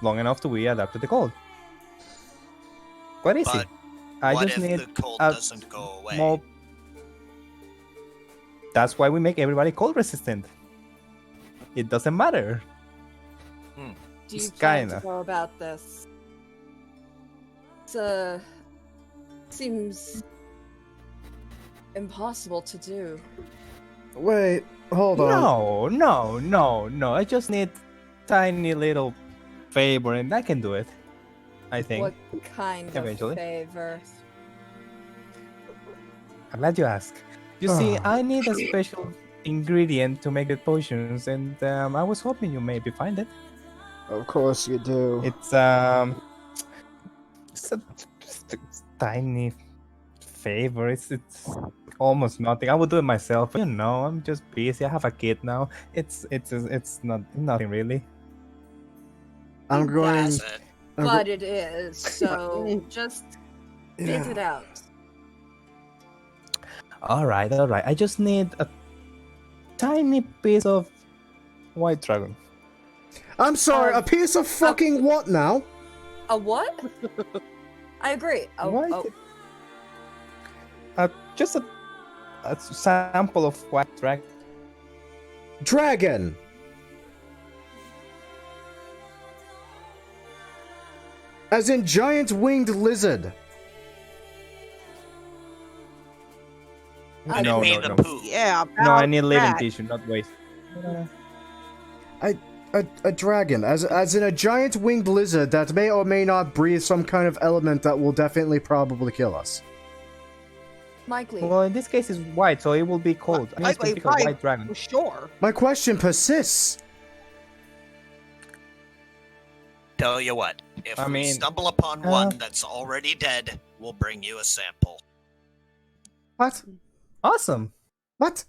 long enough to be adapted to the cold. Quite easy. But I what just if need the cold a doesn't go away? small... That's why we make everybody cold-resistant. It doesn't matter. Do you It's plan kinda. to go about this? Seems impossible to do. Wait, hold on. No. I just need tiny little favor and I can do it. I think. What kind Eventually. of favor? I'm glad you asked. You see, I need a special ingredient to make the potions, and I was hoping you maybe find it. Of course you do. It's a tiny favor. It's almost nothing. I would do it myself. But, I'm just busy. I have a kid now. It's not nothing really. I'm going... Yes, That's it. but it is. So just spit it out. All right. I just need a tiny piece of white dragon. I'm sorry, a piece of fucking what now? A what? I agree. White- Just a sample of white dragon. Dragon! As in giant winged lizard. I didn't No, mean no, the no. poo. Yeah. No, I about need living that. tissue, not waste. A dragon, as in a giant winged lizard that may or may not breathe some kind of element that will definitely probably kill us. Likely. Well, in this case, it's white, so it will be cold. I need to pick a Likely, white dragon. for sure. My question persists. Tell you what, if I we mean, stumble upon one that's already dead, we'll bring you a sample. What? Awesome. What?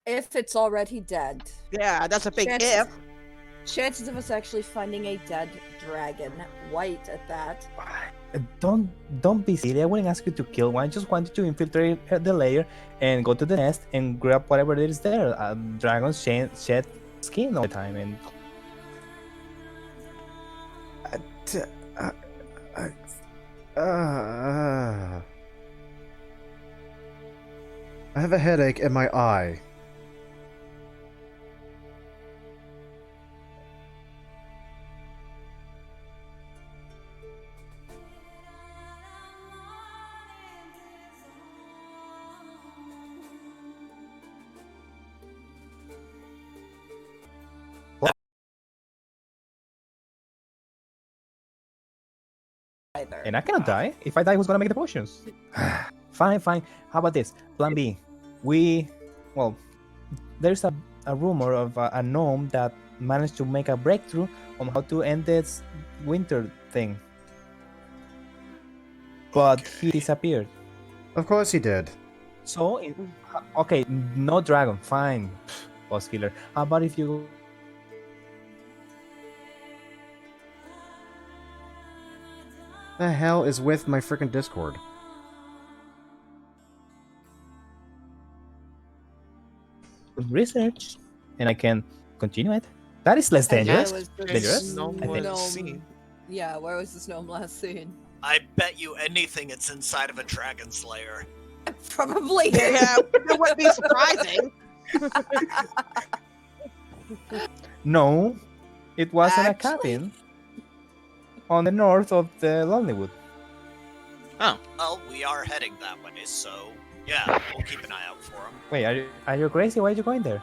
If it's already dead. Yeah, that's a big Chances- if. Chances of us actually finding a dead dragon, white at that. Don't be silly. I wouldn't ask you to kill one. I just wanted to infiltrate the layer and go to the nest and grab whatever it is there. Dragons shed skin all the time, and I have a headache in my eye. And I cannot die. If I die, who's gonna make the potions? Fine. How about this? Plan B. There's a rumor of a gnome that managed to make a breakthrough on how to end this winter thing. But he disappeared. Of course he did. So, okay, no dragon. Fine, boss killer. How about if you... The hell is with my freaking Discord? research, and I can continue it. That is less dangerous. Dangerous? No one seen. Yeah, where was this gnome last seen? I bet you anything it's inside of a dragon's lair. Probably. Yeah, it wouldn't be surprising. No, it was in a Actually- cabin on the north of the Lonelywood. Well, we are heading that way, so yeah, we'll keep an eye out for him. Wait, are you crazy? Why are you going there?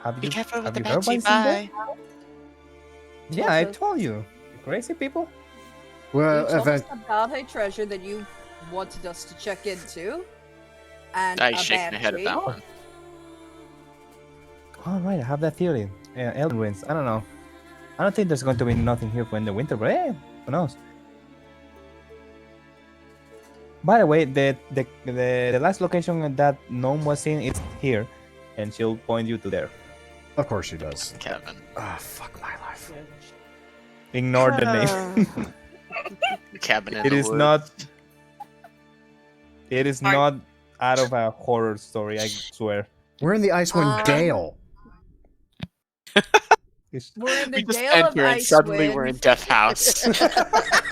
Have Be you careful with have the you heard Betsy, what's in there? bye. Yeah, I Told us. told you. You crazy people. Well, You told us event. about a treasure that you wanted us to check into. And I a shake my head at banshee. that one. All right, I have that theory. Elden Ruins. I don't know. I don't think there's going to be nothing here for in the winter, but hey, who knows? By the way, the last location that gnome was in is here, and she'll point you to there. Of course she does. Kevin. Ah, fuck my life. Ignore the name. Cabin in It the is woods. not. It is not out of a horror story. I swear. We're in the Icewind Gale. It's- We're in the We just Gale of enter and suddenly we're in Icewind, Death House.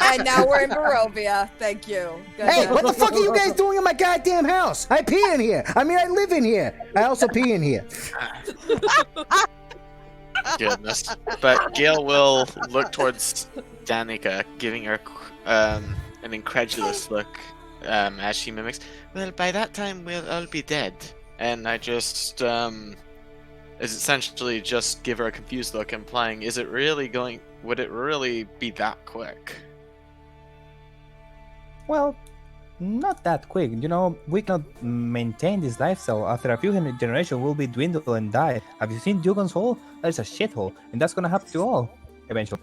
and now we're in Barovia. Thank you. Good Hey, job. what the fuck are you guys doing in my goddamn house? I pee in here. I mean, I live in here. I also pee in here. Goodness. But Gail will look towards Danica, giving her an incredulous look as she mimics, well, by that time we'll all be dead. And I just is essentially just give her a confused look, implying, would it really be that quick? Well, not that quick. You know, we cannot maintain this lifestyle. After a few generations, we'll be dwindled and die. Have you seen Dugan's Hole? That is a shithole, and that's gonna happen to all eventually.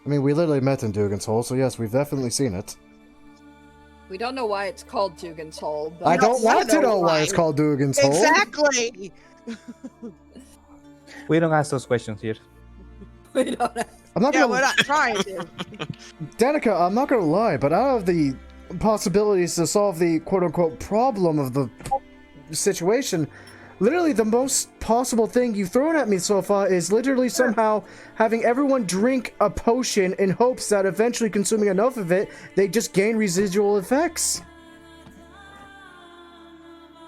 I mean, we literally met in Dugan's Hole, so yes, we've definitely seen it. We don't know why it's called Dugan's Hole, but I don't wanna want to know know why why. it's called Dugan's Hole. Exactly. We don't ask those questions here. we don't know. I'm not Yeah, gonna, we're not trying to. Danica, I'm not gonna lie, but out of the possibilities to solve the quote-unquote problem of the situation, literally the most possible thing you've thrown at me so far is literally somehow having everyone drink a potion in hopes that eventually consuming enough of it, they just gain residual effects.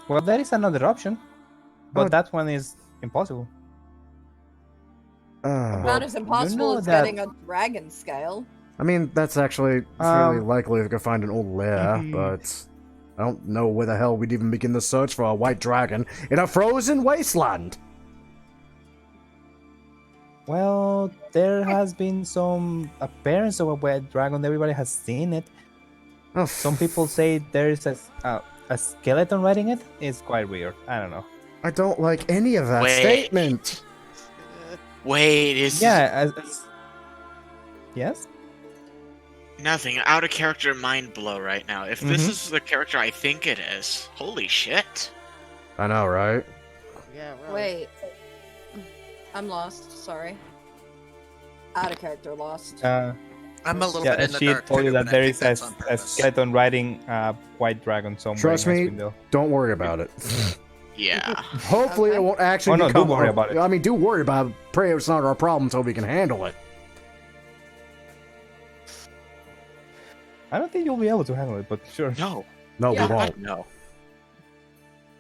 Well, there is another option, but Oh. that one is impossible. Not as impossible know as that- getting a dragon scale. I mean, that's actually fairly Um, likely if we could find an old lair, but I don't know where the hell we'd even begin the search for a white dragon in a frozen wasteland. Well, there has been some appearance of a white dragon. Everybody has seen it. Oh, Some people say there is a skeleton riding it. It's quite weird. I don't know. I don't like any of that Wait. statement. Wait, is Yeah. Yes. nothing out of character mind blow right now. If this Mhm. is the character I think it is, holy shit. I know, right? Yeah, right. Wait. I'm lost. Sorry. Out of character lost. I'm a little Yeah, bit in the she dark told you too, that but I there think is that's on a purpose. skeleton riding a white dragon somewhere. Trust in me, Icewind, though. don't worry about it. Yeah. Hopefully, it Okay. won't actually Oh, no, become. do worry about it. I mean, do worry about it. Pray it's not our problem until we can handle it. I don't think you'll be able to handle it, but sure. No. No, Yeah. we won't. No.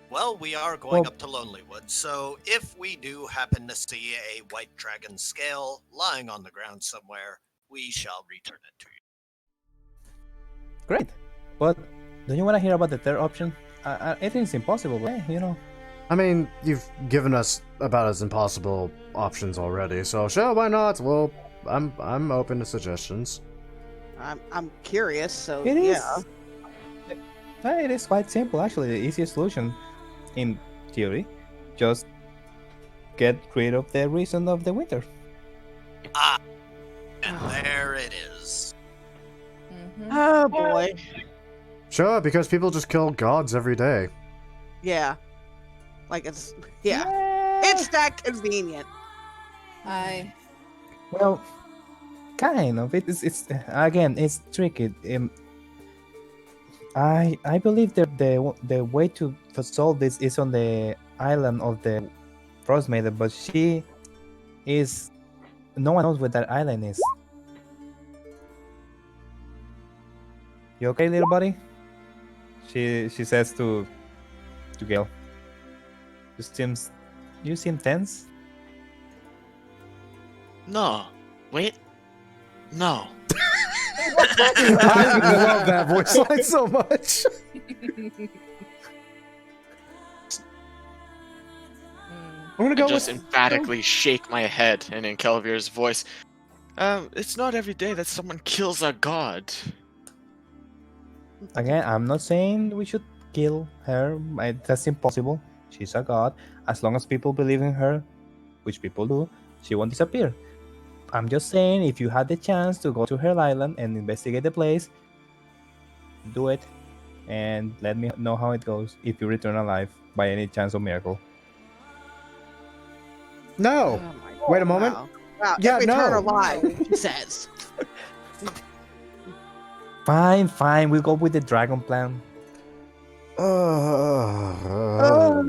Well, we are going Well- up to Lonelywood, so if we do happen to see a white dragon scale lying on the ground somewhere, we shall return it to you. Great. But don't you want to hear about the third option? I think it's impossible, but you know. I mean, you've given us about as impossible options already, so sure, why not? Well, I'm open to suggestions. I'm curious, so It is. yeah. It is quite simple, actually. The easiest solution, in theory, just get rid of the reason of the winter. Ah, and there it is. Oh boy. Sure, because people just kill gods every day. Yeah. Like it's that convenient. Well, kind of. It's again, it's tricky. I believe the way to solve this is on the island of the Frostmaiden, but she is. No one knows where that island is. You okay, little buddy? She says to Gale. You seem tense. No. Wait. No. I love that voice line so much. I'm gonna I go just with emphatically shake my head, and in Kelvier's voice, it's not every day that someone kills a god. Again. I'm not saying we should kill her. That's impossible. She's a god. As long as people believe in her, which people do, she won't disappear. I'm just saying, if you had the chance to go to her island and investigate the place, do it, and let me know how it goes if you return alive by any chance of miracle. No. Wait a moment. Wow. Yeah, If we turn no. alive, she says. Fine. We'll go with the dragon plan. Oh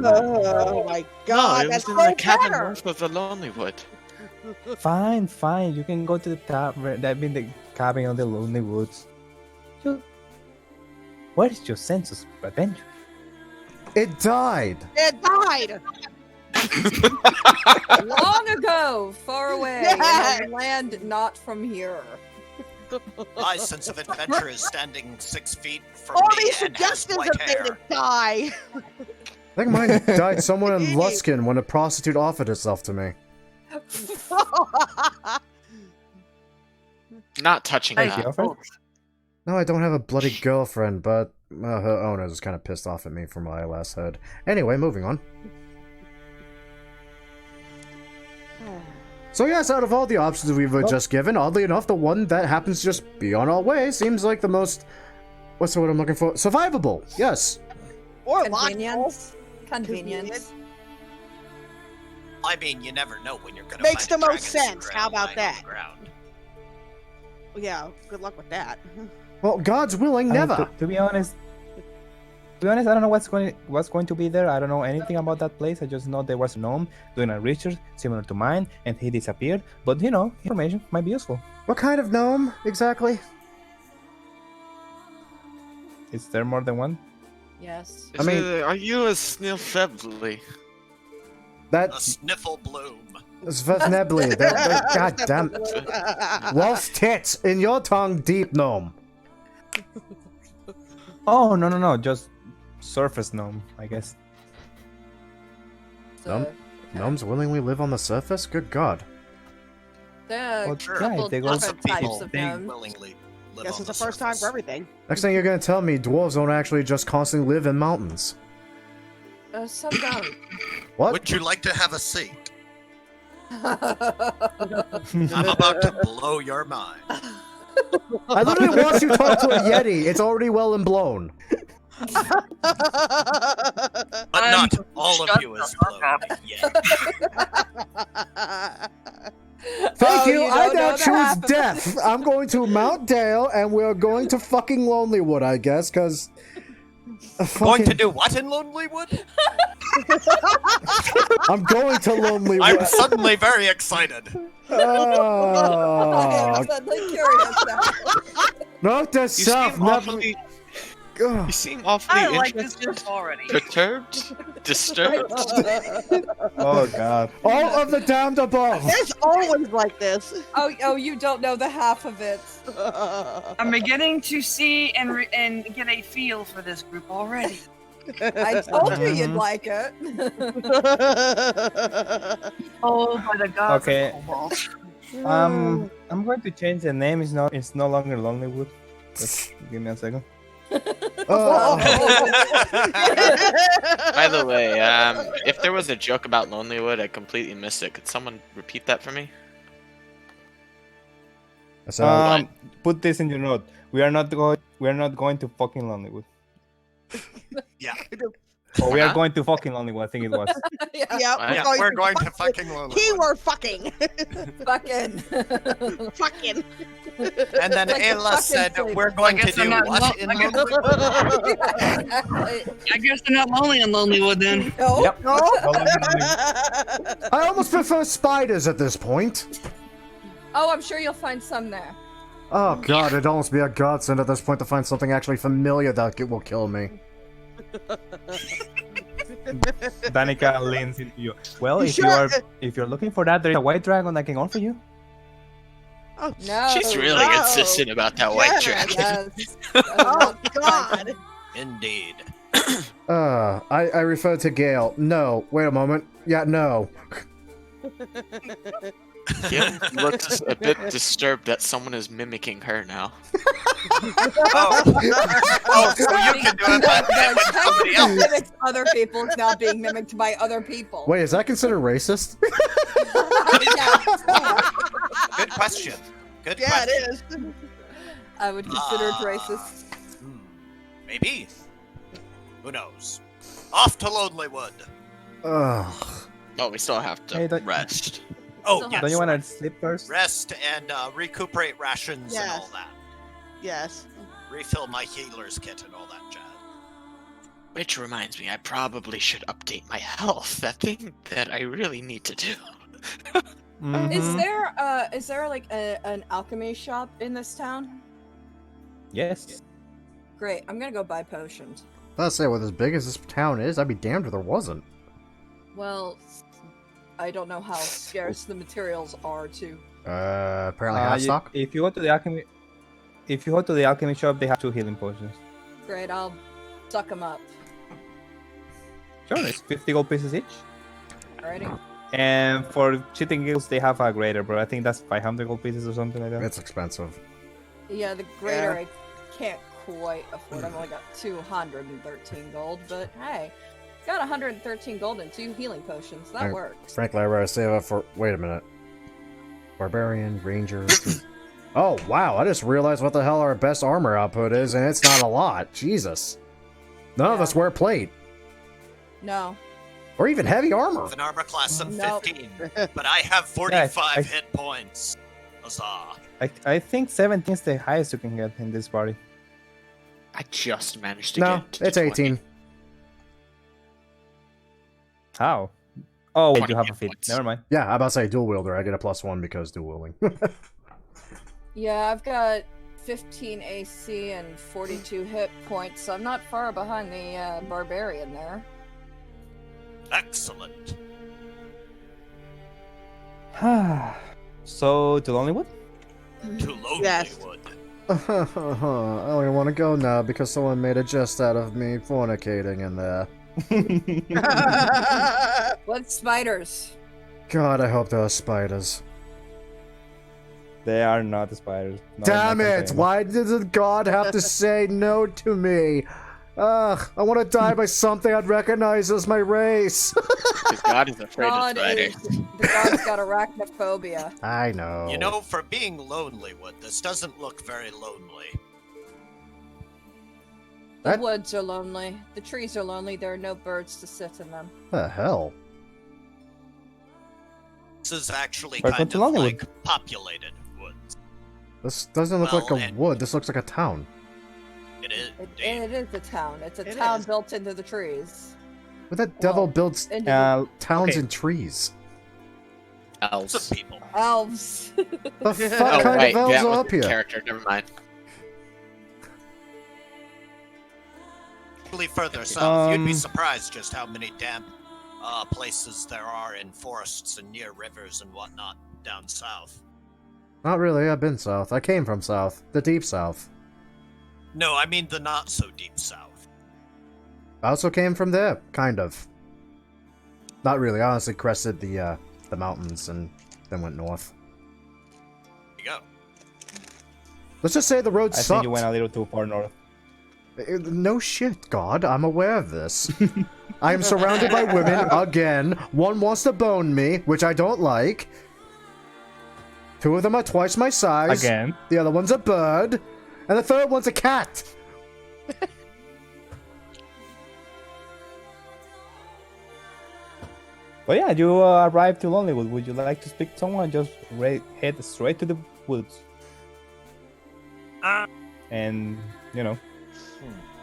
my god, no, it that's was so in the cabin better. north of the Lonely Wood. Fine. You can go to the the cabin on the Lonely Woods. Where's your sense of adventure? It died. It died. Long ago, far away, Yeah. in a land not from here. My sense of adventure is standing 6 feet from All me these and has suggestions white have made hair. it die. I think mine died somewhere in Luskin when a prostitute offered herself to me. Not touching Thank that. you, Alfred. No, I don't have a bloody girlfriend, but her owner was kind of pissed off at me from what I last heard. Anyway, moving on. So yes, out of all the options we've just given, oddly enough, the one that happens to just be on our way seems like the most... What's the word I'm looking for? Survivable! Yes! Or Convenience. logical. Convenience. I mean, you never know when you're gonna Makes find the a most dragon sense. suit How lying about on that? the ground. Yeah, good luck with that. Well, God's willing, I mean, never! to be honest, I don't know what's going to be there. I don't know anything about that place. I just know there was a gnome doing a research similar to mine, and he disappeared. But you know, information might be useful. What kind of gnome, exactly? Is there more than one? Yes. I mean- Are you a Snilfebly? A That's sniffle bloom. Svesnebly. God damn. Wolf's tits in your tongue, deep gnome. Oh no, just surface gnome, I guess. So, Gnomes willingly live on the surface? Good God. there are Well, a sure. yeah, couple if they go Lots different of types people of they- gnomes. willingly live Guess on it's the the first time surface. for everything. Next thing you're gonna tell me, dwarves don't actually just constantly live in mountains. Some don't. What? Would you like to have a seat? I'm I'm about to blow your mind. I literally watched you talk to a Yeti. It's already well and blown. But not all of you is blown yet. Thank Oh, you. you I don't now know choose that. death. I'm going to Mount Dale, and we're going to fucking Lonelywood, I guess, because. Going to do what in Lonelywood? I'm going to I'm Lonelywood. suddenly very excited. Oh, suddenly curious now. note to You self. seem Never. awfully, Ugh. you seem awfully I like this interested, group already. perturbed, disturbed. Oh god. All of the damned above. It's always like this. Oh, you don't know the half of it. I'm beginning to see and get a feel for this group already. I told you you'd Mhm. like it. Oh, by the gods Okay. of Cobalt. I'm going to change the name. It's no longer Lonelywood. Just give me a second. Oh. By the way, if there was a joke about Lonelywood, I completely missed it. Could someone repeat that for me? So, Put this in your note. We are not going to fucking Lonelywood. Yeah. Or we are going to fucking Lonelywood. I think it was. Yeah, Yeah, we're going to fucking Lonelywood. Keyword fucking. Fucking. Fucking. And then Like the Ayla fucking said, flavor. we're going I to guess do I'm not what in I guess- Lonelywood? I guess they're not lonely in Lonelywood then. No. Yep. I almost prefer spiders at this point. Oh, I'm sure you'll find some there. Oh god, it'd almost be a godsend at this point to find something actually familiar that will kill me. Danica leans into you. Well, if Sure. you're looking for that, there's a white dragon I can offer you. Oh, No. She's really no. consistent about that white Yeah, dragon. Yes. Oh God. Indeed. I referred to Gale. No, wait a moment. Yeah, no. Gil looks a bit disturbed that someone is mimicking her now. Oh, so you can do it, but with somebody else. Mimics other people is now being mimicked by other people. Wait, is that considered racist? Yeah. Good question. Good Yeah, question. it is. I would consider it Ah. racist. Maybe. Who knows? Off to Lonelywood. Ugh. Oh, we still have to Hey, that- rest. Oh, Still yes. Don't you want to sleep first? Rest and recuperate rations and all Yes. that. Yes. Refill my healer's kit and all that jazz. Which reminds me, I probably should update my health. That thing that I really need to do. Mhm. Is there like an alchemy shop in this town? Yes. Great. I'm gonna go buy potions. Let's say, with as big as this town is, I'd be damned if there wasn't. Well, I don't know how scarce the materials are to. Apparently high stock. If you go to the alchemy shop, they have 2 healing potions. Great. I'll suck them up. Sure, it's 50 gold pieces each. Alrighty. And for cheating guilds, they have a greater, but I think that's 500 gold pieces or something like that. It's expensive. Yeah, the greater I can't quite afford. I've only got 213 gold, but hey, got 113 gold and 2 healing potions. That works. Frankly, I'd rather save up for. Wait a minute. Barbarian, Ranger. Oh, wow. I just realized what the hell our best armor output is, and it's not a lot. Jesus. None of us wear plate. No. Or even heavy armor. With an armor class of Nope. 15. But I have 45 I- hit points. Huzzah. I think 17 is the highest you can get in this party. I just managed to No, get to it's 20. 18. How? Oh, wait, 20 you have a hit feat. points. Never mind. Yeah, I'm about to say dual wielder. I get a +1 because dual wielding. Yeah, I've got 15 AC and 42 hit points, so I'm not far behind the barbarian there. Excellent. So, to Lonelywood? To Lonelywood. Yes. I only want to go now because someone made a jest out of me fornicating in there. What spiders? God, I hope there are spiders. They are not the spiders. No, Damn I'm not it! complaining. Why did God have to say no to me? Ugh, I want to die by something I'd recognize as my race. Because God is afraid of God spiders. the god's got arachnophobia. I know. You know, for being Lonelywood, this doesn't look very lonely. The That- woods are lonely. The trees are lonely. There are no birds to sit in them. What the hell? This is actually Welcome kind to of Lonelywood. like populated woods. This doesn't look like Well, a and- wood. This looks like a town. It is. It is a town. It's a It town is. built into the trees. But that devil Well, builds Into towns okay. and trees. Elves. Some people. the elves. The fuck Oh, kind wait, of elves that are was up the here? character. Never mind. Really further south, you'd be Um, surprised just how many damn places there are in forests and near rivers and whatnot down south. Not really. I've been south. I came from south. The deep south. No, I mean the not so deep south. I also came from there, kind of. Not really. I honestly crested the mountains and then went north. go. Let's just say the road I think sucked. you went a little too far north. No shit, God. I'm aware of this. I am surrounded by women again. One wants to bone me, which I don't like. 2 of them are twice my size. Again. The other one's a bird. And the third one's a cat. But yeah, you arrived to Lonelywood. Would you like to speak to someone? Just head straight to the woods. And, you know.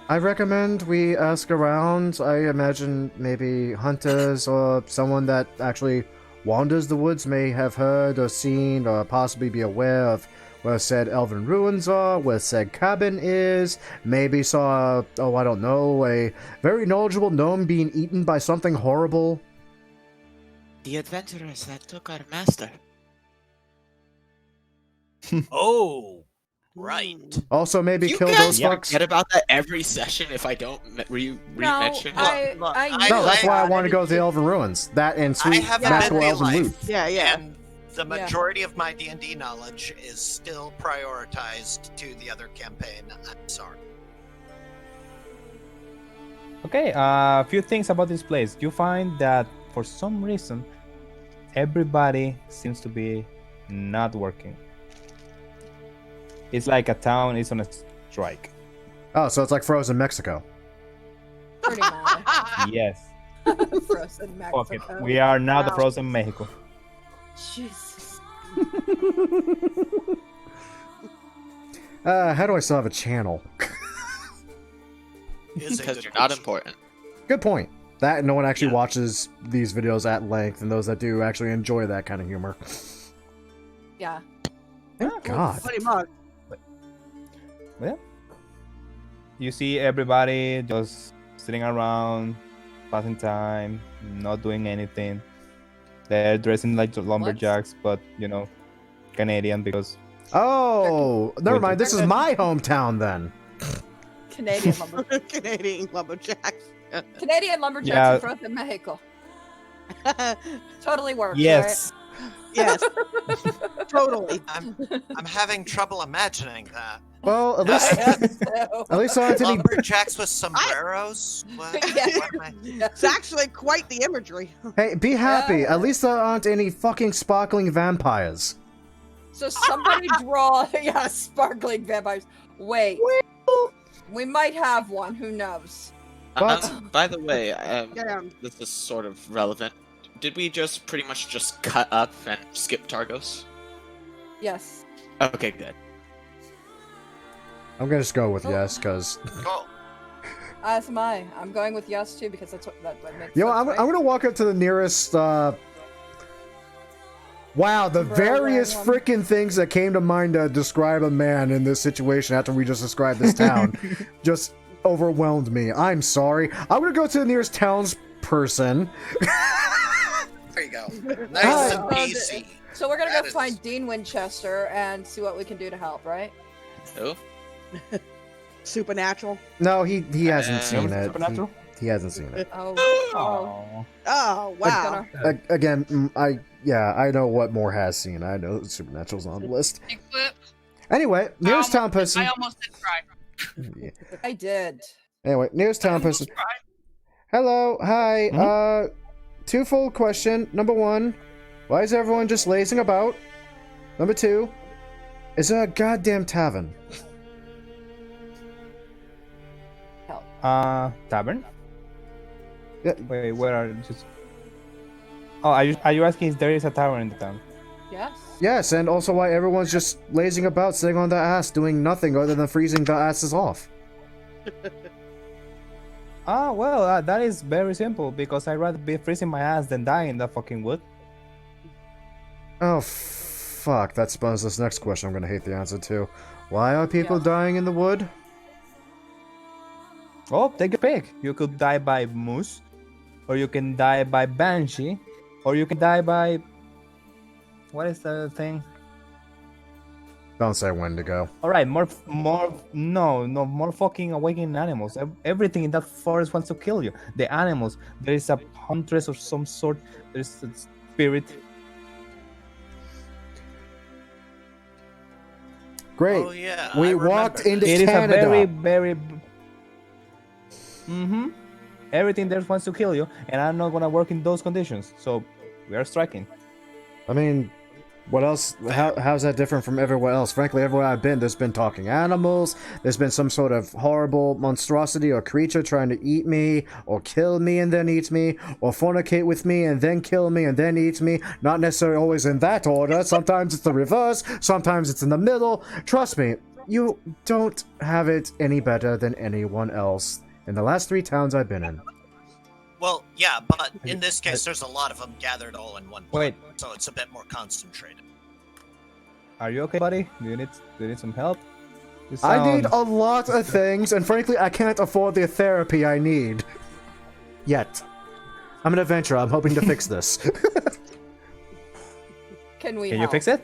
I recommend we ask around. I imagine maybe hunters or someone that actually wanders the woods may have heard or seen or possibly be aware of where said elven ruins are, where said cabin is, maybe saw, I don't know, a very knowledgeable gnome being eaten by something horrible. The adventurers that took our master. Oh, right. Also, maybe You kill guys those fucks. forget about that every session if I don't re-mention it. Look, No, that's why I wanted to go to the elven ruins. That and I sweet have a magical busy elven life. loot. Yeah. And the majority of my D&D knowledge is still prioritized to the other campaign. I'm sorry. Okay, a few things about this place. You find that for some reason, everybody seems to be not working. It's like a town is on a strike. Oh, so it's like frozen Mexico. Pretty much. Yes. Frozen Fuck it. Mexico. We are now the Wow. frozen Mexico. Jesus. How do I still have a channel? Is a Because good you're not question. important. Good point. That and no one actually Yeah. watches these videos at length, and those that do actually enjoy that kind of humor. Yeah. Thank God. Pretty much. Well, you see everybody just sitting around, passing time, not doing anything. They're dressing like lumberjacks, but you know, Canadian because Oh, never mind. This is Winter. my hometown then. Canadian lumberjacks. Canadian lumberjacks. Canadian lumberjacks Yeah. in frozen Mexico. Totally works. yes, Yes. Totally. I'm having trouble imagining that. Well, at least Right? So- at least I don't have to be. Lumberjacks with sombreros? What? Yeah. What am I- It's actually quite the imagery. Hey, be happy. Yeah. At least there aren't any fucking sparkling vampires. So somebody draw, sparkling vampires. Wait, we might have one. Who knows? But- By the way, Yeah. this is sort of relevant. Did we just pretty much just cut up and skip Targos? Yes. Okay, good. I'm gonna just go with Oh. yes, because Cool. As am I. I'm going with yes too because that's what makes yo, sense, I'm right? gonna walk up to the nearest. Wow, the Bro, various random. freaking things that came to mind to describe a man in this situation after we just described this town just overwhelmed me. I'm sorry. I'm gonna go to the nearest townsperson. There you go. Nice and Hi. easy. So we're gonna That go is- find Dean Winchester and see what we can do to help, right? Oh, Supernatural. No, he hasn't seen it. Supernatural? He hasn't seen it. Oh. Oh. Oh, wow. Again, I know what Moore has seen. I know Supernatural's on the list. Bigfoot. Anyway, nearest town person. I almost did try. Yeah. I did. Anyway, nearest town person. Hello, hi. Twofold question. Number one, why is everyone just lazing about? Number two, is there a goddamn tavern? Tavern? Yeah. Wait, where are you? Just... Oh, are you asking if there is a tavern in the town? Yes. Yes, and also why everyone's just lazing about, sitting on their ass, doing nothing other than freezing their asses off. Well, that is very simple because I'd rather be freezing my ass than die in that fucking wood. Oh, fuck. That spawns this next question I'm gonna hate the answer to. Why are people Yeah. dying in the wood? Oh, take a pick. You could die by moose, or you can die by banshee, or you can die by... What is the thing? Don't say when to go. Alright, more fucking awakening animals. Everything in that forest wants to kill you. The animals, there is a huntress of some sort, there's a spirit. Great. Oh yeah. We I walked remember into It is Canada. a very. Mm-hmm. Everything there wants to kill you, and I'm not gonna work in those conditions. So we are striking. I mean, what else? How's that different from everywhere else? Frankly, everywhere I've been, there's been talking animals. There's been some sort of horrible monstrosity or creature trying to eat me, or kill me and then eat me, or fornicate with me and then kill me and then eat me. Not necessarily always in that order. Sometimes it's the reverse. Sometimes it's in the middle. Trust me, you don't have it any better than anyone else in the last 3 towns I've been in. Well, yeah, but in this case, there's a lot of them gathered all in one place, Wait. so it's a bit more concentrated. Are you okay, buddy? Do you need some help? You I need sound- a lot of things, and frankly, I can't afford the therapy I need. Yet. I'm an adventurer. I'm hoping to fix this. Can we Can you help? fix it?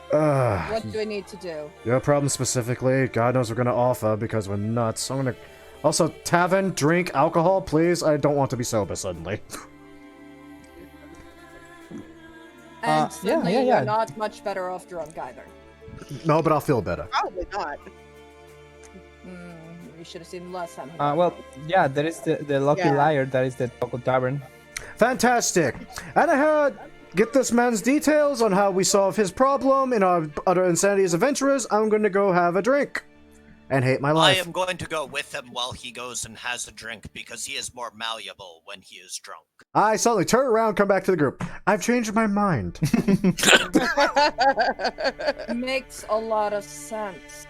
What do we need to do? Your problem specifically, God knows we're gonna offer because we're nuts. I'm gonna... Also, tavern, drink, alcohol, please. I don't want to be sober suddenly. And yeah, Finley, yeah, yeah. you're not much better off drunk either. No, but I'll feel better. Probably not. You should have seen last time. Well, yeah, there is the Lucky Yeah. Liar. That is the local tavern. Fantastic. And I heard... Get this man's details on how we solve his problem in our Utter Insanity as Adventurers. I'm gonna go have a drink. And hate my I life. am going to go with him while he goes and has a drink because he is more malleable when he is drunk. I suddenly turn around, come back to the group. I've changed my mind. Makes a lot of sense.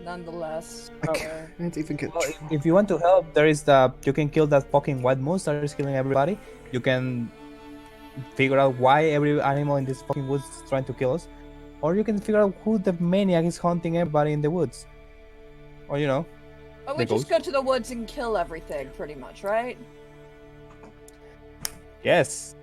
Nonetheless. Can't even get... Well, if you want to help, there is you can kill that fucking white moose that is killing everybody. You can figure out why every animal in this fucking woods is trying to kill us, or you can figure out who the maniac is hunting everybody in the woods. Or we the just ghost. go to the woods and kill everything, pretty much, right? Yes.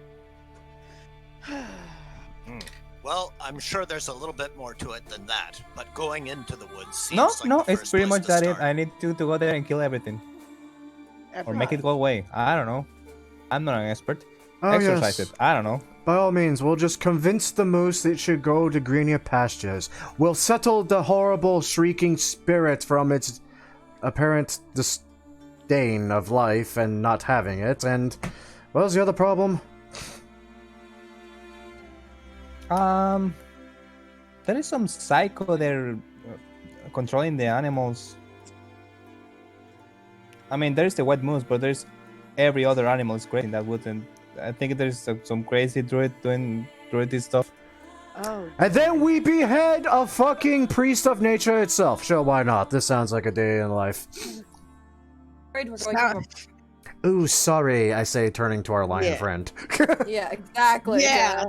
Well, I'm sure there's a little bit more to it than that, but going into the woods seems No, like no, the it's first pretty place much to that it. start. I need to go there and kill everything, or make it go away. I don't know. I'm not an expert. Oh, Exercise yes. it. I don't know. By all means, we'll just convince the moose that it should go to greener pastures. We'll settle the horrible shrieking spirit from its apparent disdain of life and not having it, and what was the other problem? There is some psycho there controlling the animals. I mean, there's the white moose, but there's every other animal is great in that woods, and I think there's some crazy druid doing druidy stuff. Oh. And then we behead a fucking priest of nature itself. Sure, why not? This sounds like a day in life. Afraid we're going to Ooh, sorry, I say, turning to our lion Yeah. friend. Yeah, exactly. Yeah.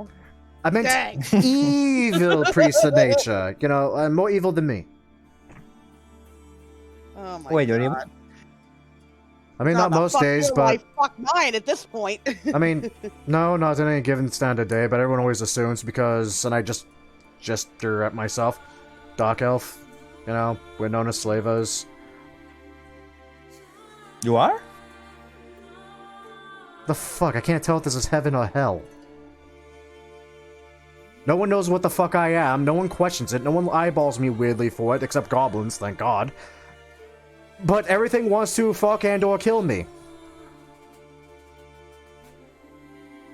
I meant Dang. evil priest of nature. You know, more evil than me. Oh my Wait, god. you're evil? I mean, not the most fuck days, your but... life, fuck mine at this point. I mean, no, not in any given standard day, but everyone always assumes because, and I just gesture at myself, Dark Elf, you know, we're known as slavers. You are? The fuck, I can't tell if this is heaven or hell. No one knows what the fuck I am, no one questions it, no one eyeballs me weirdly for it, except goblins, thank god. But everything wants to fuck and or kill me.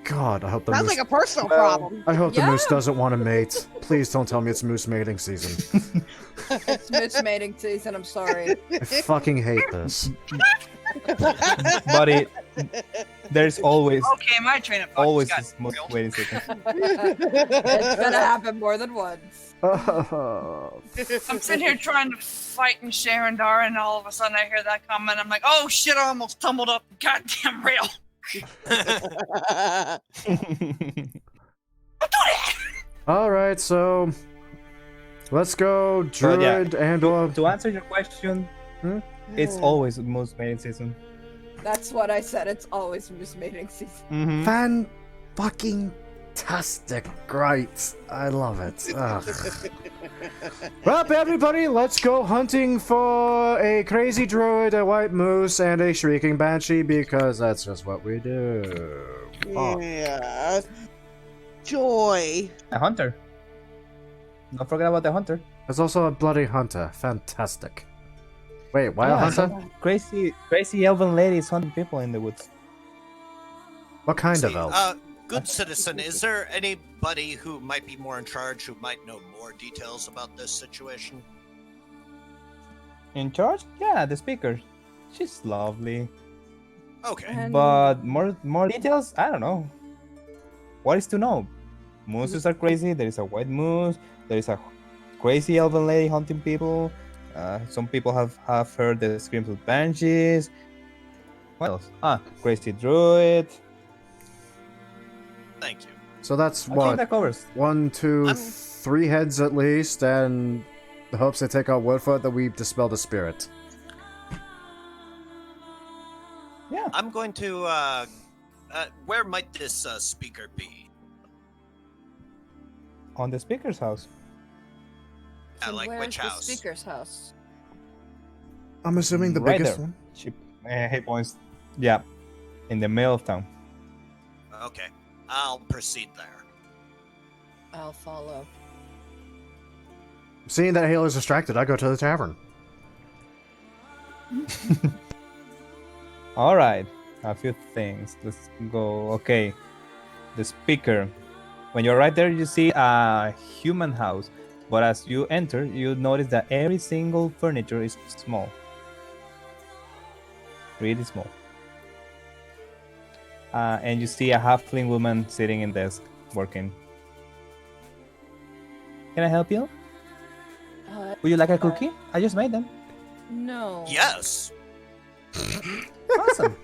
God, I hope the Sounds moose... like a personal problem. I hope the moose Yeah. doesn't want to mate. Please don't tell me it's moose mating season. It's moose mating season, I'm sorry. I fucking hate this. Buddy, there's always Okay, my train of thought always just this most waiting second. It's gonna happen more than once. Oh. I'm sitting here trying to fight in Sharandar, and all of a sudden I hear that comment. I'm like, oh shit, I almost tumbled up the goddamn rail. Alright, so... Let's go, But yeah, druid and or... To answer your question, Hmm? it's always most mating season. That's what I said, it's always moose mating season. Mm-hmm. Fan-fucking-tastic. Great. I love it. Ugh. Well, everybody, let's go hunting for a crazy druid, a white moose, and a shrieking banshee, because that's just what we do. Fuck. Yeah. joy. A hunter. Don't forget about the hunter. There's also a bloody hunter. Fantastic. Wait, why a Yeah, hunter? some crazy elven ladies hunting people in the woods. What kind of See, elf? good citizen, is there anybody who might be more in charge who might know more details about this situation? In charge? Yeah, the speaker. She's lovely. Okay. And But more details? I don't know. What is to know? Mooses are crazy. There is a white moose. There is a crazy elven lady hunting people. Some people have heard the screams of banshees. What else? Crazy druid. Thank you. So that's I think what? that covers. 1, 2, I'm- 3 heads at least, and the hopes they take out Woodfoot that we dispel the spirit. Yeah. I'm going to, where might this speaker be? On the speaker's house. Yeah, like where's which the house? speaker's house? I'm assuming the Right biggest there. one. Hit points. Yeah. In the middle of town. Okay, I'll proceed there. I'll follow. Seeing that Haley's distracted, I go to the tavern. All right, a few things. Let's go. Okay, the speaker. When you're right there, you see a human house, but as you enter, you notice that every single furniture is small, really small. And you see a halfling woman sitting in desk working. Can I help you? Would you like a cookie? I just made them. No. Yes. Awesome.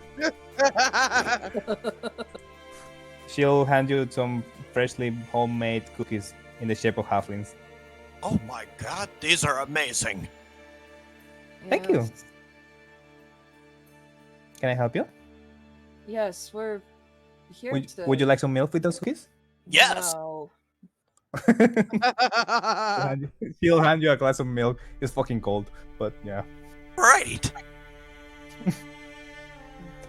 She'll hand you some freshly homemade cookies in the shape of halflings. Oh my god, these are amazing. Thank you. Yes. Can I help you? Yes, we're here to. Would you like some milk with those cookies? Yes. No. She'll hand you a glass of milk. It's fucking cold, but yeah. Right.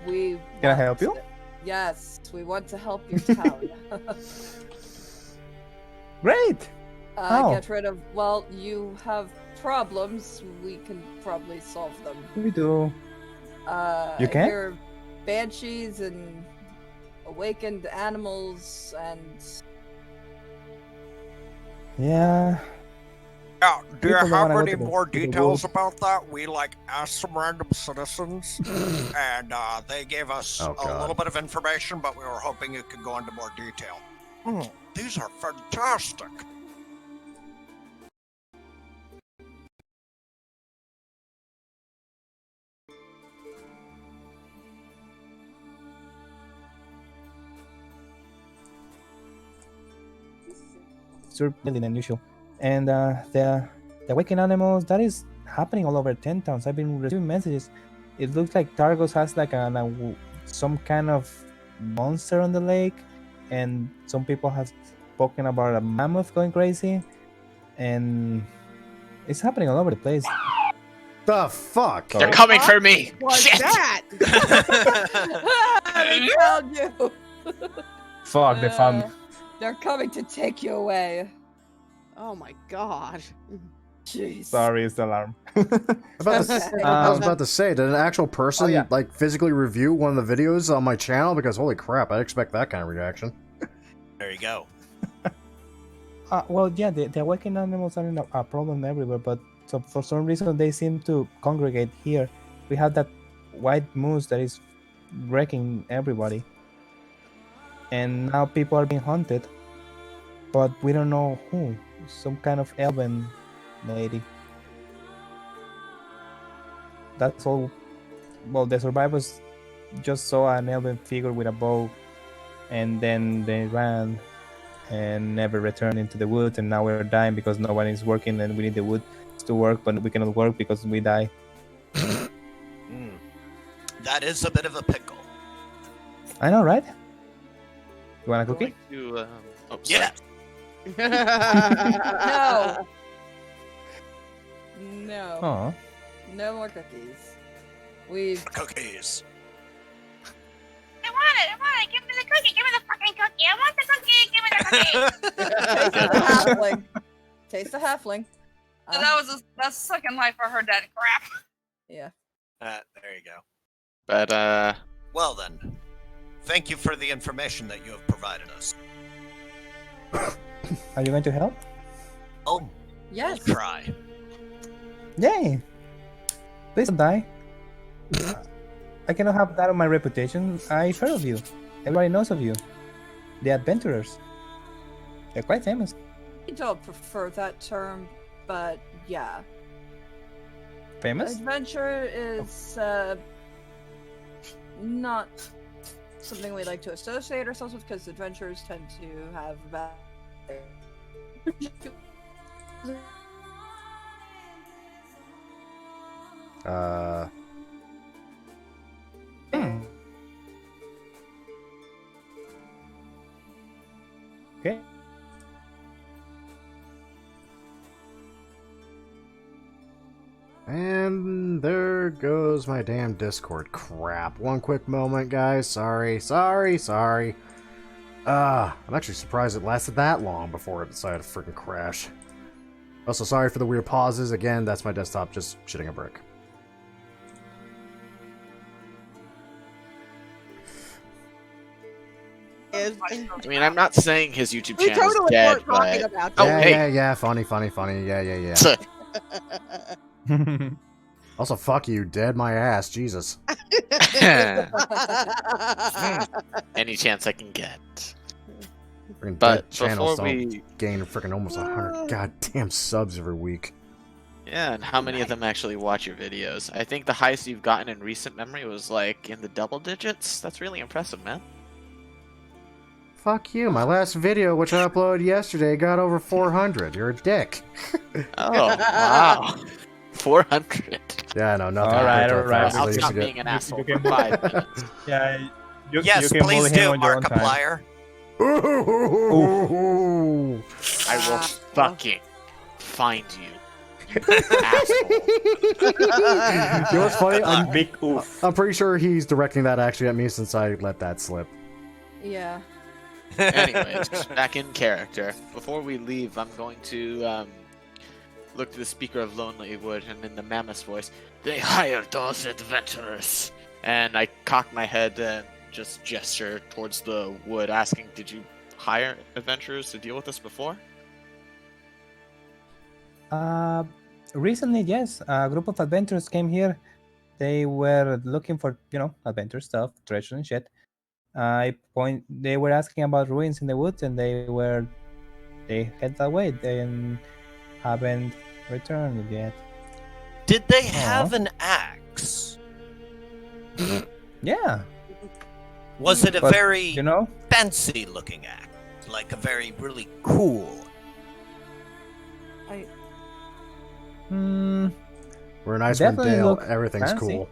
We. Can I want help you? to- Yes, we want to help your town. Great. How? Get rid of. Well, you have problems. We can probably solve them. We do. You can? Here are banshees and awakened animals and. Yeah. Yeah, do you People don't have wanna go any to the- more to the details wolves. about that? We asked some random citizens, and they gave us Oh, a God. little bit of information, but we were hoping you could go into more detail. These are fantastic. Certainly unusual. And the awakened animals, that is happening all over 10 towns. I've been receiving messages. It looks like Targos has like some kind of monster on the lake, and some people have spoken about a mammoth going crazy, and it's happening all over the place. The fuck? Sorry. They're coming for me. What's Shit. that? They found you. Fuck, they found me. They're coming to take you away. Oh my god. Jeez. Sorry, it's the alarm. I was about to say, did an actual person yeah. like physically review one of the videos on my channel? Because holy crap, I'd expect that kind of reaction. There you go. Well, yeah, the awakened animals are a problem everywhere, but for some reason they seem to congregate here. We have that white moose that is wrecking everybody, and now people are being hunted, but we don't know who. Some kind of elven lady. That's all. Well, the survivors just saw an elven figure with a bow, and then they ran and never returned into the woods, and now we're dying because no one is working and we need the wood to work, but we cannot work because we die. That is a bit of a pickle. I know, right? You want a cookie? To, oh, sorry. Yeah. No. No. Oh, No more cookies. We've Cookies. I want it. Give me the cookie. Give me the fucking cookie. cookie. I want the cookie. Give me the cookie. Taste the halfling. Taste the halfling. So that's the second life I heard that crap. Yeah. There you go. But Well then, thank you for the information that you have provided us. Are you going to help? I'll Yes. try. Yay! Please don't die. I cannot have that on my reputation. I've heard of you. Everybody knows of you. The adventurers. They're quite famous. I don't prefer that term, but yeah. Famous? Adventure is not something we like to associate ourselves with because adventurers tend to have bad. Okay. And there goes my damn Discord. Crap. One quick moment, guys. Sorry. I'm actually surprised it lasted that long before it decided to freaking crash. Also, sorry for the weird pauses. Again, that's my desktop just shitting a brick. I mean, I'm not saying his YouTube We channel is totally dead, weren't talking but about Oh, yeah, hey. yeah. Funny. Yeah. Also, fuck you. Dead my ass. Jesus. any chance I can get. Freaking But dead channels before don't we, gain freaking almost 100 goddamn subs every week. yeah, and how many of them actually watch your videos? I think the highest you've gotten in recent memory was like in the double digits. That's really impressive, man. Fuck you. My last video, which I uploaded yesterday, got over 400. You're a dick. Oh, wow. 400. Yeah, I know. Nothing. Alright, compared to alright. the I'll first stop release being an You asshole can for 5 minutes. Yeah. Yes, you can please bully him do, on your own time. Markiplier. Ooh. I will fucking find you. Asshole. You know what's funny? And big oof. I'm pretty sure he's directing that actually at me since I let that slip. Yeah. Anyways, back in character. Before we leave, I'm going to look to the speaker of Lonely Wood and in the mammoth's voice, they hired those adventurers. And I cock my head and just gesture towards the wood, asking, did you hire adventurers to deal with this before? Recently, yes. A group of adventurers came here. They were looking for, adventure stuff, treasure and shit. They were asking about ruins in the woods, and they head that way. They haven't returned yet. Did they have an axe? Yeah. Was it a But, very fancy looking axe? Like a very, really cool? We're in Icewind Definitely Dale. look Everything's fancy. cool.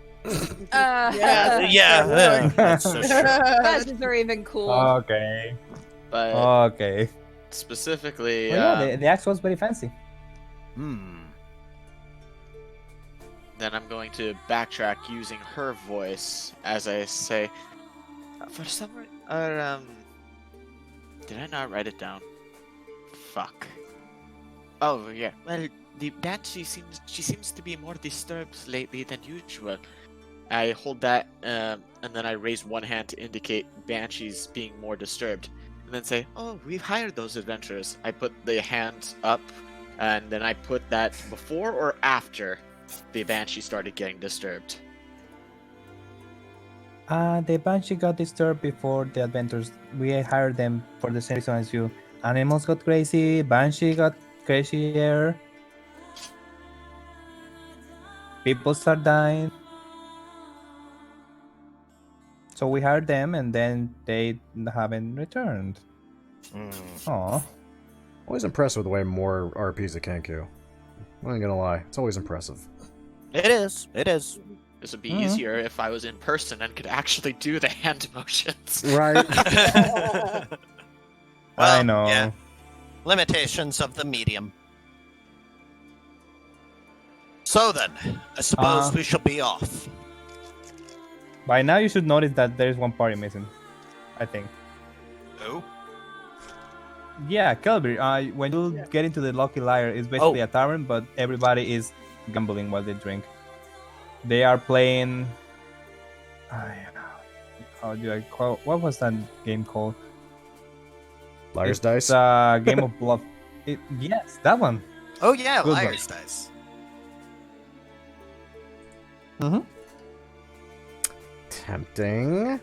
Yeah, that's for sure. Badges are even cool. Okay. But Okay. specifically, Well, yeah, the axe was very fancy. then I'm going to backtrack using her voice as I say, for some reason, did I not write it down? Fuck. Oh yeah. Well, the banshee seems to be more disturbed lately than usual. I hold that, and then I raise one hand to indicate banshees being more disturbed, and then say, "Oh, we've hired those adventurers." I put the hand up, and then I put that before or after the banshee started getting disturbed. The banshee got disturbed before the adventurers. We hired them for the same reason as you. Animals got crazy. Banshee got crazier. People start dying. So we hired them, and then they haven't returned. Aw. Always impressed with the way more RPs at Kenku. I ain't gonna lie. It's always impressive. It is. It is. This would be easier if I was in person and could actually do the hand motions. Right. Well, I know. Yeah. Limitations of the medium. So then, I suppose we shall be off. By now, you should notice that there is one party missing. I think. Who? Yeah, Kelby. When you get into the Lucky Liar, it's basically a tavern, but everybody is gambling while they drink. They are playing. How do I call? What was that game called? Liar's It's Dice? a game of bluff. Yes, that one. Oh yeah, Good one. Liar's Dice. Tempting.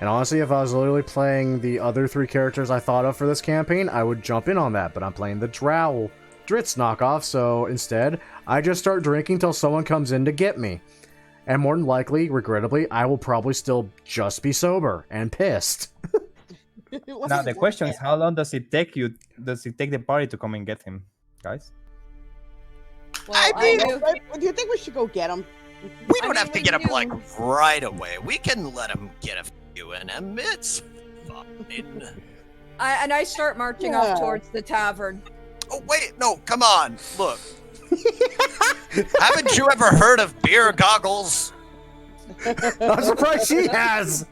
And honestly, if I was literally playing the other 3 characters I thought of for this campaign, I would jump in on that, but I'm playing the Drow Dritz knockoff, so instead, I just start drinking till someone comes in to get me. And more than likely, regrettably, I will probably still just be sober and pissed. Now the question is, how long does it take you? Does it take the party to come and get him, guys? I mean, do you think we should go get him? We don't have to get him like right away. We can let him get a few in him. It's fine. I start marching off towards the tavern. Oh wait, no, come on, look. Haven't you ever heard of beer goggles? I'm surprised she has!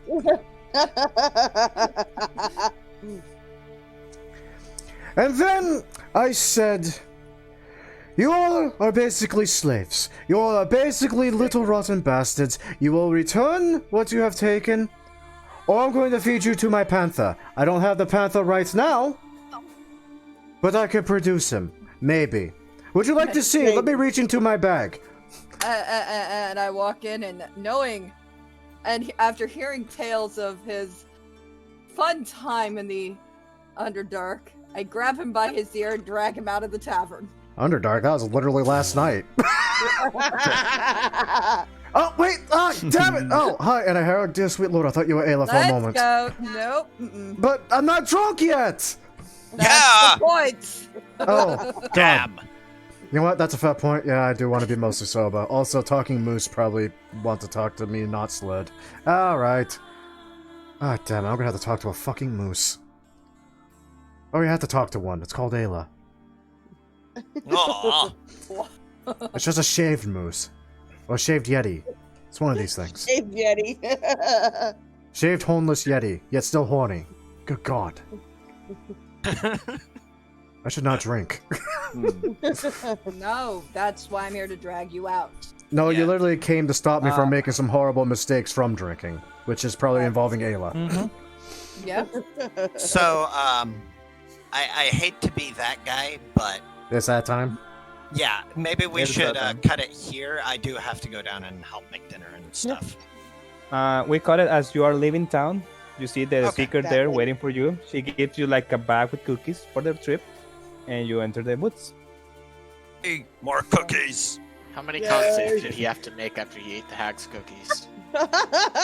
And then I said, you all are basically slaves. You all are basically little rotten bastards. You will return what you have taken, or I'm going to feed you to my panther. I don't have the panther right now, but I can produce him. Maybe. Would you like to see it? Let me reach into my bag. And I walk in and knowing, and after hearing tales of his fun time in the Underdark, I grab him by his ear and drag him out of the tavern. Underdark? That was literally last night. Oh, wait! Ah, damn it! Oh, hi, and I heard, dear sweet lord, I thought you were Ayla for a moment. Let's go. Nope. Mm-mm. But I'm not drunk yet! That's the point. Oh, Damn. God. You know what? That's a fair point. Yeah, I do want to be mostly sober. Also, Talking Moose probably want to talk to me, not Sled. Alright. Ah, damn it. I'm gonna have to talk to a fucking moose. Oh, you have to talk to one. It's called Ayla. Aw. It's just a shaved moose. Or a shaved yeti. It's one of these things. Shaved Yeti. Shaved, hornless yeti, yet still horny. Good God. I should not drink. No, that's why I'm here to drag you out. No, Yeah. you literally came to stop me from making some horrible mistakes from drinking, which is probably involving Ayla. Yep. So, I hate to be that guy, but It's that time? yeah, maybe we It's should that time. cut it here. I do have to go down and help make dinner and stuff. We cut it as you are leaving town. You see the Okay. seeker there Exactly. waiting for you. She gives you like a bag with cookies for the trip, and you enter the woods. Hey, more cookies. How many Yay. con saves did he have to make after he ate the hag's cookies?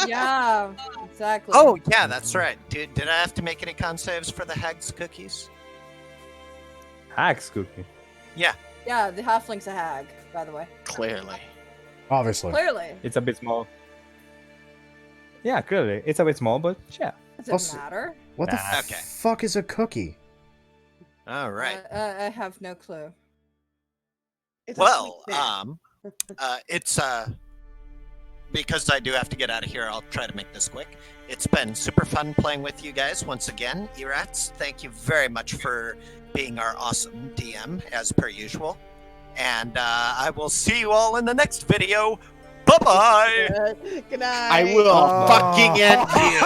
Yeah, exactly. Oh, yeah, that's right. Did I have to make any con saves for the hag's cookies? Hag's cookie. Yeah. Yeah, the halfling's a hag, by the way. Clearly. Obviously. Clearly. It's a bit small. Yeah, clearly. It's a bit small, but yeah. Doesn't Also- matter. What the Okay. fuck is a cookie? All right. I have no clue. It's a Well, sweet snack. it's because I do have to get out of here. I'll try to make this quick. It's been super fun playing with you guys once again. Erats, thank you very much for being our awesome DM as per usual. And I will see you all in the next video. Bye bye. Good night. I will fucking end you.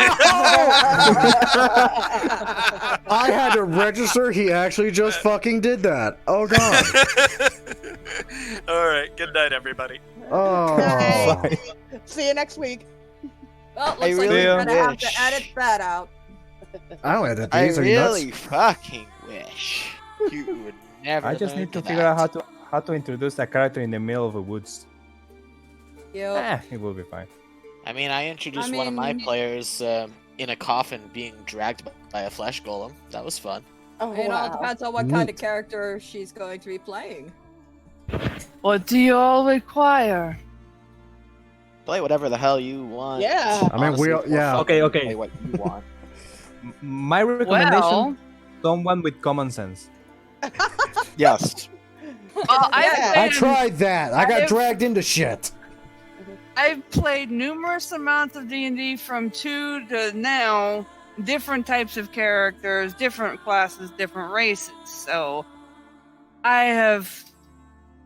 I had to register he actually just fucking did that. Oh god. All right. Good night, everybody. Oh. Night. See you next week. Well, looks I like really we're gonna have to wish. edit that out. I don't edit I these. Are you nuts? really fucking wish you would never. I just learn need to that. figure out how to introduce a character in the middle of the woods. Yo. It will be fine. I mean, I introduced I one of my mean- players in a coffin being dragged by a flesh golem. That was fun. Oh, It all wow. depends on what kind of Neat. character she's going to be playing. What do you all require? Play whatever the hell you want. Yeah. I mean, we Honestly, yeah. fuck Okay, you, okay. Play what you want. My recommendation: Well, someone with common sense. Yes. I played, tried that. I got I've- dragged into shit. I've played numerous amounts of D&D from 2 to now, different types of characters, different classes, different races. So I have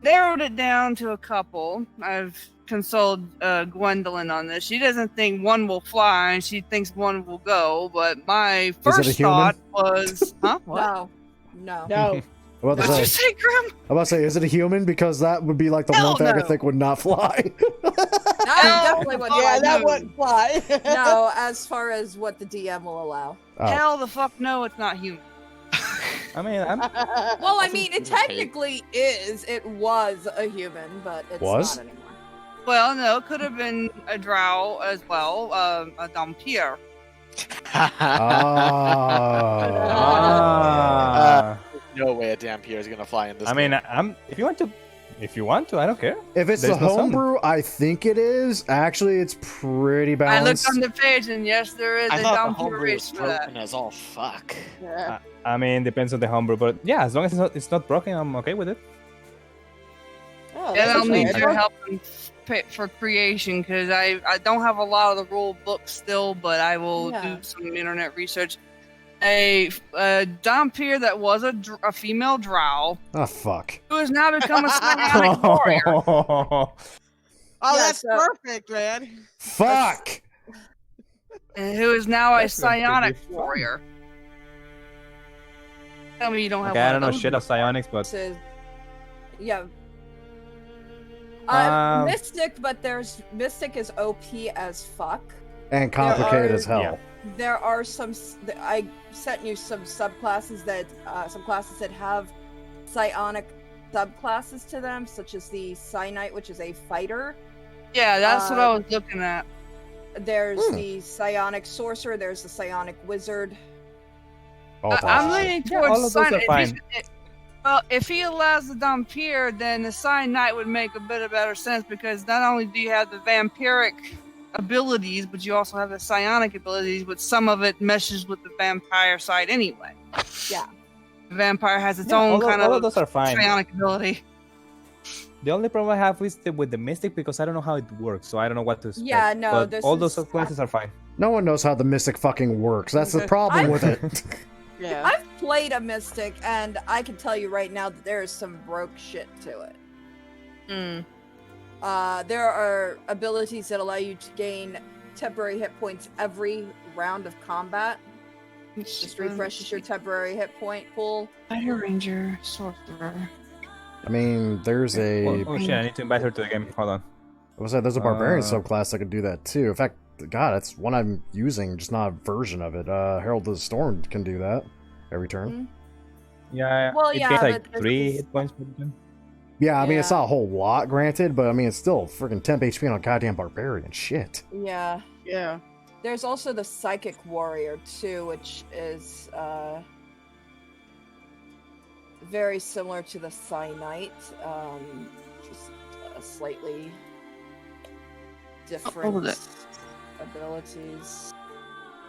narrowed it down to a couple. I've consulted Gwendolyn on this. She doesn't think one will fly, and she thinks one will go. But my first thought was, huh? What? No. No. I'm about to What'd you say, say, Grim? I'm about to say, is it a human? Because that would be like the Hell one thing I no. could think would not fly. That definitely wouldn't Yeah, fly. that No. wouldn't fly. No, as far as what the DM will allow. Oh. Hell the fuck no, it's not human. I mean, I'm Well, I mean, it technically is. It was a human, but it's Was? not anymore. Well, no, it could have been a drow as well, a Dampier. Ah. No way a Dampier is gonna fly in this. I mean, if you want to, I don't care. If it's There's the no sun. homebrew, I think it is. Actually, it's pretty I looked balanced. on the page, and yes, there is I a thought the Dampier homebrew race was for that. broken as all fuck. Yeah. I mean, depends on the homebrew, but yeah, as long as it's not broken, I'm okay with it. Oh, And that's I'll need interesting. your help for creation, because I don't have a lot of the rule books still, but I will Yeah. do some internet research. A Dampier that was a female drow, Oh, fuck. who has now become a psionic warrior. Oh, Yeah, that's so- perfect, man. Fuck! And who is now a That's going to be psionic fun. warrior. Tell me you don't have Okay, one I don't of know those. shit of psionics, but So, yeah. Um, Mystic, but Mystic is OP as fuck. And complicated are- as hell. Yeah. There are I sent you some subclasses that some classes that have psionic subclasses to them, such as the Psi-Knight, which is a fighter. Yeah, that's what I was looking at. There's the Psionic Sorcerer. There's the Psionic Wizard. All I'm possible. leaning Yeah, towards all of those Psi- are if fine. well, if he allows the Dampier, then the Psi Knight would make a bit of better sense, because not only do you have the vampiric abilities, but you also have the psionic abilities, but some of it meshes with the vampire side anyway. Yeah. The vampire has its Yeah, own all kind of of those are fine. psionic ability. The only problem I have is with the Mystic, because I don't know how it works, so I don't know what to expect. Yeah, no, But this all those is- subclasses are fine. No one knows how the Mystic fucking works. That's the problem with it. Yeah. I've played a Mystic, and I can tell you right now that there is some broke shit to it. Mm. There are abilities that allow you to gain temporary hit points every round of combat. Just refreshes your temporary hit point pool. Fighter Ranger, Sorcerer. I mean, there's a... Oh shit, I need to invite her to the game. Hold on. I was like, there's a barbarian Uh, subclass that could do that too. In fact, God, that's one I'm using, just not a version of it. Herald of the Storm can do that every turn. Yeah, Well, it yeah, gets like but this 3 is- hit points per turn. Yeah, I mean, it's Yeah. not a whole lot, granted, but I mean, it's still freaking temp HP on a goddamn barbarian. Shit. Yeah. Yeah. There's also the Psychic Warrior, too, which is very similar to the Psi-Knight. Just slightly different it. abilities.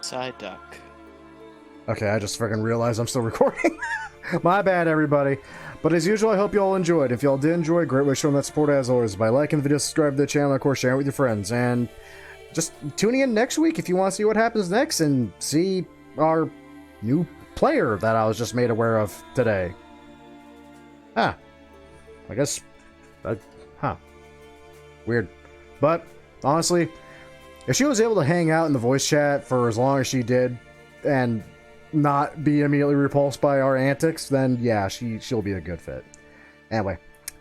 Side duck. Okay, I just freaking realized I'm still recording. My bad, everybody. But as usual, I hope you all enjoyed. If y'all did enjoy, great way to show them that support as always by liking the video, subscribe to the channel, and of course, sharing it with your friends. And just tuning in next week if you want to see what happens next and see our new player that I was just made aware of today. I guess... Weird. But, honestly, if she was able to hang out in the voice chat for as long as she did, and not be immediately repulsed by our antics, then yeah, she'll be a good fit. Anyway,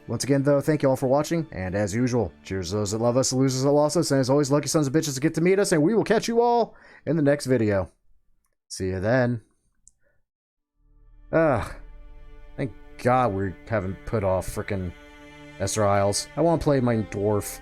once again though, thank you all for watching, and as usual, cheers to those that love us, the losers that lost us, and as always, lucky sons of bitches to get to meet us, and we will catch you all in the next video. See you then. Thank God we haven't put off frickin' Esther Isles. I want to play my dwarf.